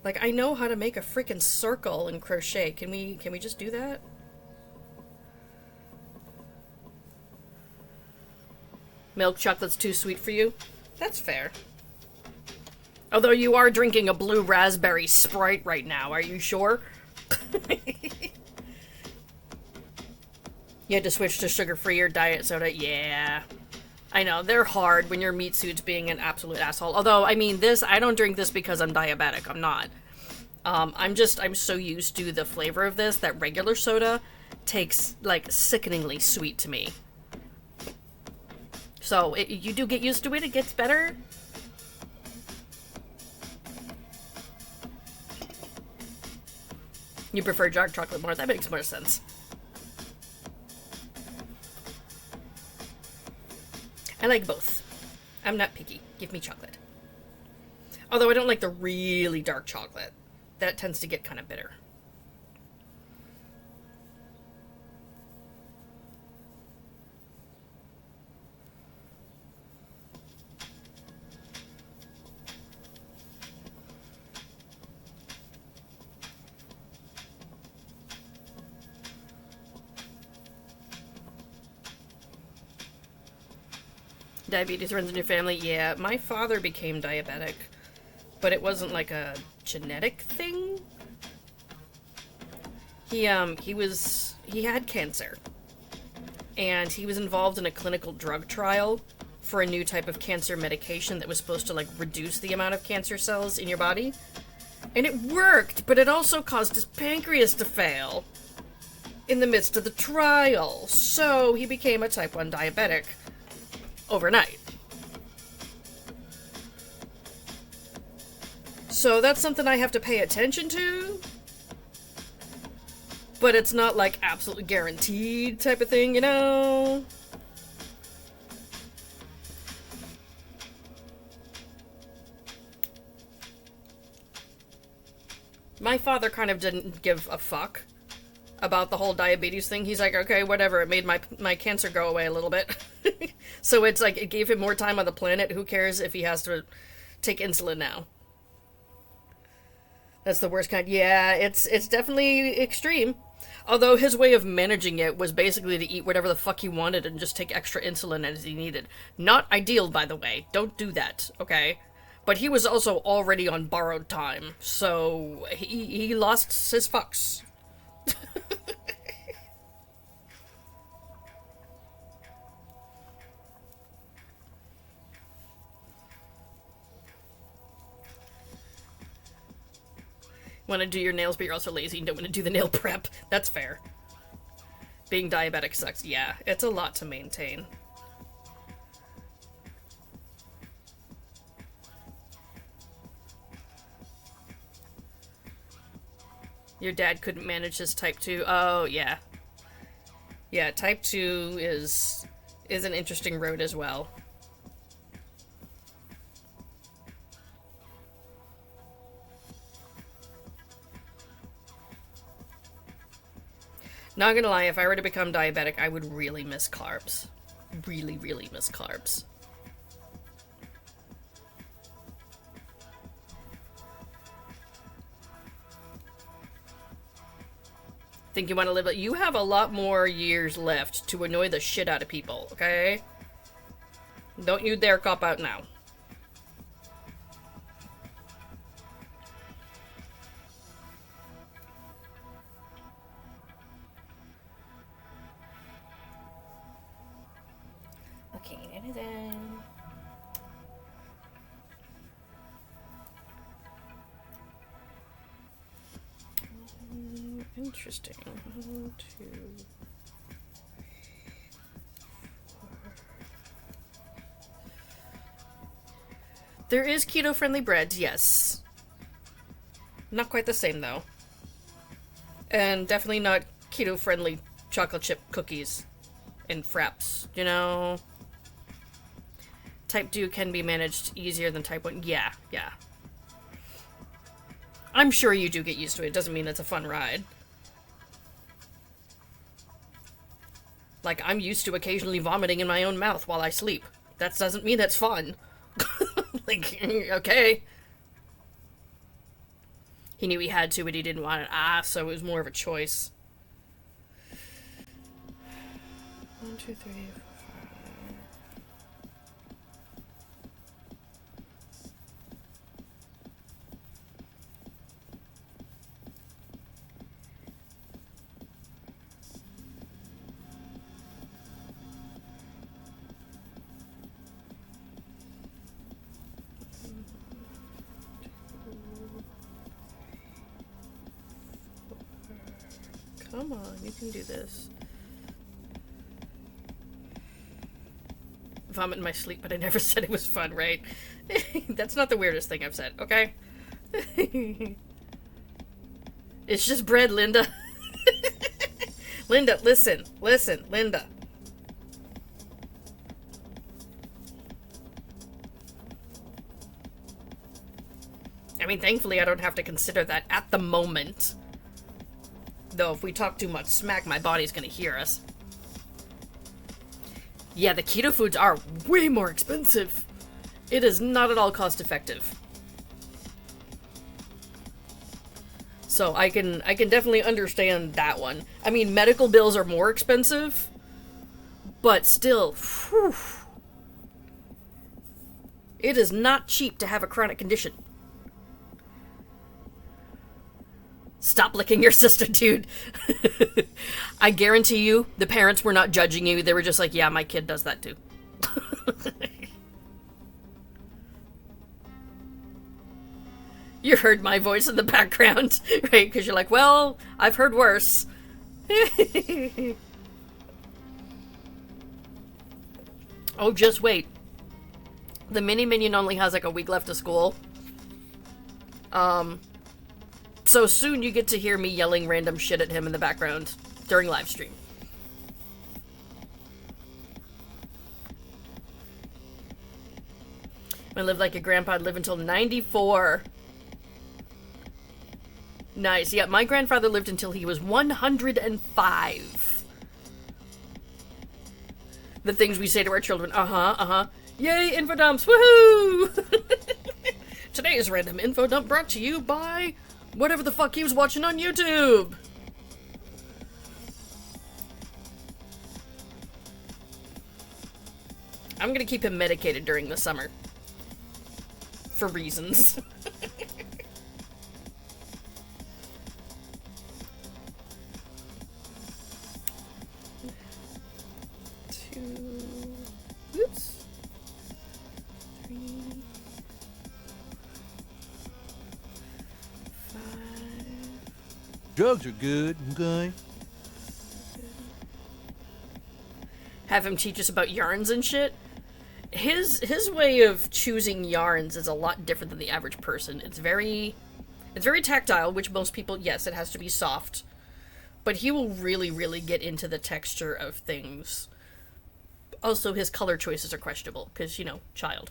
Like, I know how to make a freaking circle in crochet. Can we just do that? Milk chocolate's too sweet for you? That's fair. Although you are drinking a blue raspberry Sprite right now, are you sure? You had to switch to sugar-free or diet soda? Yeah. I know, they're hard when your meat suit's being an absolute asshole. Although, I mean, I don't drink this because I'm diabetic. I'm not. I'm so used to the flavor of this that regular soda tastes, like, sickeningly sweet to me. So, you do get used to it, it gets better. You prefer dark chocolate more? That makes more sense. I like both. I'm not picky. Give me chocolate. Although I don't like the really dark chocolate. That tends to get kind of bitter. Diabetes runs in your family? Yeah, my father became diabetic, but it wasn't like a genetic thing. He had cancer, and he was involved in a clinical drug trial for a new type of cancer medication that was supposed to, like, reduce the amount of cancer cells in your body. And it worked, but it also caused his pancreas to fail in the midst of the trial, so he became a type 1 diabetic. Overnight. So that's something I have to pay attention to, but it's not like absolutely guaranteed type of thing, you know? My father kind of didn't give a fuck about the whole diabetes thing. He's like, okay, whatever, it made my cancer go away a little bit. So it's like, it gave him more time on the planet. Who cares if he has to take insulin now? That's the worst kind. Yeah, it's definitely extreme. Although his way of managing it was basically to eat whatever the fuck he wanted and just take extra insulin as he needed. Not ideal, by the way. Don't do that, okay? But he was also already on borrowed time, so he lost his fucks. Want to do your nails, but you're also lazy and don't want to do the nail prep. That's fair. Being diabetic sucks. Yeah, it's a lot to maintain. Your dad couldn't manage his type 2. Oh, yeah. Yeah, type 2 is an interesting road as well. Not gonna lie, if I were to become diabetic, I would really miss carbs. Really, really miss carbs. Think you want to live it? You have a lot more years left to annoy the shit out of people, okay? Don't you dare cop out now. Okay, none of that. Interesting. 1, 2. There is keto-friendly breads, yes. Not quite the same, though. And definitely not keto-friendly chocolate chip cookies and fraps, you know? Type 2 can be managed easier than type 1. Yeah. I'm sure you do get used to it. It doesn't mean it's a fun ride. Like, I'm used to occasionally vomiting in my own mouth while I sleep. That doesn't mean that's fun. Like, okay. He knew he had to, but he didn't want it. So it was more of a choice. 1, 2, 3, 4, 5. Come on, you can do this. Vomit in my sleep, but I never said it was fun, right? That's not the weirdest thing I've said, okay? It's just bread, Linda. Linda, listen, Linda. I mean, thankfully I don't have to consider that at the moment. Though if we talk too much smack, my body's gonna hear us. Yeah, the keto foods are way more expensive. It is not at all cost effective. So I can definitely understand that one. I mean, medical bills are more expensive, but still, whew, it is not cheap to have a chronic condition. Stop licking your sister, dude. I guarantee you, the parents were not judging you. They were just like, yeah, my kid does that too. You heard my voice in the background, right? Because you're like, well, I've heard worse. Oh, just wait. The mini minion only has like a week left of school. So soon you get to hear me yelling random shit at him in the background during live stream. I lived like a grandpa. I'd live until 94. Nice. Yeah, my grandfather lived until he was 105. The things we say to our children. Yay, info dumps. Woohoo! Today's random info dump brought to you by whatever the fuck he was watching on YouTube. I'm gonna keep him medicated during the summer. For reasons. Oops. 3, 5. Drugs are good, okay? Have him teach us about yarns and shit. His way of choosing yarns is a lot different than the average person. It's very tactile, which most people, yes, it has to be soft. But he will really, really get into the texture of things. Also, his color choices are questionable, because, you know, child.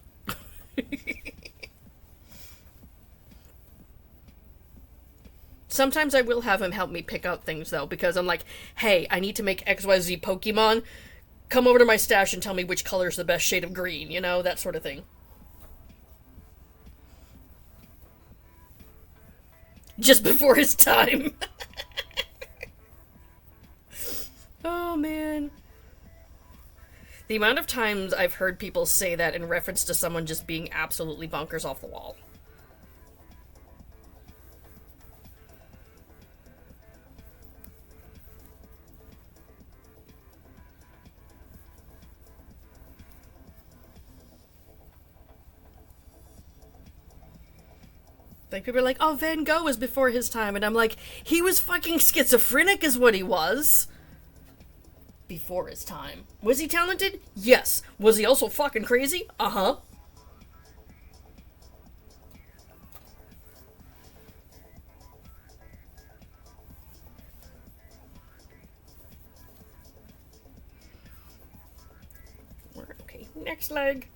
Sometimes I will have him help me pick out things, though, because I'm like, hey, I need to make XYZ Pokemon. Come over to my stash and tell me which color's the best shade of green, you know, that sort of thing. Just before his time. Oh, man. The amount of times I've heard people say that in reference to someone just being absolutely bonkers off the wall. Like, people are like, oh, Van Gogh was before his time. And I'm like, he was fucking schizophrenic is what he was. Before his time. Was he talented? Yes. Was he also fucking crazy? Uh-huh. Okay, next leg.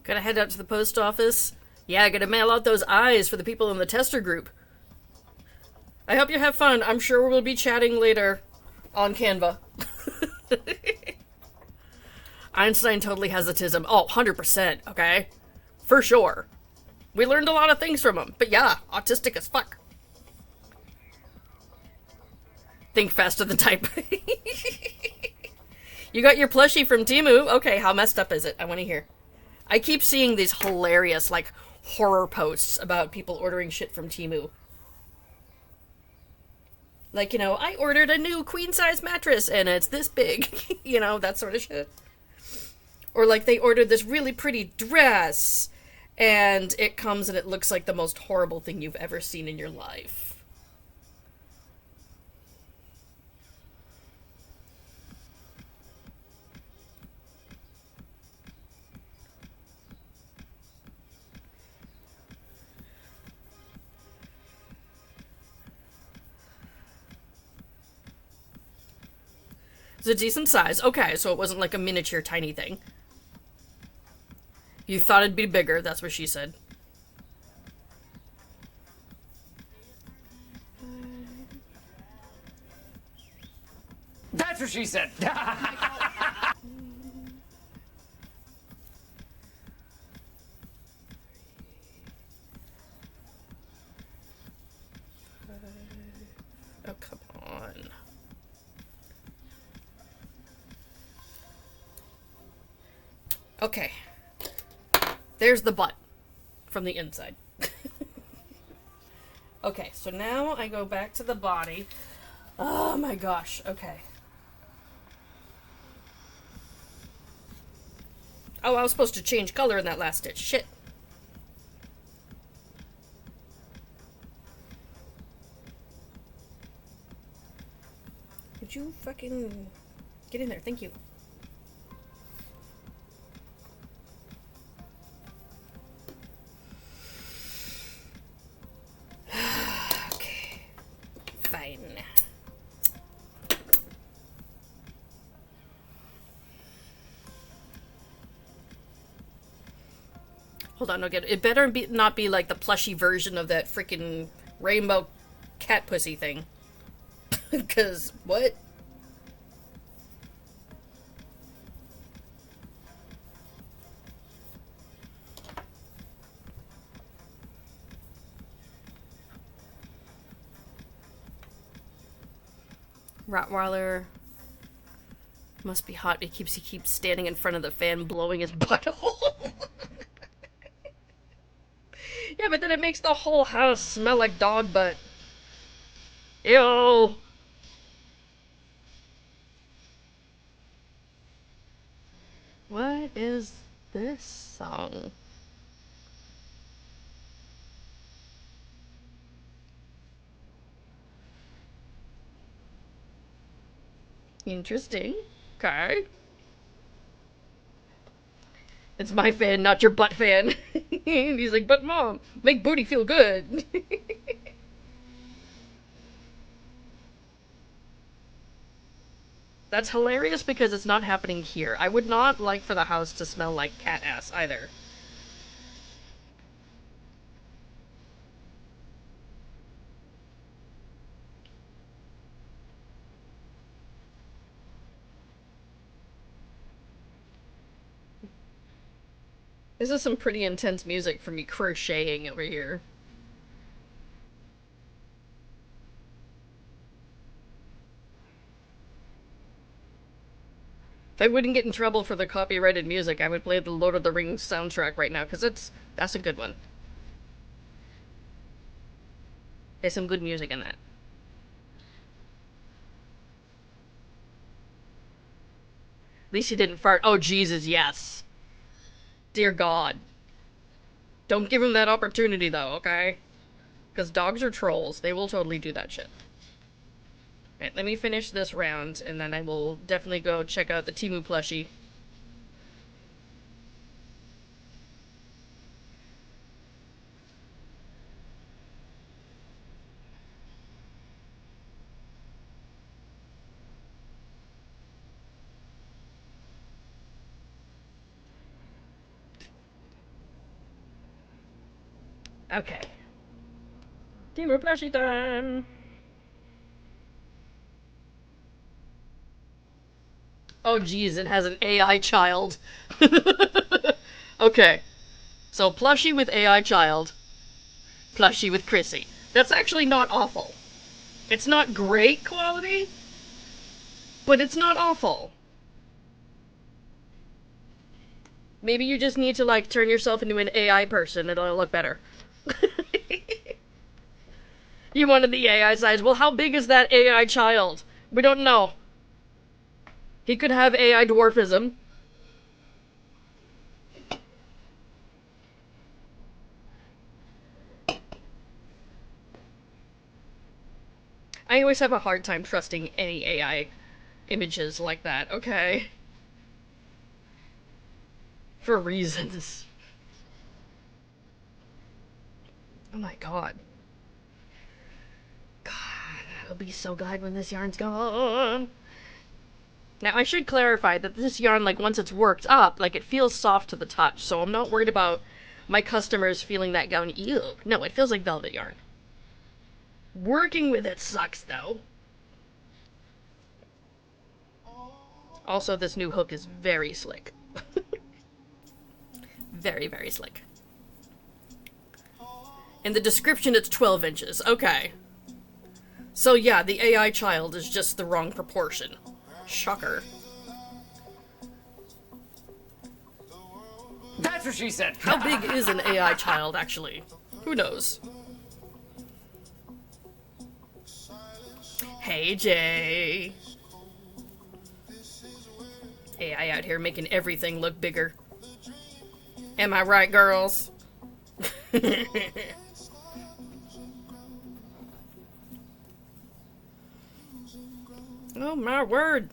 Gotta head out to the post office. Yeah, gotta mail out those eyes for the people in the tester group. I hope you have fun. I'm sure we'll be chatting later on Canva. Einstein totally has autism. Oh, 100%, okay? For sure. We learned a lot of things from him. But yeah, autistic as fuck. Think faster than type. You got your plushie from Temu? Okay, how messed up is it? I want to hear. I keep seeing these hilarious, like, horror posts about people ordering shit from Temu. Like, you know, I ordered a new queen-size mattress and it's this big. You know, that sort of shit. Or like they ordered this really pretty dress and it comes and it looks like the most horrible thing you've ever seen in your life. It's a decent size. Okay, so it wasn't like a miniature tiny thing. You thought it'd be bigger, that's what she said. That's what she said. Oh, come on. Okay. There's the butt from the inside. Okay, so now I go back to the body. Oh my gosh, okay. Oh, I was supposed to change color in that last stitch. Shit. Could you fucking get in there? Thank you. Okay. Fine. Hold on, okay. It better not be like the plushy version of that freaking rainbow cat pussy thing. Because, what? Rottweiler must be hot. He keeps standing in front of the fan, blowing his butthole. Yeah, but then it makes the whole house smell like dog butt. Ew. What is this song? Interesting. Okay. It's my fan, not your butt fan. He's like, but mom, make booty feel good. That's hilarious because it's not happening here. I would not like for the house to smell like cat ass either. This is some pretty intense music for me crocheting over here. If I wouldn't get in trouble for the copyrighted music, I would play the Lord of the Rings soundtrack right now, because that's a good one. There's some good music in that. At least he didn't fart. Oh, Jesus, yes. Dear God. Don't give him that opportunity, though, okay? Because dogs are trolls. They will totally do that shit. Alright, let me finish this round, and then I will definitely go check out the Temu plushie. Okay. Temu plushie time! Oh geez, it has an AI child. Okay. So plushie with AI child. Plushie with Chrissy. That's actually not awful. It's not great quality, but it's not awful. Maybe you just need to, like, turn yourself into an AI person. It'll look better. You wanted the AI size. Well, how big is that AI child? We don't know. He could have AI dwarfism. I always have a hard time trusting any AI images like that, okay? For reasons. Oh my god. God, I'll be so glad when this yarn's gone. Now, I should clarify that this yarn, like, once it's worked up, like, it feels soft to the touch, so I'm not worried about my customers feeling that going, ew. No, it feels like velvet yarn. Working with it sucks, though. Also, this new hook is very slick. Very, very slick. In the description, it's 12 inches. Okay. So yeah, the AI child is just the wrong proportion. Shocker. That's what she said. How big is an AI child, actually? Who knows? Hey, Jay. AI out here making everything look bigger. Am I right, girls? Oh my word.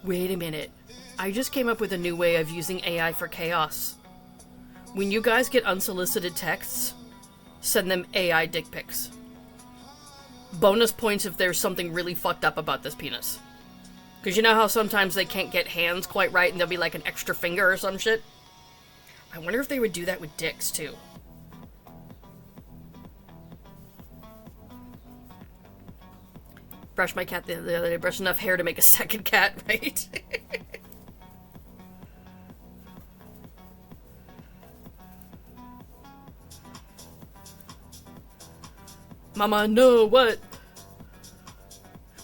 Wait a minute. I just came up with a new way of using AI for chaos. When you guys get unsolicited texts, send them AI dick pics. Bonus points if there's something really fucked up about this penis. Because you know how sometimes they can't get hands quite right and there'll be like an extra finger or some shit? I wonder if they would do that with dicks too. Brushed my cat the other day, brushed enough hair to make a second cat, right? Mama, no, what?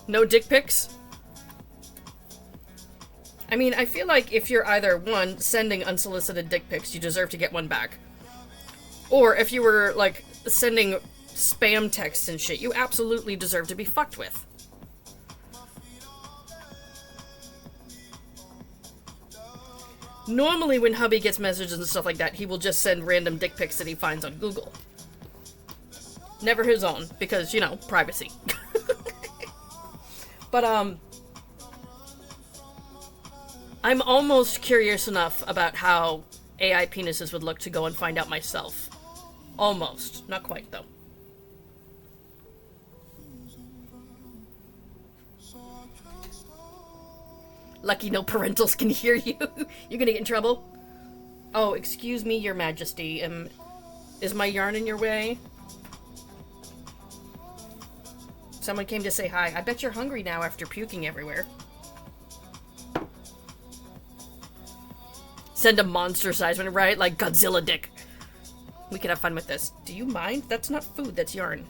No dick pics? I mean, I feel like if you're either, one, sending unsolicited dick pics, you deserve to get one back. Or if you were, like, sending spam texts and shit, you absolutely deserve to be fucked with. Normally when hubby gets messages and stuff like that, he will just send random dick pics that he finds on Google. Never his own, because, you know, privacy. But, I'm almost curious enough about how AI penises would look to go and find out myself. Almost. Not quite, though. Lucky no parentals can hear you. You're gonna get in trouble. Oh, excuse me, your majesty. Is my yarn in your way? Someone came to say hi. I bet you're hungry now after puking everywhere. Send a monster-sized one, right? Like Godzilla dick. We can have fun with this. Do you mind? That's not food, that's yarn.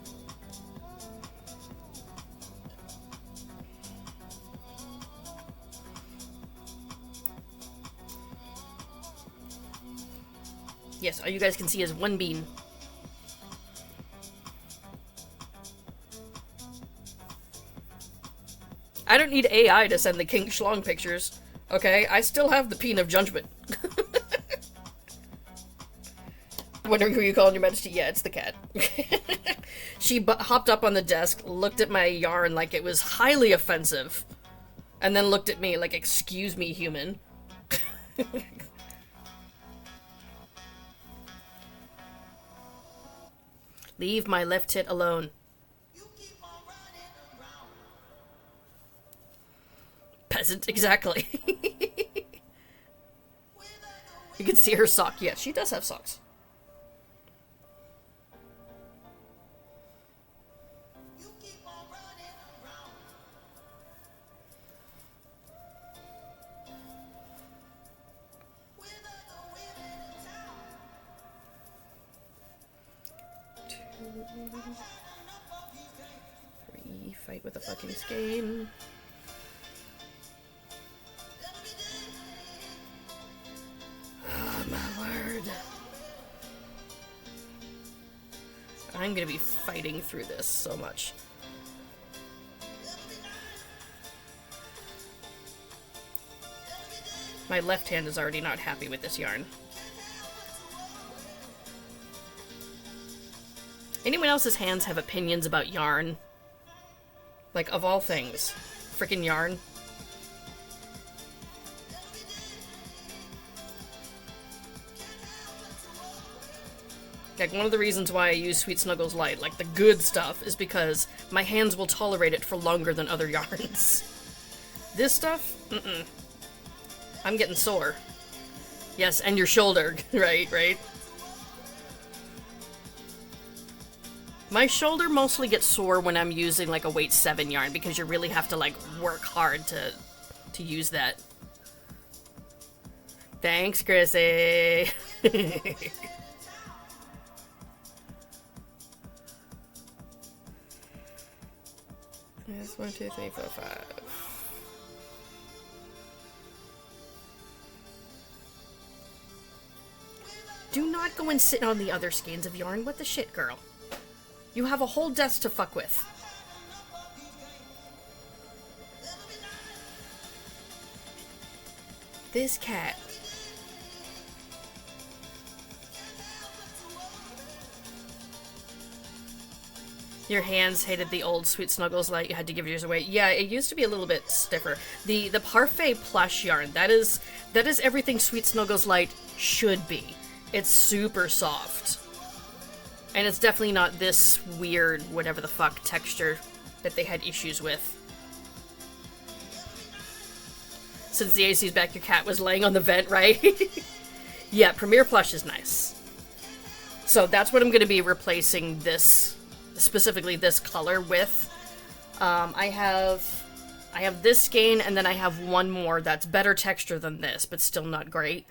Yes, all you guys can see is one bean. I don't need AI to send the King Schlong pictures. Okay, I still have the Peen of Judgment. Wondering who you calling your majesty? Yeah, it's the cat. She hopped up on the desk, looked at my yarn like it was highly offensive, and then looked at me like, excuse me, human. Leave my left tit alone. Peasant, exactly. You can see her sock. Yes, she does have socks. Three, fight with a fucking skein. Oh my word. I'm gonna be fighting through this so much. My left hand is already not happy with this yarn. Anyone else's hands have opinions about yarn? Like, of all things. Frickin' yarn. Like, one of the reasons why I use Sweet Snuggles Light, like the good stuff, is because my hands will tolerate it for longer than other yarns. This stuff? Mm-mm. I'm getting sore. Yes, and your shoulder. Right. My shoulder mostly gets sore when I'm using, like, a weight 7 yarn, because you really have to, like, work hard to use that. Thanks, Chrissy! Yes, 1, 2, 3, 4, 5. Do not go and sit on the other skeins of yarn. What the shit, girl? You have a whole desk to fuck with. This cat. Your hands hated the old Sweet Snuggles Light. You had to give yours away. Yeah, it used to be a little bit stiffer. The Parfait plush yarn, that is everything Sweet Snuggles Light should be. It's super soft. And it's definitely not this weird, whatever the fuck, texture that they had issues with. Since the AC's back, your cat was laying on the vent, right? Yeah, Premier Plush is nice. So that's what I'm going to be replacing this, specifically this color with. I have this skein, and then I have one more that's better texture than this, but still not great.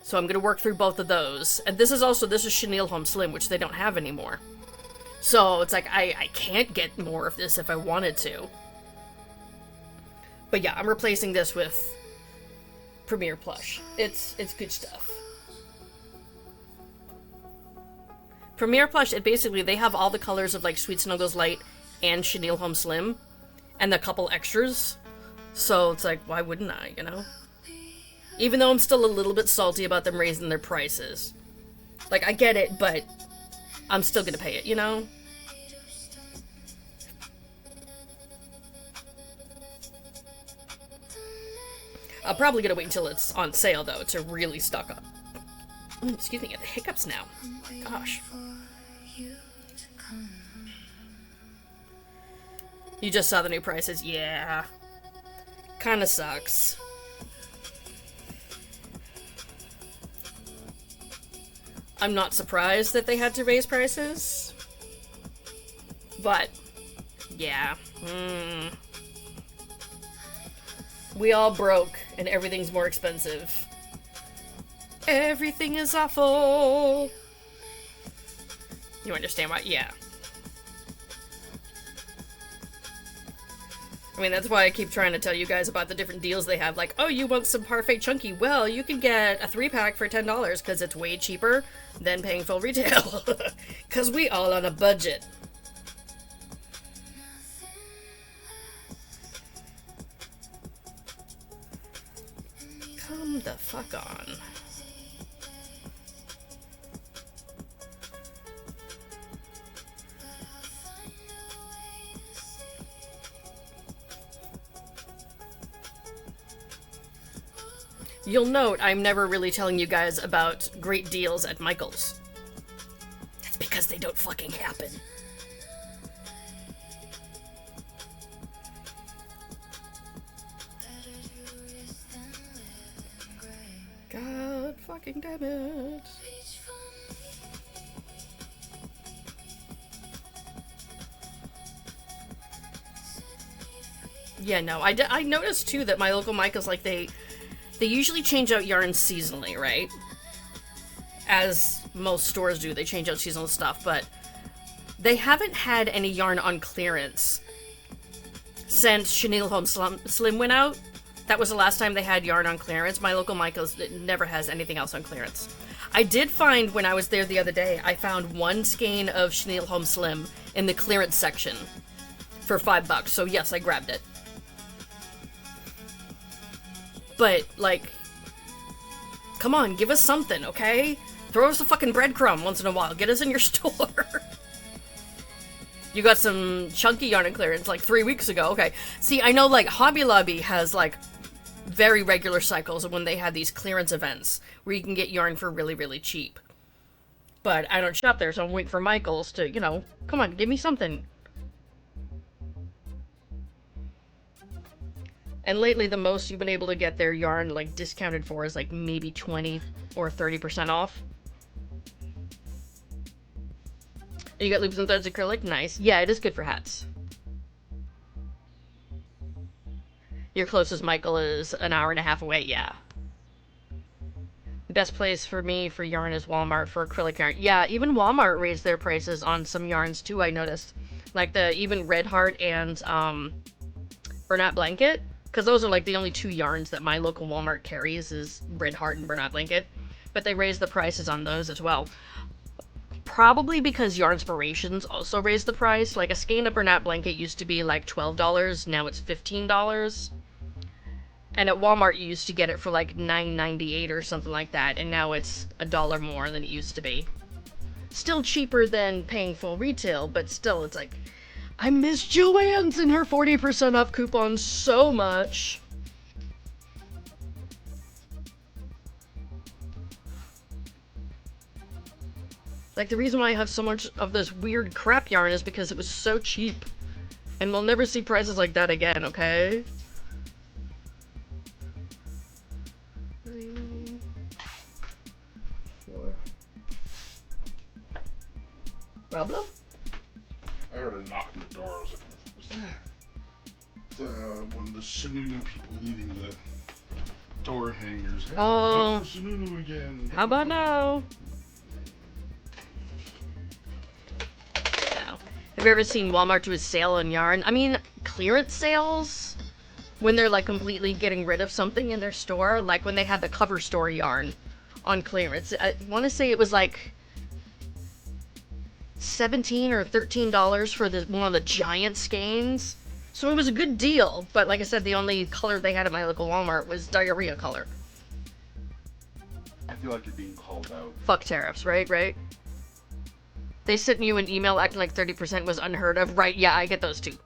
So I'm going to work through both of those. And this is Chenille Home Slim, which they don't have anymore. So it's like, I can't get more of this if I wanted to. But yeah, I'm replacing this with Premier Plush. It's good stuff. Premier Plush, they have all the colors of, like, Sweet Snuggles Light and Chenille Home Slim. And a couple extras. So it's like, why wouldn't I, you know? Even though I'm still a little bit salty about them raising their prices. Like, I get it, but I'm still gonna pay it, you know? I'm probably gonna wait until it's on sale, though, to really stock up. Excuse me, I get the hiccups now. Gosh. You just saw the new prices? Yeah. Kinda sucks. I'm not surprised that they had to raise prices. But, yeah. We all broke, and everything's more expensive. Everything is awful. You understand why? Yeah. I mean, that's why I keep trying to tell you guys about the different deals they have. Like, oh, you want some Parfait Chunky? Well, you can get a 3-pack for $10 because it's way cheaper than paying full retail. Because we all on a budget. Come the fuck on. You'll note I'm never really telling you guys about great deals at Michael's. That's because they don't fucking happen. God fucking damn it. Yeah, no, I noticed too that my local Michael's, like, they usually change out yarns seasonally, right? As most stores do, they change out seasonal stuff, but they haven't had any yarn on clearance since Chenille Home Slim went out. That was the last time they had yarn on clearance. My local Michael's never has anything else on clearance. I did find, when I was there the other day, I found one skein of Chenille Home Slim in the clearance section for $5, so yes, I grabbed it. But, like, come on, give us something, okay? Throw us a fucking breadcrumb once in a while. Get us in your store. You got some chunky yarn on clearance, like, 3 weeks ago. Okay. See, I know, like, Hobby Lobby has, like, very regular cycles when they have these clearance events where you can get yarn for really, really cheap. But I don't shop there, so I'm waiting for Michael's to, you know, come on, give me something. And lately, the most you've been able to get their yarn, like, discounted for is, like, maybe 20 or 30% off. You got loops and threads acrylic? Nice. Yeah, it is good for hats. Your closest Michael is an hour and a half away, yeah. The best place for me for yarn is Walmart for acrylic yarn. Yeah, even Walmart raised their prices on some yarns, too, I noticed. Like, even Red Heart and, Bernat Blanket. Because those are, like, the only two yarns that my local Walmart carries is Red Heart and Bernat Blanket. But they raised the prices on those as well. Probably because Yarnspirations also raised the price. Like, a skein of Bernat Blanket used to be, like, $12. Now it's $15. And at Walmart, you used to get it for, like, $9.98 or something like that. And now it's $1 more than it used to be. Still cheaper than paying full retail, but still, it's like... I miss Joann's and her 40% off coupon so much. Like, the reason why I have so much of this weird crap yarn is because it was so cheap. And we'll never see prices like that again, okay? Problem? I heard a knock on the door. I was like, what's that? One of the Sununu people needing the door hangers. Hey, Oh. Sununu again. How about now? Now, have you ever seen Walmart do a sale on yarn? I mean, clearance sales? When they're, like, completely getting rid of something in their store? Like, when they had the cover store yarn on clearance. I want to say it was, like... $17 or $13 for one of the giant skeins. So it was a good deal, but like I said, the only color they had at my local Walmart was diarrhea color. I feel like you're being called out. Fuck tariffs, right? They sent you an email acting like 30% was unheard of. Right, yeah, I get those too.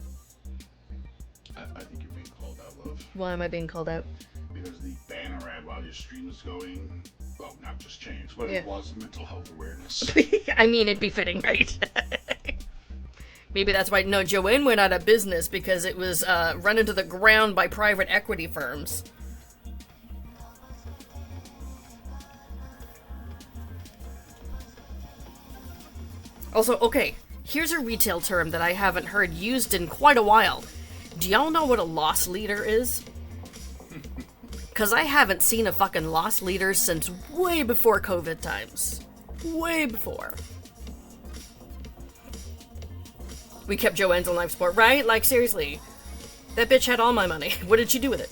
I think you're being called out, love. Why am I being called out? Because the banner ad while your stream is going, well, not just changed, but Yeah. it was mental health awareness. I mean, it'd be fitting, right? Maybe that's why, no, Joanne went out of business because it was run into the ground by private equity firms. Also, okay, here's a retail term that I haven't heard used in quite a while. Do y'all know what a loss leader is? Because I haven't seen a fucking loss leader since way before COVID times. Way before. We kept Joanne's on life support, right? Like, seriously. That bitch had all my money. What did she do with it?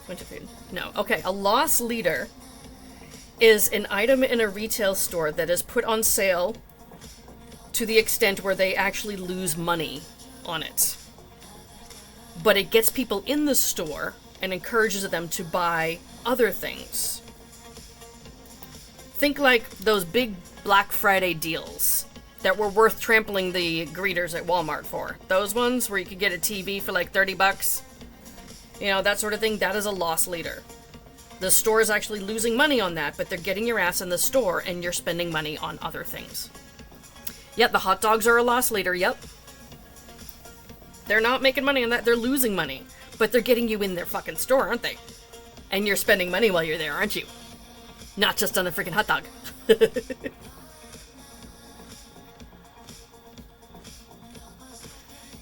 Winter food. No. Okay, a loss leader is an item in a retail store that is put on sale to the extent where they actually lose money on it. But it gets people in the store and encourages them to buy other things. Think like those big Black Friday deals that were worth trampling the greeters at Walmart for. Those ones where you could get a TV for like $30. You know, that sort of thing. That is a loss leader. The store is actually losing money on that, but they're getting your ass in the store and you're spending money on other things. Yep, the hot dogs are a loss leader, yep. They're not making money on that, they're losing money. But they're getting you in their fucking store, aren't they? And you're spending money while you're there, aren't you? Not just on a freaking hot dog.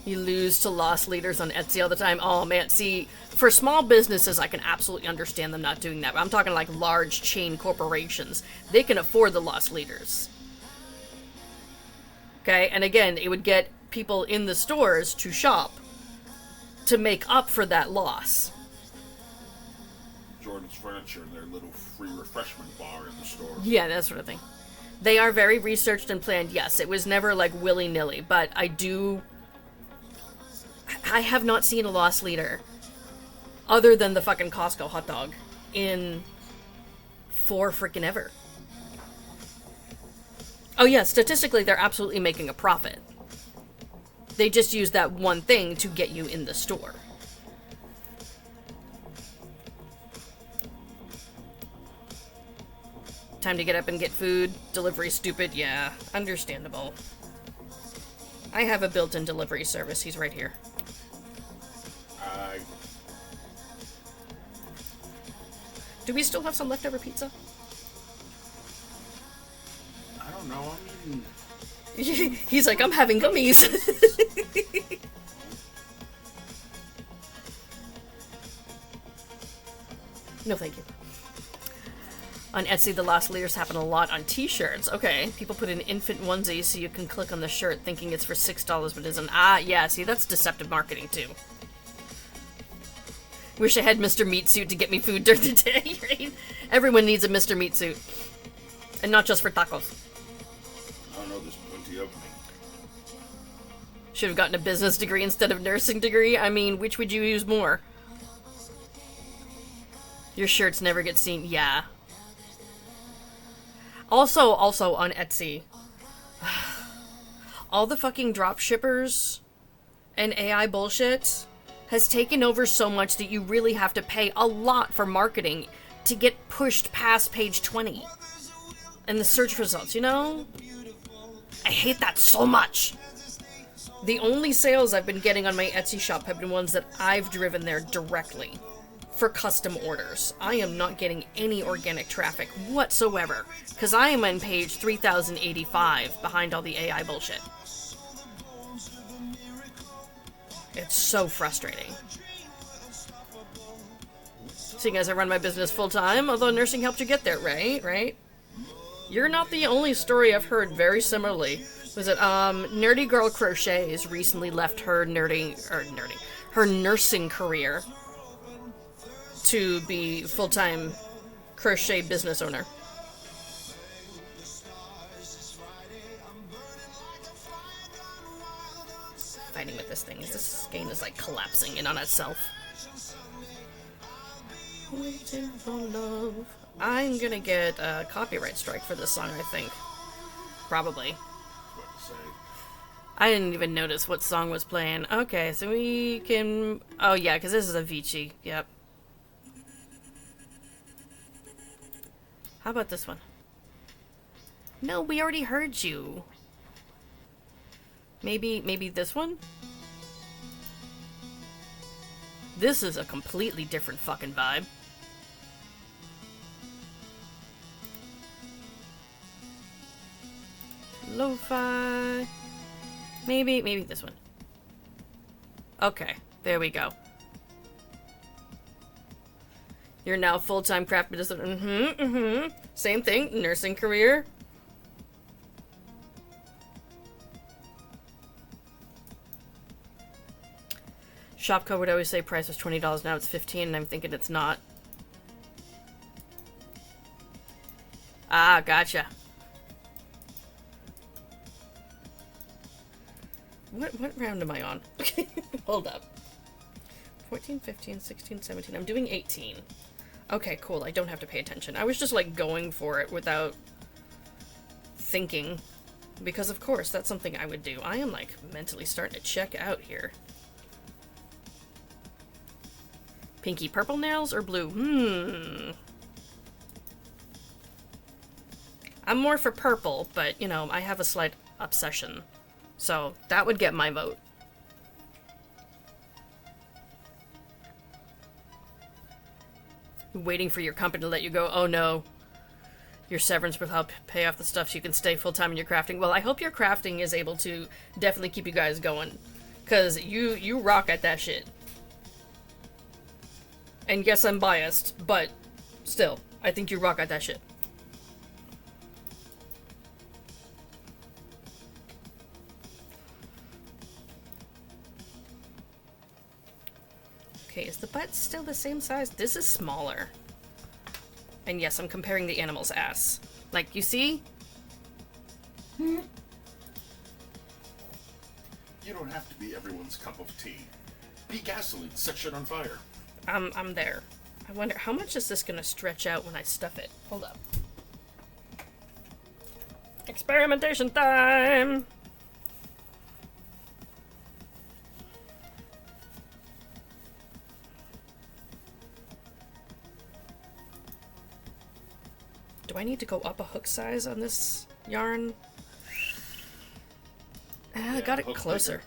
You lose to loss leaders on Etsy all the time. Oh man, see, for small businesses, I can absolutely understand them not doing that. But I'm talking like large chain corporations. They can afford the loss leaders. Okay, and again, it would get people in the stores to shop to make up for that loss. Jordan's Furniture and their little free refreshment bar in the store. Yeah, that sort of thing. They are very researched and planned. Yes, it was never like willy-nilly, but I have not seen a loss leader other than the fucking Costco hot dog in for freaking ever. Oh yeah, statistically they're absolutely making a profit. They just use that one thing to get you in the store. Time to get up and get food. Delivery stupid. Yeah, understandable. I have a built-in delivery service. He's right here. Do we still have some leftover pizza? I don't know. I'm eating. He's like, I'm having gummies. No, thank you. On Etsy, the lost leaders happen a lot on t-shirts. Okay, people put in infant onesie so you can click on the shirt thinking it's for $6 but isn't. Ah, yeah, see, that's deceptive marketing too. Wish I had Mr. Meat Suit to get me food during the day, right? Everyone needs a Mr. Meat Suit. And not just for tacos. I don't know, there's plenty of me. Should have gotten a business degree instead of nursing degree. I mean, which would you use more? Your shirts never get seen. Yeah. Also on Etsy, all the fucking drop shippers and AI bullshit has taken over so much that you really have to pay a lot for marketing to get pushed past page 20 in the search results, you know? I hate that so much. The only sales I've been getting on my Etsy shop have been ones that I've driven there directly for custom orders. I am not getting any organic traffic whatsoever because I am on page 3085 behind all the AI bullshit. It's so frustrating. Seeing as I run my business full-time, although nursing helped you get there, right? You're not the only story I've heard very similarly. Was it, Nerdy Girl Crochets recently left her her nursing career to be full-time crochet business owner. Fighting with this thing. This game is like collapsing in on itself. Waiting for love. I'm gonna get a copyright strike for this song, I think. Probably. I didn't even notice what song was playing. Okay, so we can... Oh yeah, because this is Avicii. Yep. How about this one? No, we already heard you. Maybe this one? This is a completely different fucking vibe. Lo-fi. Maybe this one. Okay, there we go. You're now full-time craft business. Same thing, nursing career. Shopco would always say price was $20, now it's $15, and I'm thinking it's not. Ah, gotcha. What round am I on? Hold up. 14, 15, 16, 17. I'm doing 18. Okay, cool. I don't have to pay attention. I was just, like, going for it without thinking. Because, of course, that's something I would do. I am, like, mentally starting to check out here. Pinky purple nails or blue? I'm more for purple, but, you know, I have a slight obsession. So, that would get my vote. Waiting for your company to let you go. Oh no. Your severance will help pay off the stuff so you can stay full-time in your crafting. Well, I hope your crafting is able to definitely keep you guys going. Because you rock at that shit. And yes, I'm biased, but still, I think you rock at that shit. Okay, is the butt still the same size? This is smaller. And yes, I'm comparing the animal's ass. Like, you see? You don't have to be everyone's cup of tea. Be gasoline, set shit on fire. I'm there. I wonder, how much is this gonna stretch out when I stuff it? Hold up. Experimentation time! Do I need to go up a hook size on this yarn? I got it closer.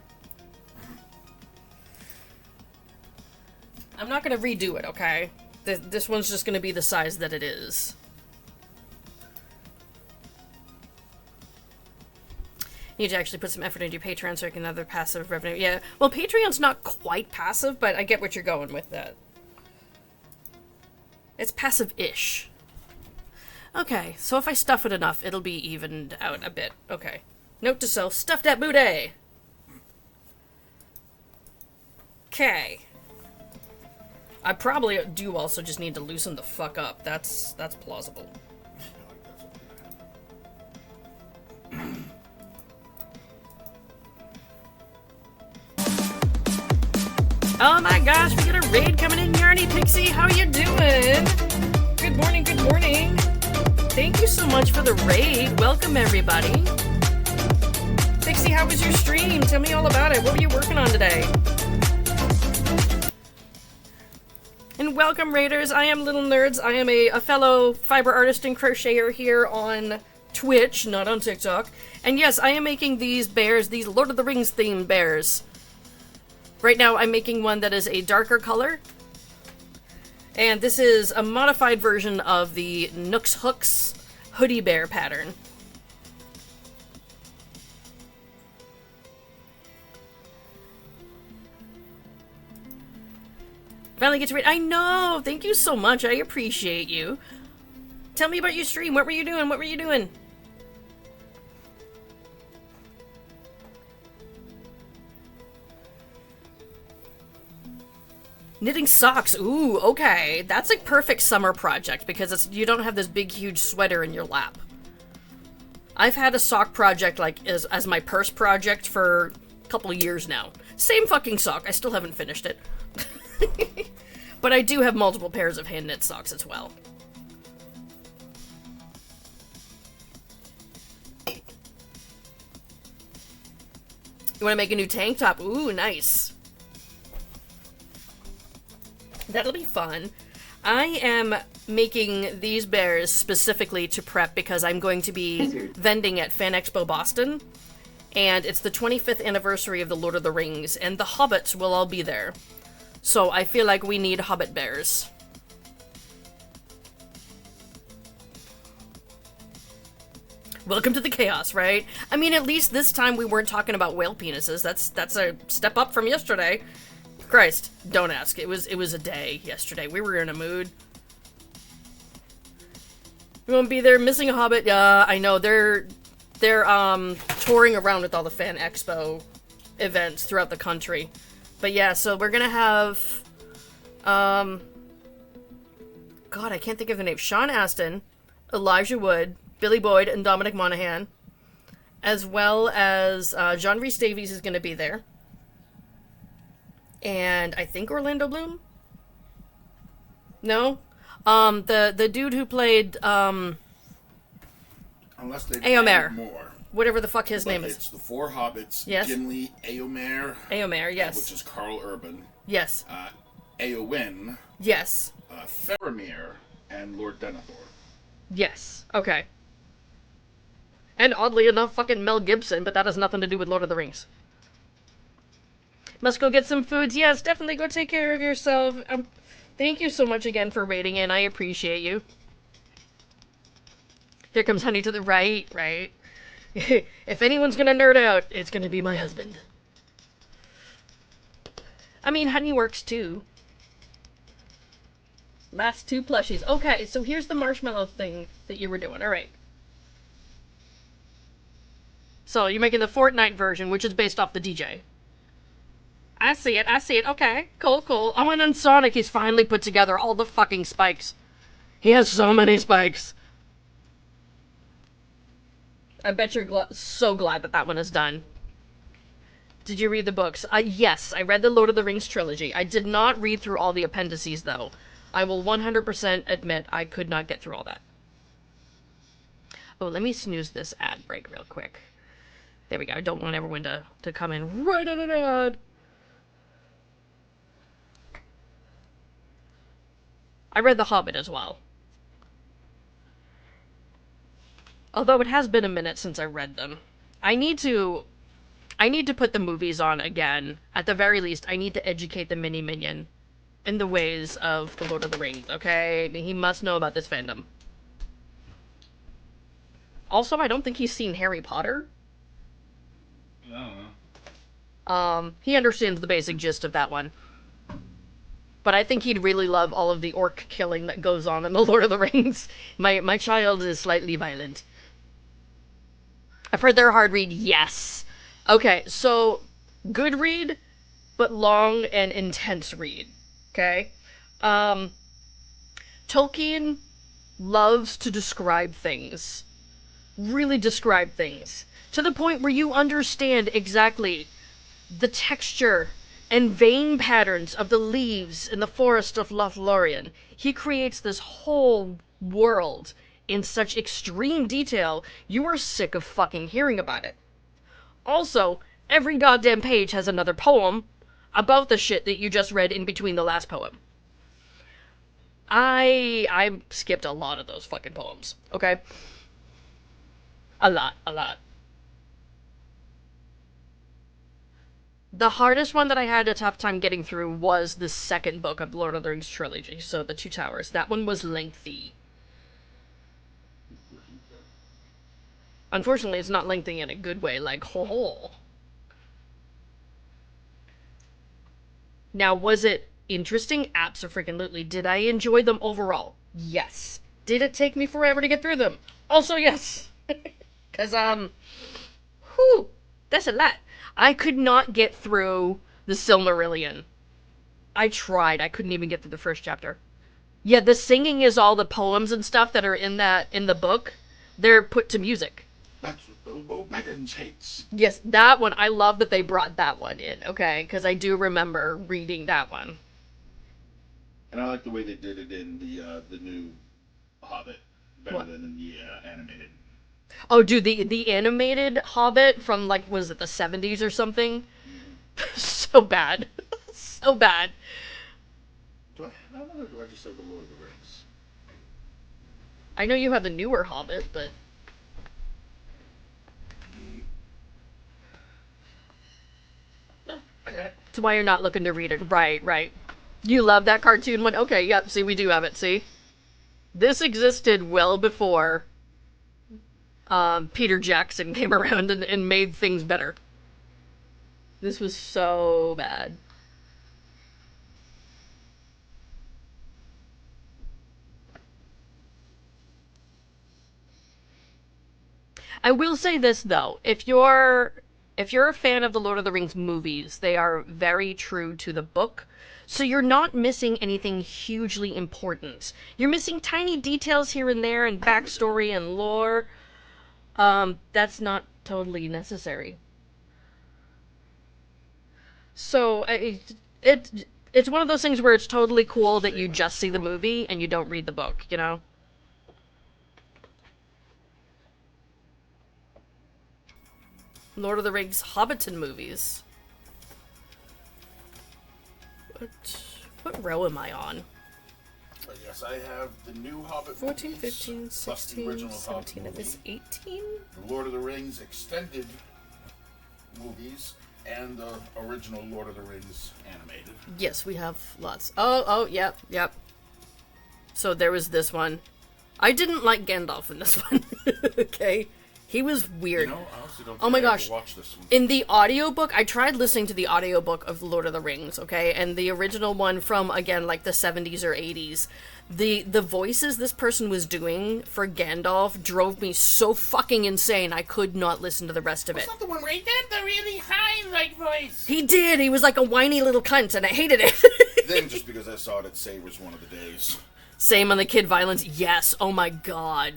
I'm not gonna redo it, okay? This one's just gonna be the size that it is. You need to actually put some effort into your Patreon so you can have other passive revenue. Yeah, well, Patreon's not quite passive, but I get what you're going with that. It's passive-ish. Okay, so if I stuff it enough, it'll be evened out a bit. Okay. Note to self, stuff that booty! Okay. I probably do also just need to loosen the fuck up. That's plausible. Oh my gosh, we got a raid coming in, Yarny Pixie. How you doing? Good morning, good morning. Thank you so much for the raid. Welcome, everybody. Pixie, how was your stream? Tell me all about it. What were you working on today? And welcome, Raiders. I am Little Nerds. I am a fellow fiber artist and crocheter here on Twitch, not on TikTok. And yes, I am making these bears, these Lord of the Rings themed bears. Right now, I'm making one that is a darker color. And this is a modified version of the Nooks Hooks hoodie bear pattern. Finally get to read. I know! Thank you so much. I appreciate you. Tell me about your stream. What were you doing? What were you doing? Knitting socks. Ooh, okay. That's a perfect summer project because you don't have this big, huge sweater in your lap. I've had a sock project like as my purse project for a couple of years now. Same fucking sock. I still haven't finished it. But I do have multiple pairs of hand knit socks as well. You want to make a new tank top? Ooh, nice. That'll be fun. I am making these bears specifically to prep because I'm going to be vending at Fan Expo Boston. And it's the 25th anniversary of the Lord of the Rings, and the Hobbits will all be there. So I feel like we need Hobbit bears. Welcome to the chaos, right? I mean, at least this time we weren't talking about whale penises. That's a step up from yesterday. Christ, don't ask. It was a day yesterday. We were in a mood. We won't be there missing a Hobbit. Yeah, I know. They're touring around with all the Fan Expo events throughout the country. But yeah, so we're gonna have God, I can't think of the name. Sean Astin, Elijah Wood, Billy Boyd, and Dominic Monaghan, as well as John Rhys Davies is gonna be there. And I think Orlando Bloom? No? The dude who played, Unless they Éomer. added more. Whatever the fuck his But name is. It's the four hobbits. Yes. Gimli, Éomer. Éomer, yes. Which is Carl Urban. Yes. Éowyn. Yes. Faramir, and Lord Denethor. Yes. Okay. And oddly enough, fucking Mel Gibson, but that has nothing to do with Lord of the Rings. Must go get some foods. Yes, definitely go take care of yourself. Thank you so much again for rating in. I appreciate you. Here comes Honey to the right. If anyone's gonna nerd out, it's gonna be my husband. I mean, Honey works too. Last two plushies. Okay, so here's the marshmallow thing that you were doing. Alright. So, you're making the Fortnite version, which is based off the DJ. I see it. Okay, cool. Oh, and then Sonic, he's finally put together all the fucking spikes. He has so many spikes. I bet you're so glad that that one is done. Did you read the books? Yes, I read the Lord of the Rings trilogy. I did not read through all the appendices, though. I will 100% admit I could not get through all that. Oh, let me snooze this ad break real quick. There we go. I don't want everyone to come in right on an ad. I read The Hobbit as well. Although it has been a minute since I read them. I need to put the movies on again. At the very least, I need to educate the mini-minion in the ways of the Lord of the Rings, okay? He must know about this fandom. Also, I don't think he's seen Harry Potter. He understands the basic gist of that one. But I think he'd really love all of the orc killing that goes on in the Lord of the Rings. My child is slightly violent. I've heard they're a hard read. Yes. Okay, so good read, but long and intense read. Okay? Tolkien loves to describe things. Really describe things. To the point where you understand exactly the texture and vein patterns of the leaves in the forest of Lothlorien. He creates this whole world in such extreme detail, you are sick of fucking hearing about it. Also, every goddamn page has another poem about the shit that you just read in between the last poem. I skipped a lot of those fucking poems, okay? A lot. The hardest one that I had a tough time getting through was the second book of Lord of the Rings trilogy, so The Two Towers. That one was lengthy. Unfortunately, it's not lengthy in a good way, like, ho. Now, was it interesting? Abso-freaking-lutely. Did I enjoy them overall? Yes. Did it take me forever to get through them? Also, yes. Because, that's a lot. I could not get through the Silmarillion. I tried. I couldn't even get through the first chapter. Yeah, the singing is all the poems and stuff that are in the book. They're put to music. That's what Bilbo Baggins hates. Yes, that one. I love that they brought that one in, okay? Because I do remember reading that one. And I like the way they did it in the new Hobbit. Better than in the animated. Oh, dude, the animated Hobbit from, like, was it the 70s or something? So bad. So bad. Do I have that one, or do I just have the Lord of the Rings? I know you have the newer Hobbit, but... That's why you're not looking to read it. Right. You love that cartoon one? Okay, yep, see, we do have it, see? This existed well before Peter Jackson came around and made things better. This was so bad. I will say this though, if you're a fan of the Lord of the Rings movies, they are very true to the book. So you're not missing anything hugely important. You're missing tiny details here and there and backstory and lore. That's not totally necessary. So it's one of those things where it's totally cool that you just see the movie and you don't read the book, you know? Lord of the Rings Hobbiton movies. What row am I on? Yes, I have the new Hobbit 14, movies, 15, plus the 16, original 17, Hobbit if it's movie, 18? the Lord of the Rings extended movies, and the original Lord of the Rings animated. Yes, we have lots. Oh, yep. So there was this one. I didn't like Gandalf in this one. Okay? He was weird. You know, I honestly don't Oh my think I ever gosh. watched this one. In the audiobook, I tried listening to the audiobook of Lord of the Rings, okay? And the original one from, again, like the 70s or 80s. The voices this person was doing for Gandalf drove me so fucking insane I could not listen to the rest of it. That's not the one where he did the really high, voice. He did! He was like a whiny little cunt, and I hated it. Then, just because I saw it at Savers one of the days. Same on the kid violence. Yes. Oh my god.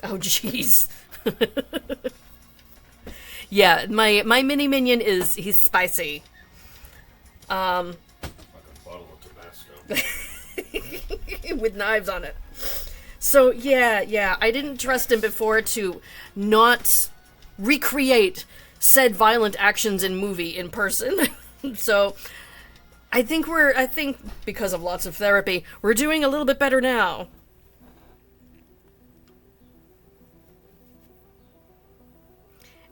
Oh jeez. Yeah, my mini minion he's spicy. Like a bottle of Tabasco. With knives on it. So yeah, I didn't trust him before to not recreate said violent actions in movie in person. So I think because of lots of therapy, we're doing a little bit better now.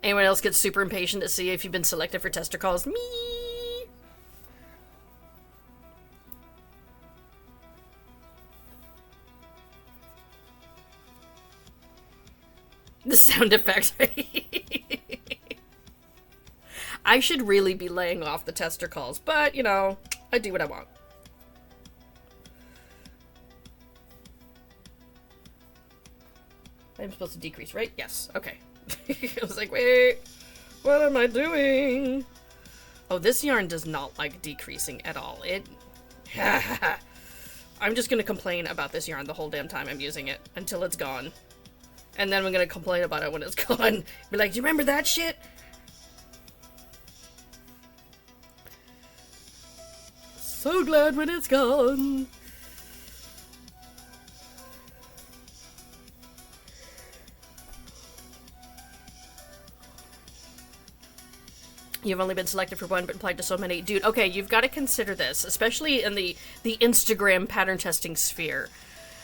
Anyone else gets super impatient to see if you've been selected for tester calls? Me! The sound effect. I should really be laying off the tester calls, but, you know, I do what I want. I'm supposed to decrease, right? Yes. Okay. I was like, wait, what am I doing? Oh, this yarn does not like decreasing at all. I'm just gonna complain about this yarn the whole damn time I'm using it until it's gone. And then I'm gonna complain about it when it's gone. Be like, do you remember that shit? So glad when it's gone. You've only been selected for one, but applied to so many. Dude, okay, you've got to consider this, especially in the Instagram pattern testing sphere.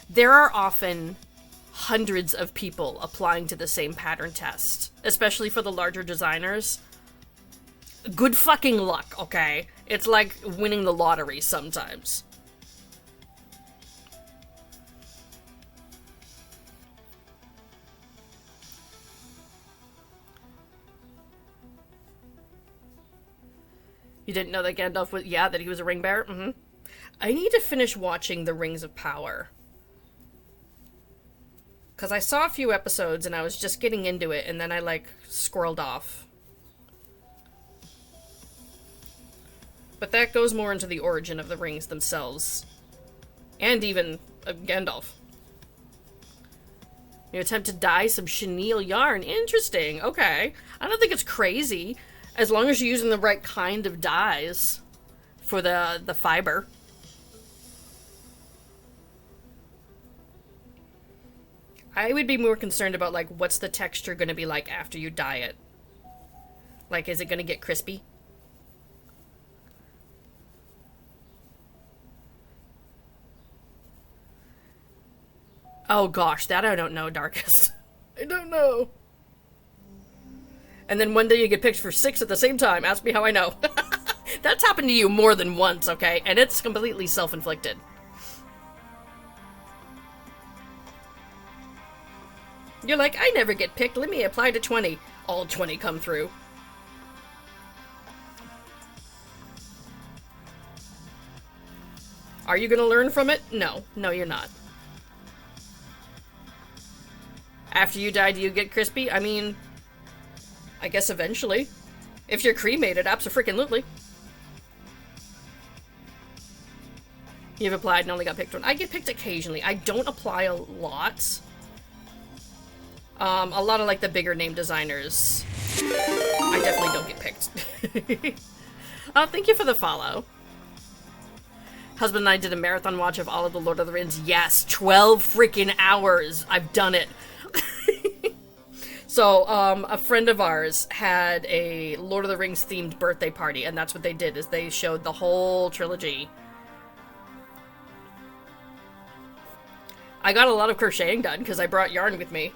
There are often hundreds of people applying to the same pattern test, especially for the larger designers. Good fucking luck, okay? It's like winning the lottery sometimes. You didn't know that Gandalf was, that he was a ring bearer? Mm-hmm. I need to finish watching The Rings of Power. Because I saw a few episodes and I was just getting into it and then I, squirreled off. But that goes more into the origin of the rings themselves. And even Gandalf. You attempt to dye some chenille yarn. Interesting. Okay. I don't think it's crazy. As long as you're using the right kind of dyes for the fiber. I would be more concerned about, what's the texture going to be like after you dye it? Is it going to get crispy? Oh gosh, that I don't know, Darkest. I don't know. And then one day you get picked for 6 at the same time. Ask me how I know. That's happened to you more than once, okay? And it's completely self-inflicted. You're like, I never get picked. Let me apply to 20. All 20 come through. Are you gonna learn from it? No. No, you're not. After you die, do you get crispy? I mean, I guess eventually. If you're cremated, abso-freaking-lutely. You've applied and only got picked one. I get picked occasionally. I don't apply a lot. A lot of, like, the bigger name designers. I definitely don't get picked. Oh, thank you for the follow. Husband and I did a marathon watch of all of the Lord of the Rings. Yes, 12 freaking hours. I've done it. So, a friend of ours had a Lord of the Rings themed birthday party, and that's what they did, is they showed the whole trilogy. I got a lot of crocheting done, because I brought yarn with me.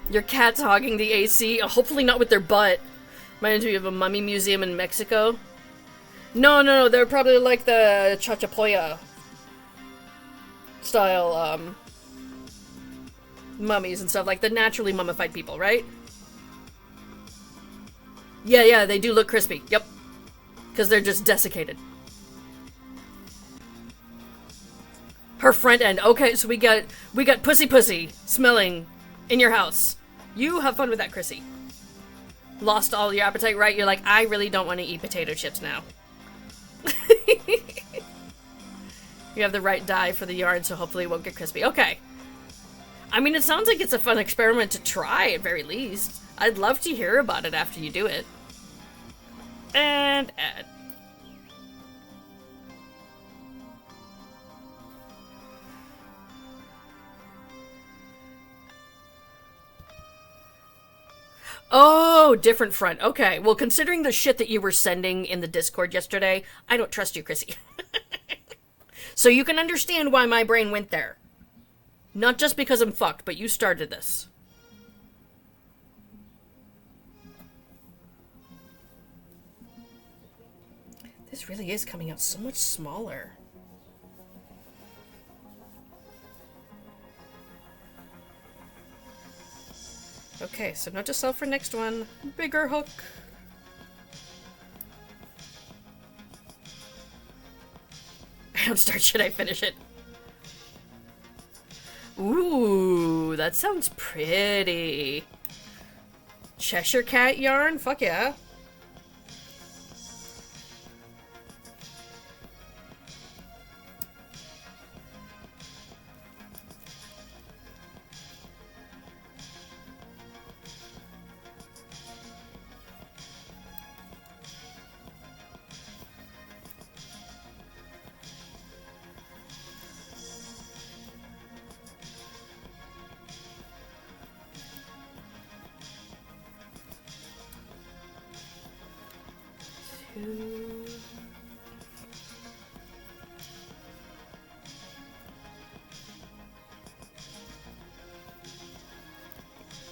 Your cat's hogging the AC. Hopefully not with their butt. Reminds me of a mummy museum in Mexico. No, they're probably like the Chachapoya style, mummies and stuff, like the naturally mummified people, right? Yeah, they do look crispy. Yep. Because they're just desiccated. Her front end. Okay, so we got pussy smelling in your house. You have fun with that, Chrissy. Lost all your appetite, right? You're like, I really don't want to eat potato chips now. You have the right dye for the yarn, so hopefully it won't get crispy. Okay. I mean, it sounds like it's a fun experiment to try, at very least. I'd love to hear about it after you do it. And add. Oh, different front. Okay, well, considering the shit that you were sending in the Discord yesterday, I don't trust you, Chrissy. So you can understand why my brain went there. Not just because I'm fucked, but you started this. This really is coming out so much smaller. Okay, so note to self for next one. Bigger hook. I don't start, should I finish it? Ooh, that sounds pretty. Cheshire Cat yarn? Fuck yeah.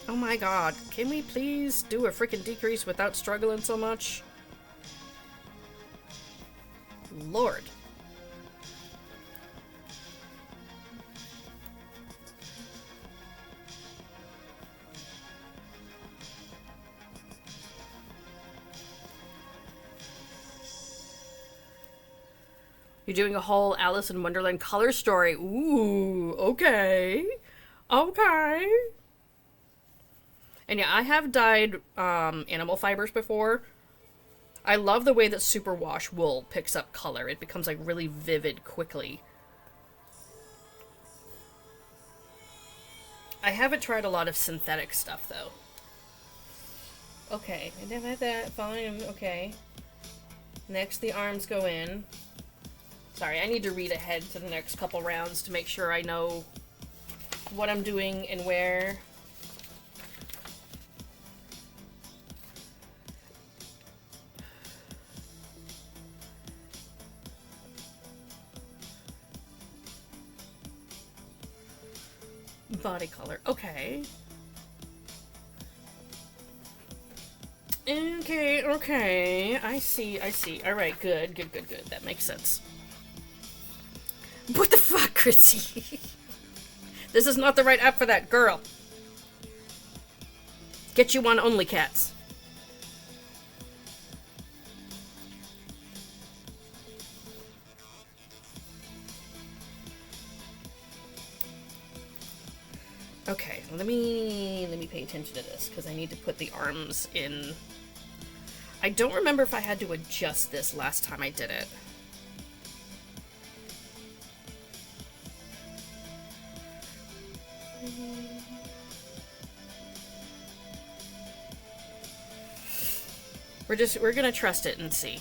Oh my god, can we please do a freaking decrease without struggling so much? Lord. You're doing a whole Alice in Wonderland color story. Ooh, okay. Okay. And yeah, I have dyed animal fibers before. I love the way that superwash wool picks up color. It becomes like really vivid quickly. I haven't tried a lot of synthetic stuff though. Okay, I never had that. Fine, okay. Next, the arms go in. Sorry, I need to read ahead to the next couple rounds to make sure I know what I'm doing and where. Body color. Okay. Okay. I see. Alright, good. That makes sense. What the fuck, Chrissy? This is not the right app for that, girl. Get you on Only Cats. Okay, let me pay attention to this, because I need to put the arms in. I don't remember if I had to adjust this last time I did it. We're gonna trust it and see.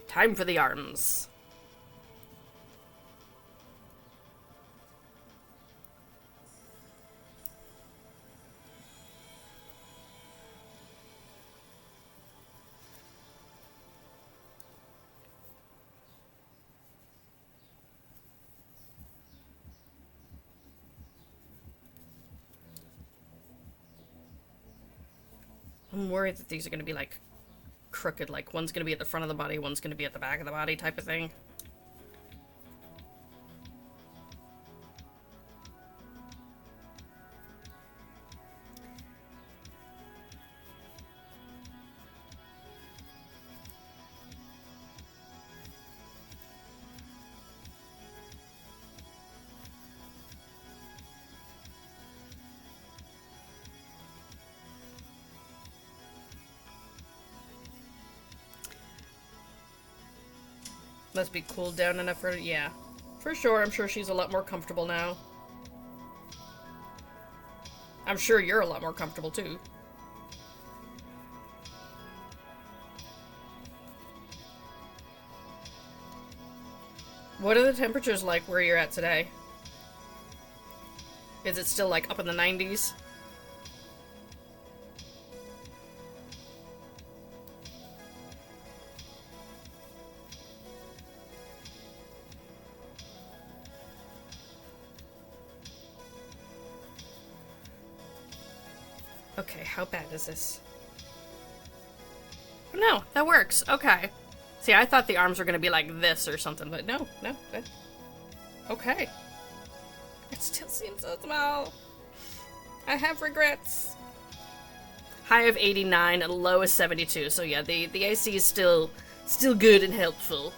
Time for the arms. I'm worried that these are going to be like crooked, like one's going to be at the front of the body, one's going to be at the back of the body type of thing. Must be cooled down enough for, yeah. For sure, I'm sure she's a lot more comfortable now. I'm sure you're a lot more comfortable too. What are the temperatures like where you're at today? Is it still like up in the 90s? Okay, how bad is this? No, that works. Okay. See, I thought the arms were gonna be like this or something, but no. Good. Okay. It still seems so small. I have regrets. High of 89 and low of 72. So yeah, the AC is still good and helpful.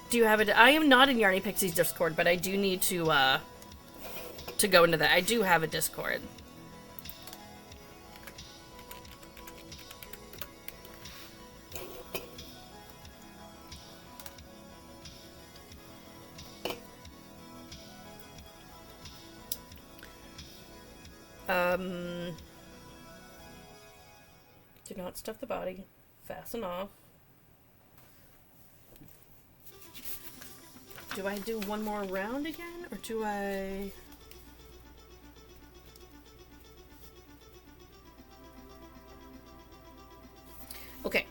Do you have it? I am not in Yarny Pixie's Discord, but I do need to go into that. I do have a Discord. Do not stuff the body. Fasten off. Do I do one more round again, or do I... Okay.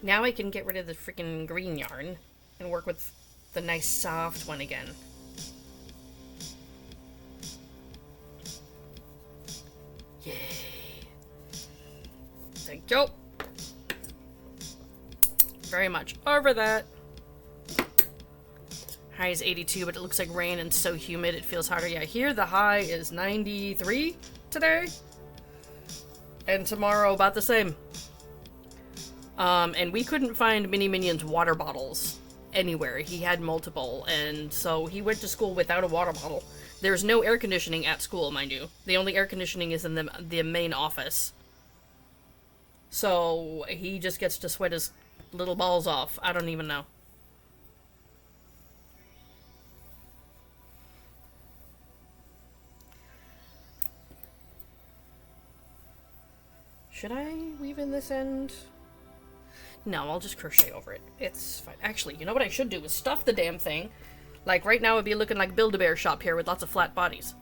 Now I can get rid of the freaking green yarn and work with the nice soft one again. Yay. Thank you. Very much over that. High is 82, but it looks like rain and so humid it feels harder. Yeah, here the high is 93 today. And tomorrow about the same. And we couldn't find Mini Minion's water bottles anywhere. He had multiple, and so he went to school without a water bottle. There's no air conditioning at school, mind you. The only air conditioning is in the main office. So he just gets to sweat his little balls off. I don't even know. Should I weave in this end? No, I'll just crochet over it. It's fine. Actually, you know what I should do is stuff the damn thing. Like right now it'd be looking like Build-A-Bear shop here with lots of flat bodies.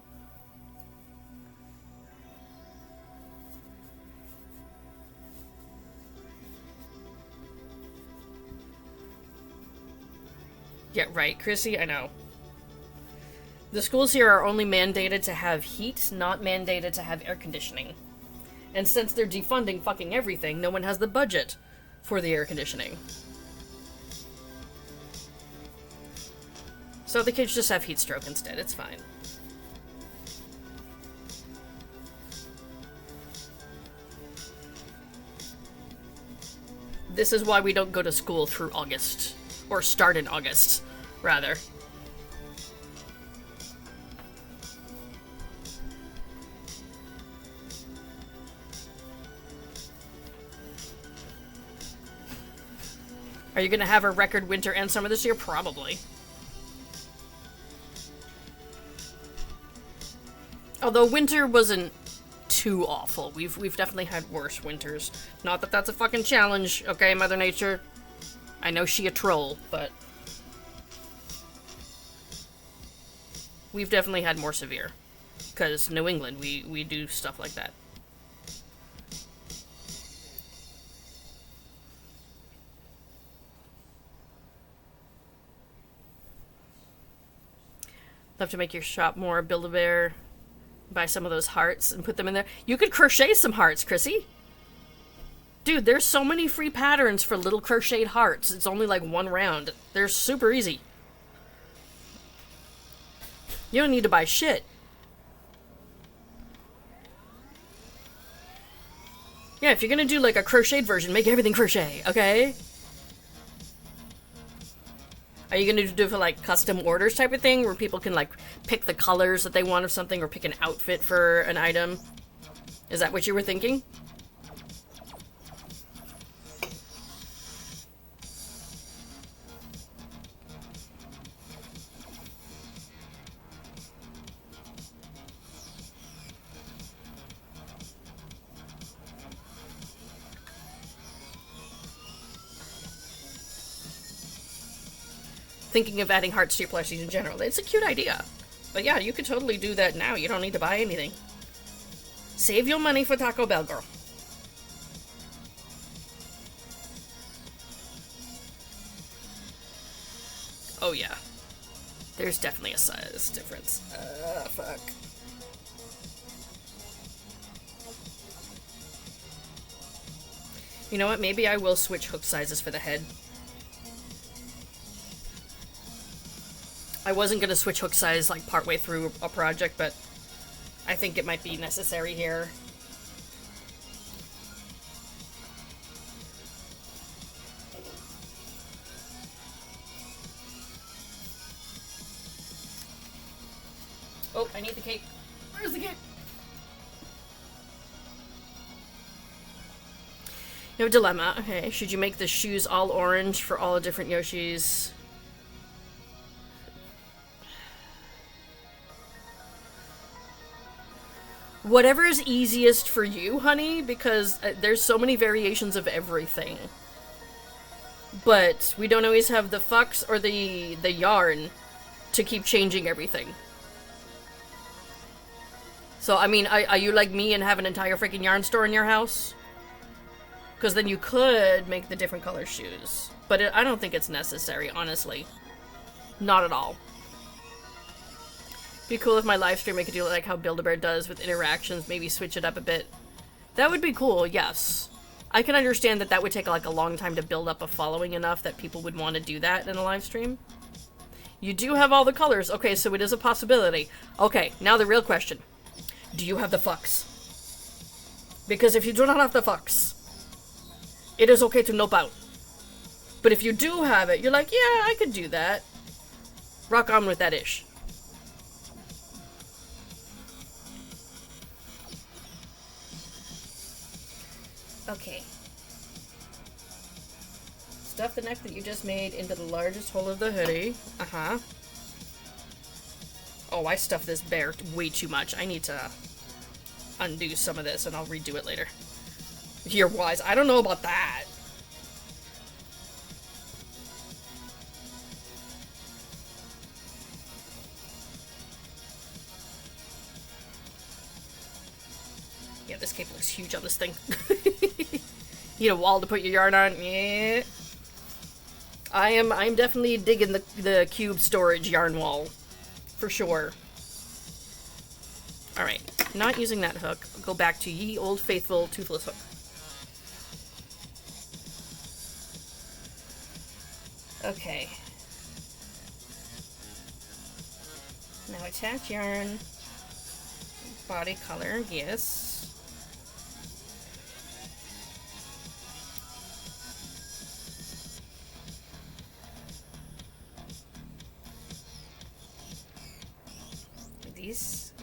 Yeah, right, Chrissy, I know. The schools here are only mandated to have heat, not mandated to have air conditioning. And since they're defunding fucking everything, no one has the budget for the air conditioning. So the kids just have heat stroke instead, it's fine. This is why we don't go to school through August. Or start in August, rather. Are you gonna have a record winter and summer this year? Probably. Although winter wasn't too awful. We've definitely had worse winters. Not that that's a fucking challenge, okay, Mother Nature? I know she a troll, but we've definitely had more severe. Because New England, we do stuff like that. Love to make your shop more Build-A-Bear. Buy some of those hearts and put them in there. You could crochet some hearts, Chrissy. Dude, there's so many free patterns for little crocheted hearts. It's only like one round. They're super easy. You don't need to buy shit. Yeah, if you're gonna do like a crocheted version, make everything crochet, okay? Are you gonna do for like custom orders type of thing where people can like pick the colors that they want of something or pick an outfit for an item? Is that what you were thinking? Thinking of adding hearts to your plushies in general. It's a cute idea. But yeah, you could totally do that now. You don't need to buy anything. Save your money for Taco Bell, girl. Oh yeah. There's definitely a size difference. Fuck. You know what? Maybe I will switch hook sizes for the head. I wasn't gonna switch hook size like partway through a project, but I think it might be necessary here. Oh, I need the cake. Where's the cake? You have a dilemma. Okay, should you make the shoes all orange for all the different Yoshis? Whatever is easiest for you, honey, because there's so many variations of everything. But we don't always have the fucks or the yarn to keep changing everything. So, I mean, are you like me and have an entire freaking yarn store in your house? Because then you could make the different color shoes. But I don't think it's necessary, honestly. Not at all. Be cool if my live stream I could do like how Build-A-Bear does with interactions, maybe switch it up a bit. That would be cool, yes. I can understand that that would take like a long time to build up a following enough that people would want to do that in a live stream. You do have all the colors, okay, so it is a possibility. Okay, now the real question. Do you have the fucks? Because if you do not have the fucks, it is okay to nope out. But if you do have it, you're like, yeah, I could do that. Rock on with that ish. Okay. Stuff the neck that you just made into the largest hole of the hoodie. Uh-huh. Oh, I stuffed this bear way too much. I need to undo some of this and I'll redo it later. You're wise. I don't know about that. Yeah, this cape looks huge on this thing. You need a wall to put your yarn on? Yeah. I'm definitely digging the cube storage yarn wall. For sure. Alright, not using that hook. I'll go back to ye old faithful toothless hook. Okay. Now attach yarn. Body color, yes. These,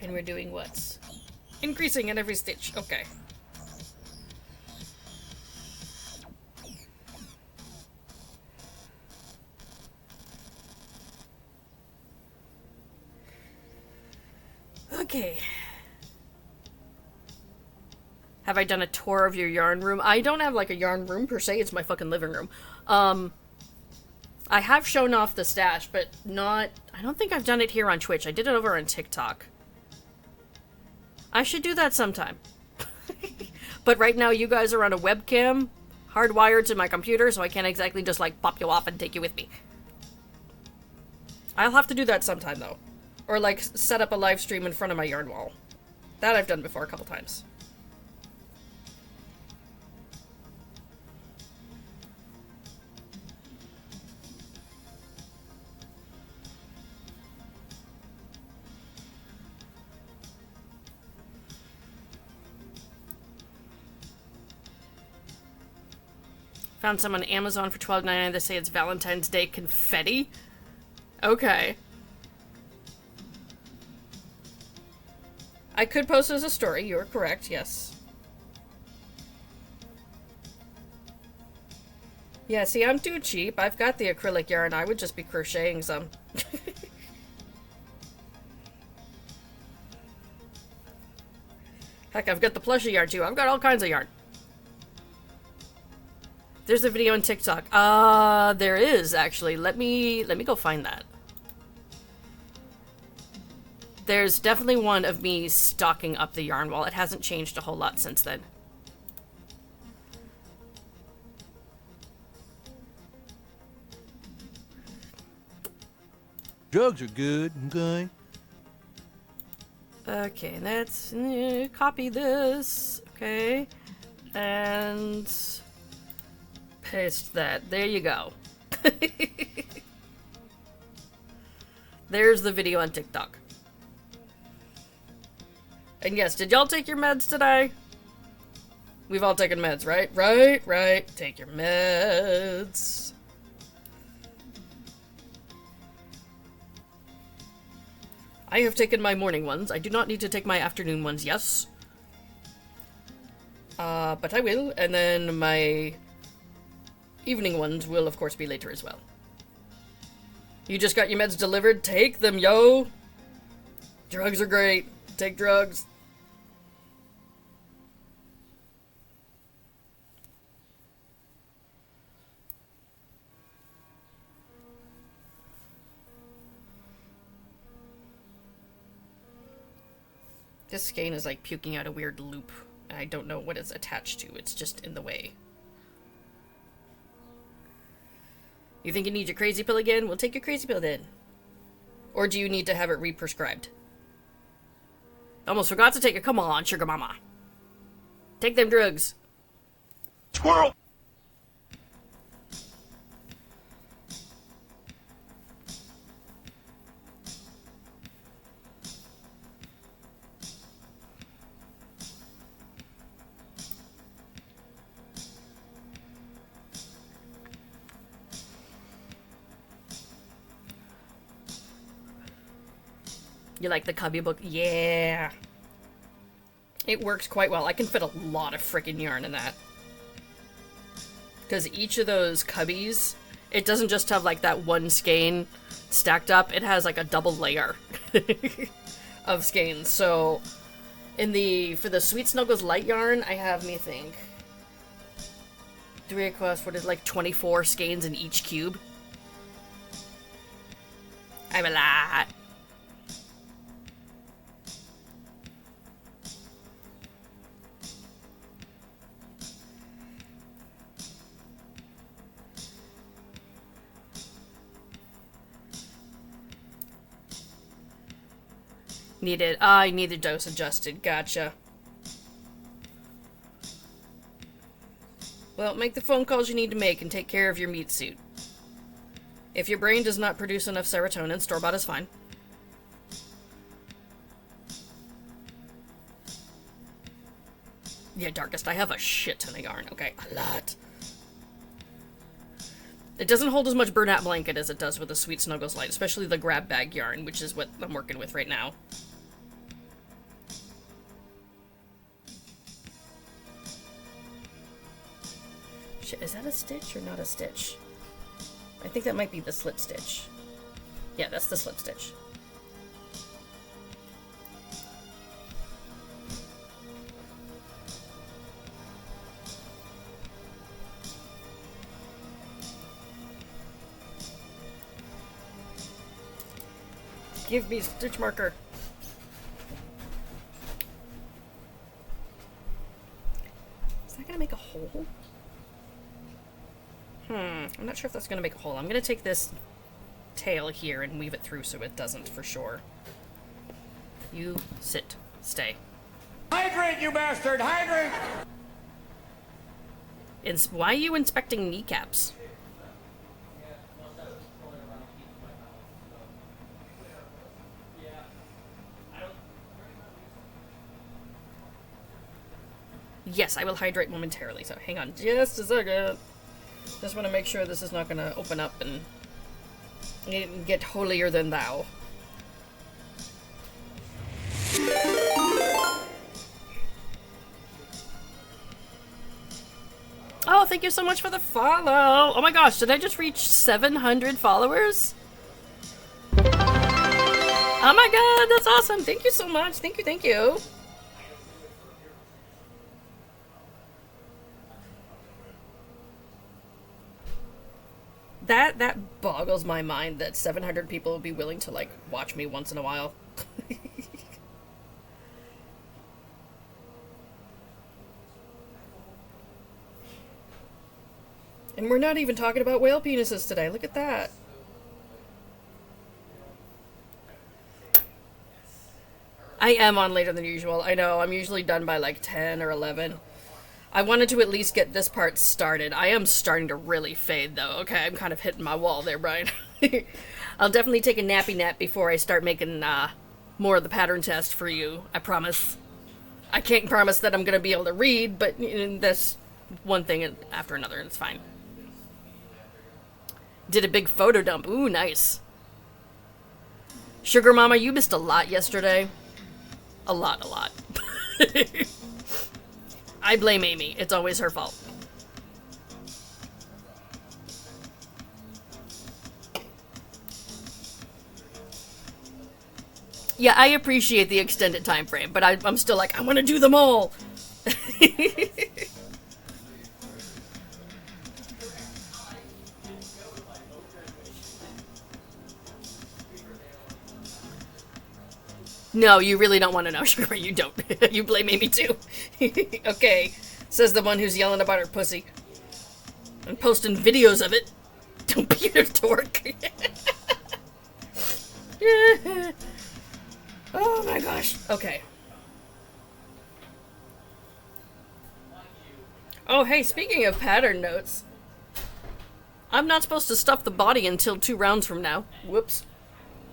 and we're doing what? Increasing in every stitch, okay. Okay. Have I done a tour of your yarn room? I don't have like a yarn room per se, it's my fucking living room. I have shown off the stash, but not... I don't think I've done it here on Twitch. I did it over on TikTok. I should do that sometime. But right now you guys are on a webcam, hardwired to my computer, so I can't exactly just like pop you off and take you with me. I'll have to do that sometime though. Or like set up a live stream in front of my yarn wall. That I've done before a couple times. Found some on Amazon for $12.99. They say it's Valentine's Day confetti. Okay. I could post as a story. You're correct, yes. Yeah, see, I'm too cheap. I've got the acrylic yarn. I would just be crocheting some. Heck, I've got the plushie yarn too. I've got all kinds of yarn. There's a video on TikTok. There is actually. Let me go find that. There's definitely one of me stocking up the yarn wall. It hasn't changed a whole lot since then. Drugs are good, okay? Okay, let's copy this. Okay. And paste that. There you go. There's the video on TikTok. And yes, did y'all take your meds today? We've all taken meds, right? Right. Take your meds. I have taken my morning ones. I do not need to take my afternoon ones, yes. But I will, and then my evening ones will, of course, be later as well. You just got your meds delivered? Take them, yo! Drugs are great. Take drugs. This skein is like puking out a weird loop. I don't know what it's attached to. It's just in the way. You think you need your crazy pill again? We'll take your crazy pill then. Or do you need to have it re-prescribed? Almost forgot to take it. Come on, sugar mama. Take them drugs. Squirrel! You like the cubby book? Yeah. It works quite well. I can fit a lot of frickin' yarn in that. Because each of those cubbies, it doesn't just have like that one skein stacked up. It has like a double layer of skeins. So for the Sweet Snuggles light yarn, I have, me think, 3 across, what is like 24 skeins in each cube. I have a lot. I need the dose adjusted. Gotcha. Well, make the phone calls you need to make and take care of your meat suit. If your brain does not produce enough serotonin, store-bought is fine. Yeah, Darkest, I have a shit ton of yarn. Okay, a lot. It doesn't hold as much burnout blanket as it does with the Sweet Snuggles Light, especially the grab bag yarn, which is what I'm working with right now. Shit, is that a stitch or not a stitch? I think that might be the slip stitch. Yeah, that's the slip stitch. Give me stitch marker. Is that gonna make a hole? I'm not sure if that's gonna make a hole. I'm gonna take this tail here and weave it through so it doesn't for sure. You sit. Stay. Hydrate, you bastard! Hydrate! Why are you inspecting kneecaps? Yes, I will hydrate momentarily, so hang on just a second. Just want to make sure this is not going to open up and get holier than thou. Oh, thank you so much for the follow. Oh my gosh, did I just reach 700 followers? Oh my god, that's awesome. Thank you so much. Thank you, thank you. That boggles my mind that 700 people will be willing to, like, watch me once in a while. And we're not even talking about whale penises today. Look at that. I am on later than usual. I know, I'm usually done by like 10 or 11. I wanted to at least get this part started. I am starting to really fade, though. Okay, I'm kind of hitting my wall there, Brian. I'll definitely take a nappy nap before I start making more of the pattern test for you. I promise. I can't promise that I'm going to be able to read, but that's one thing after another, and it's fine. Did a big photo dump. Ooh, nice. Sugar Mama, you missed a lot yesterday. A lot. I blame Amy. It's always her fault. Yeah, I appreciate the extended time frame, but I'm still like, I want to do them all. No, you really don't want to know, Sugar. You don't. You blame Amy too. Okay, says the one who's yelling about her pussy and posting videos of it. Don't be a dork. Oh my gosh. Okay. Oh, hey, speaking of pattern notes, I'm not supposed to stuff the body until 2 rounds from now. Whoops.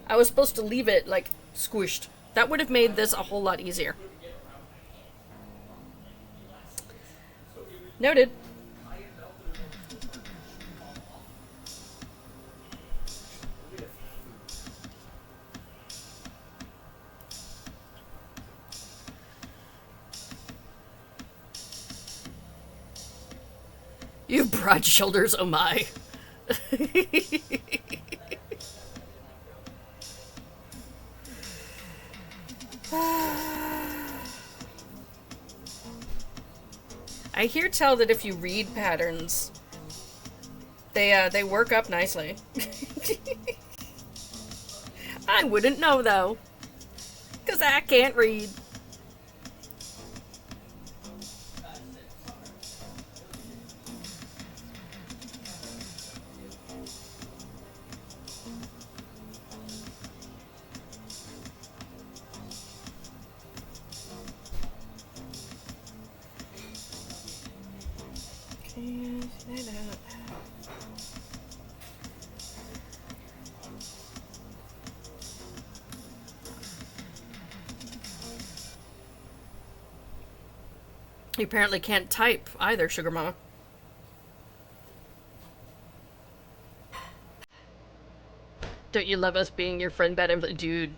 I was supposed to leave it, like, squished. That would have made this a whole lot easier. Noted. You have broad shoulders, oh my. I hear tell that if you read patterns, they work up nicely. I wouldn't know though, 'cause I can't read. You apparently can't type either, Sugar Mama. Don't you love us being your friend, Bad Influence? Dude.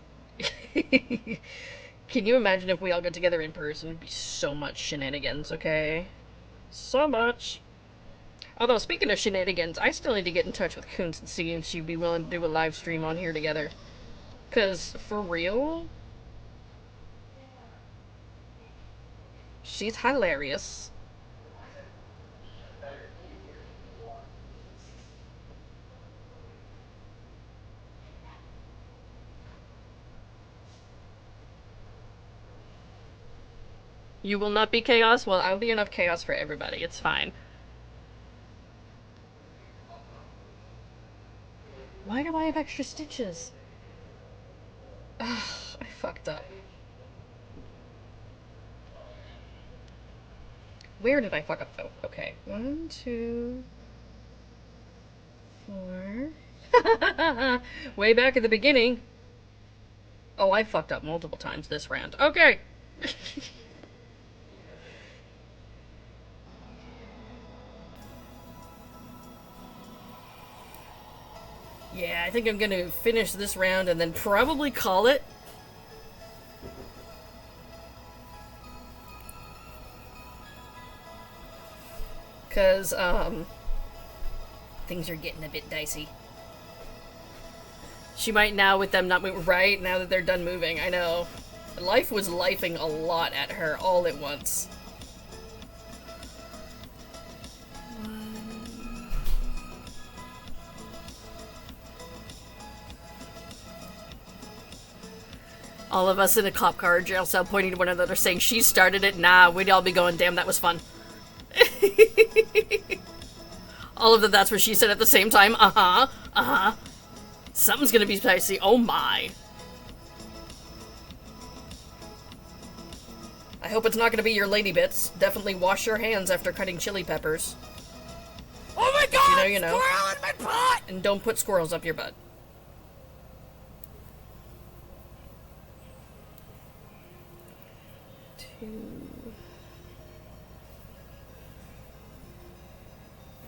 Can you imagine if we all got together in person? It'd be so much shenanigans, okay? So much. Although, speaking of shenanigans, I still need to get in touch with Coons and see if she'd be willing to do a live stream on here together. Because, for real? She's hilarious. You will not be chaos? Well, I'll be enough chaos for everybody. It's fine. Why do I have extra stitches? Ugh, I fucked up. Where did I fuck up, though? Okay. 1, 2, 4. Way back at the beginning. Oh, I fucked up multiple times this round. Okay. Yeah, I think I'm gonna finish this round and then probably call it. Because, things are getting a bit dicey. She might now with them not moving, right? Now that they're done moving, I know. Life was lifing a lot at her all at once. All of us in a cop car jail cell pointing to one another saying, she started it, nah, we'd all be going, damn, that was fun. All of them, that's what she said at the same time. Uh-huh, uh-huh. Something's gonna be spicy, oh my. I hope it's not gonna be your lady bits. Definitely wash your hands after cutting chili peppers. Oh my god! You know. Squirrel in my pot! And don't put squirrels up your butt.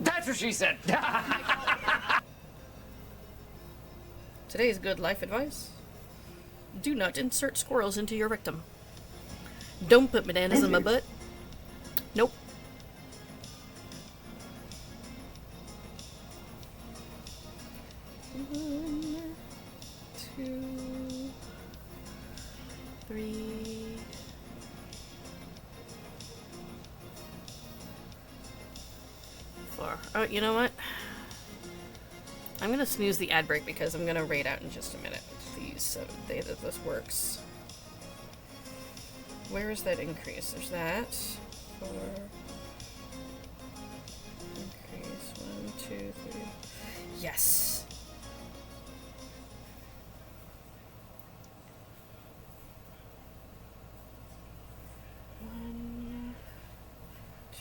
That's what she said. Today's good life advice. Do not insert squirrels into your rectum. Don't put bananas in my butt. Nope. One, 2, 3. 4. Oh, you know what? I'm gonna snooze the ad break because I'm gonna raid out in just a minute. Please, so that this works. Where is that increase? There's that. 4. Increase. 1, 2, 3. Yes. One, 2,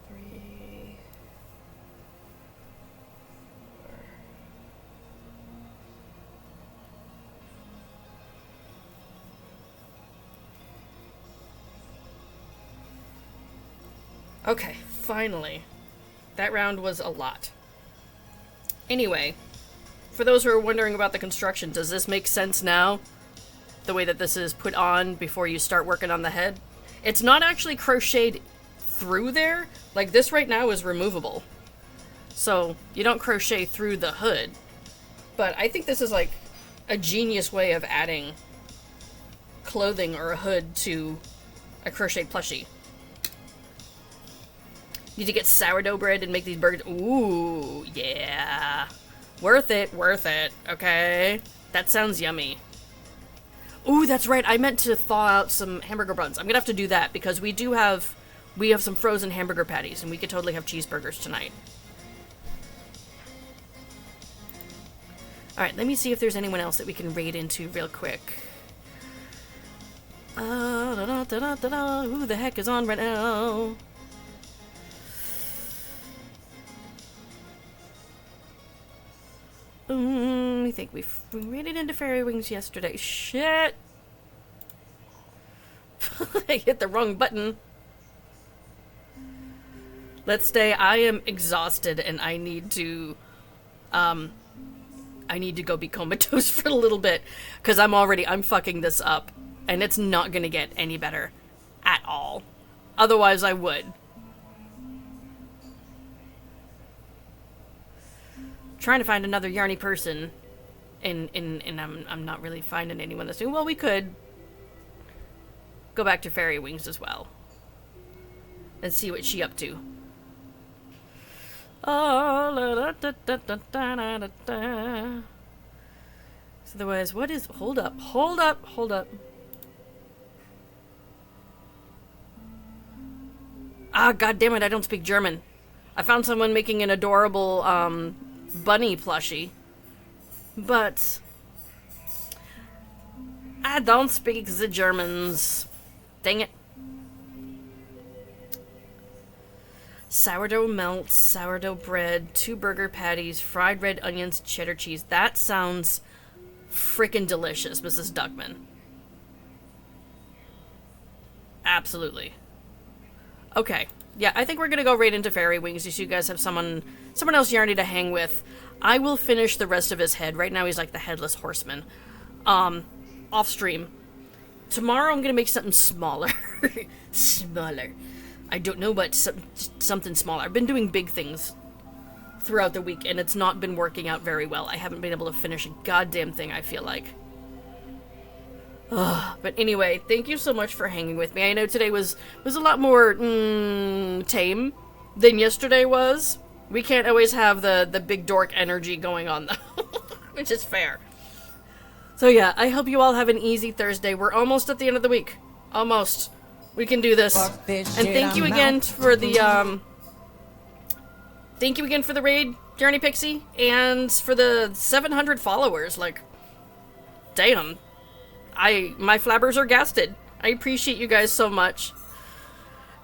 3. Okay, finally. That round was a lot. Anyway, for those who are wondering about the construction, does this make sense now? The way that this is put on before you start working on the head? It's not actually crocheted through there. Like, this right now is removable. So, you don't crochet through the hood. But I think this is, like, a genius way of adding clothing or a hood to a crochet plushie. Need to get sourdough bread and make these burgers. Ooh, yeah. Worth it, okay? That sounds yummy. Ooh, that's right, I meant to thaw out some hamburger buns. I'm gonna have to do that because we have some frozen hamburger patties and we could totally have cheeseburgers tonight. Alright, let me see if there's anyone else that we can raid into real quick. Who the heck is on right now? I think we made it into Fairy Wings yesterday. Shit! I hit the wrong button. Let's stay. I am exhausted and I need to go be comatose for a little bit. Because I'm fucking this up. And it's not gonna get any better. At all. Otherwise I would. Trying to find another yarny person. And I'm not really finding anyone this soon. Well, we could go back to Fairy Wings as well. And see what she up to. So otherwise, what is... Hold up. Ah, goddammit, I don't speak German. I found someone making an adorable, bunny plushie. But... I don't speak the Germans. Dang it. Sourdough melt, sourdough bread, 2 burger patties, fried red onions, cheddar cheese. That sounds frickin' delicious, Mrs. Duckman. Absolutely. Okay. Yeah, I think we're gonna go right into Fairy Wings, so you guys have someone else yarny to hang with. I will finish the rest of his head. Right now he's like the Headless Horseman. Off stream. Tomorrow I'm gonna make something smaller. Smaller. I don't know, but something smaller. I've been doing big things throughout the week, and it's not been working out very well. I haven't been able to finish a goddamn thing, I feel like. Ugh. But anyway, thank you so much for hanging with me. I know today was a lot more tame than yesterday was. We can't always have the big dork energy going on, though, which is fair. So yeah, I hope you all have an easy Thursday. We're almost at the end of the week. Almost. We can do this. And thank you again for the, thank you again for the raid, Journey Pixie, and for the 700 followers. Like, damn. My flabbers are gasted. I appreciate you guys so much.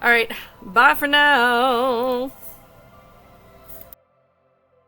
Alright, bye for now.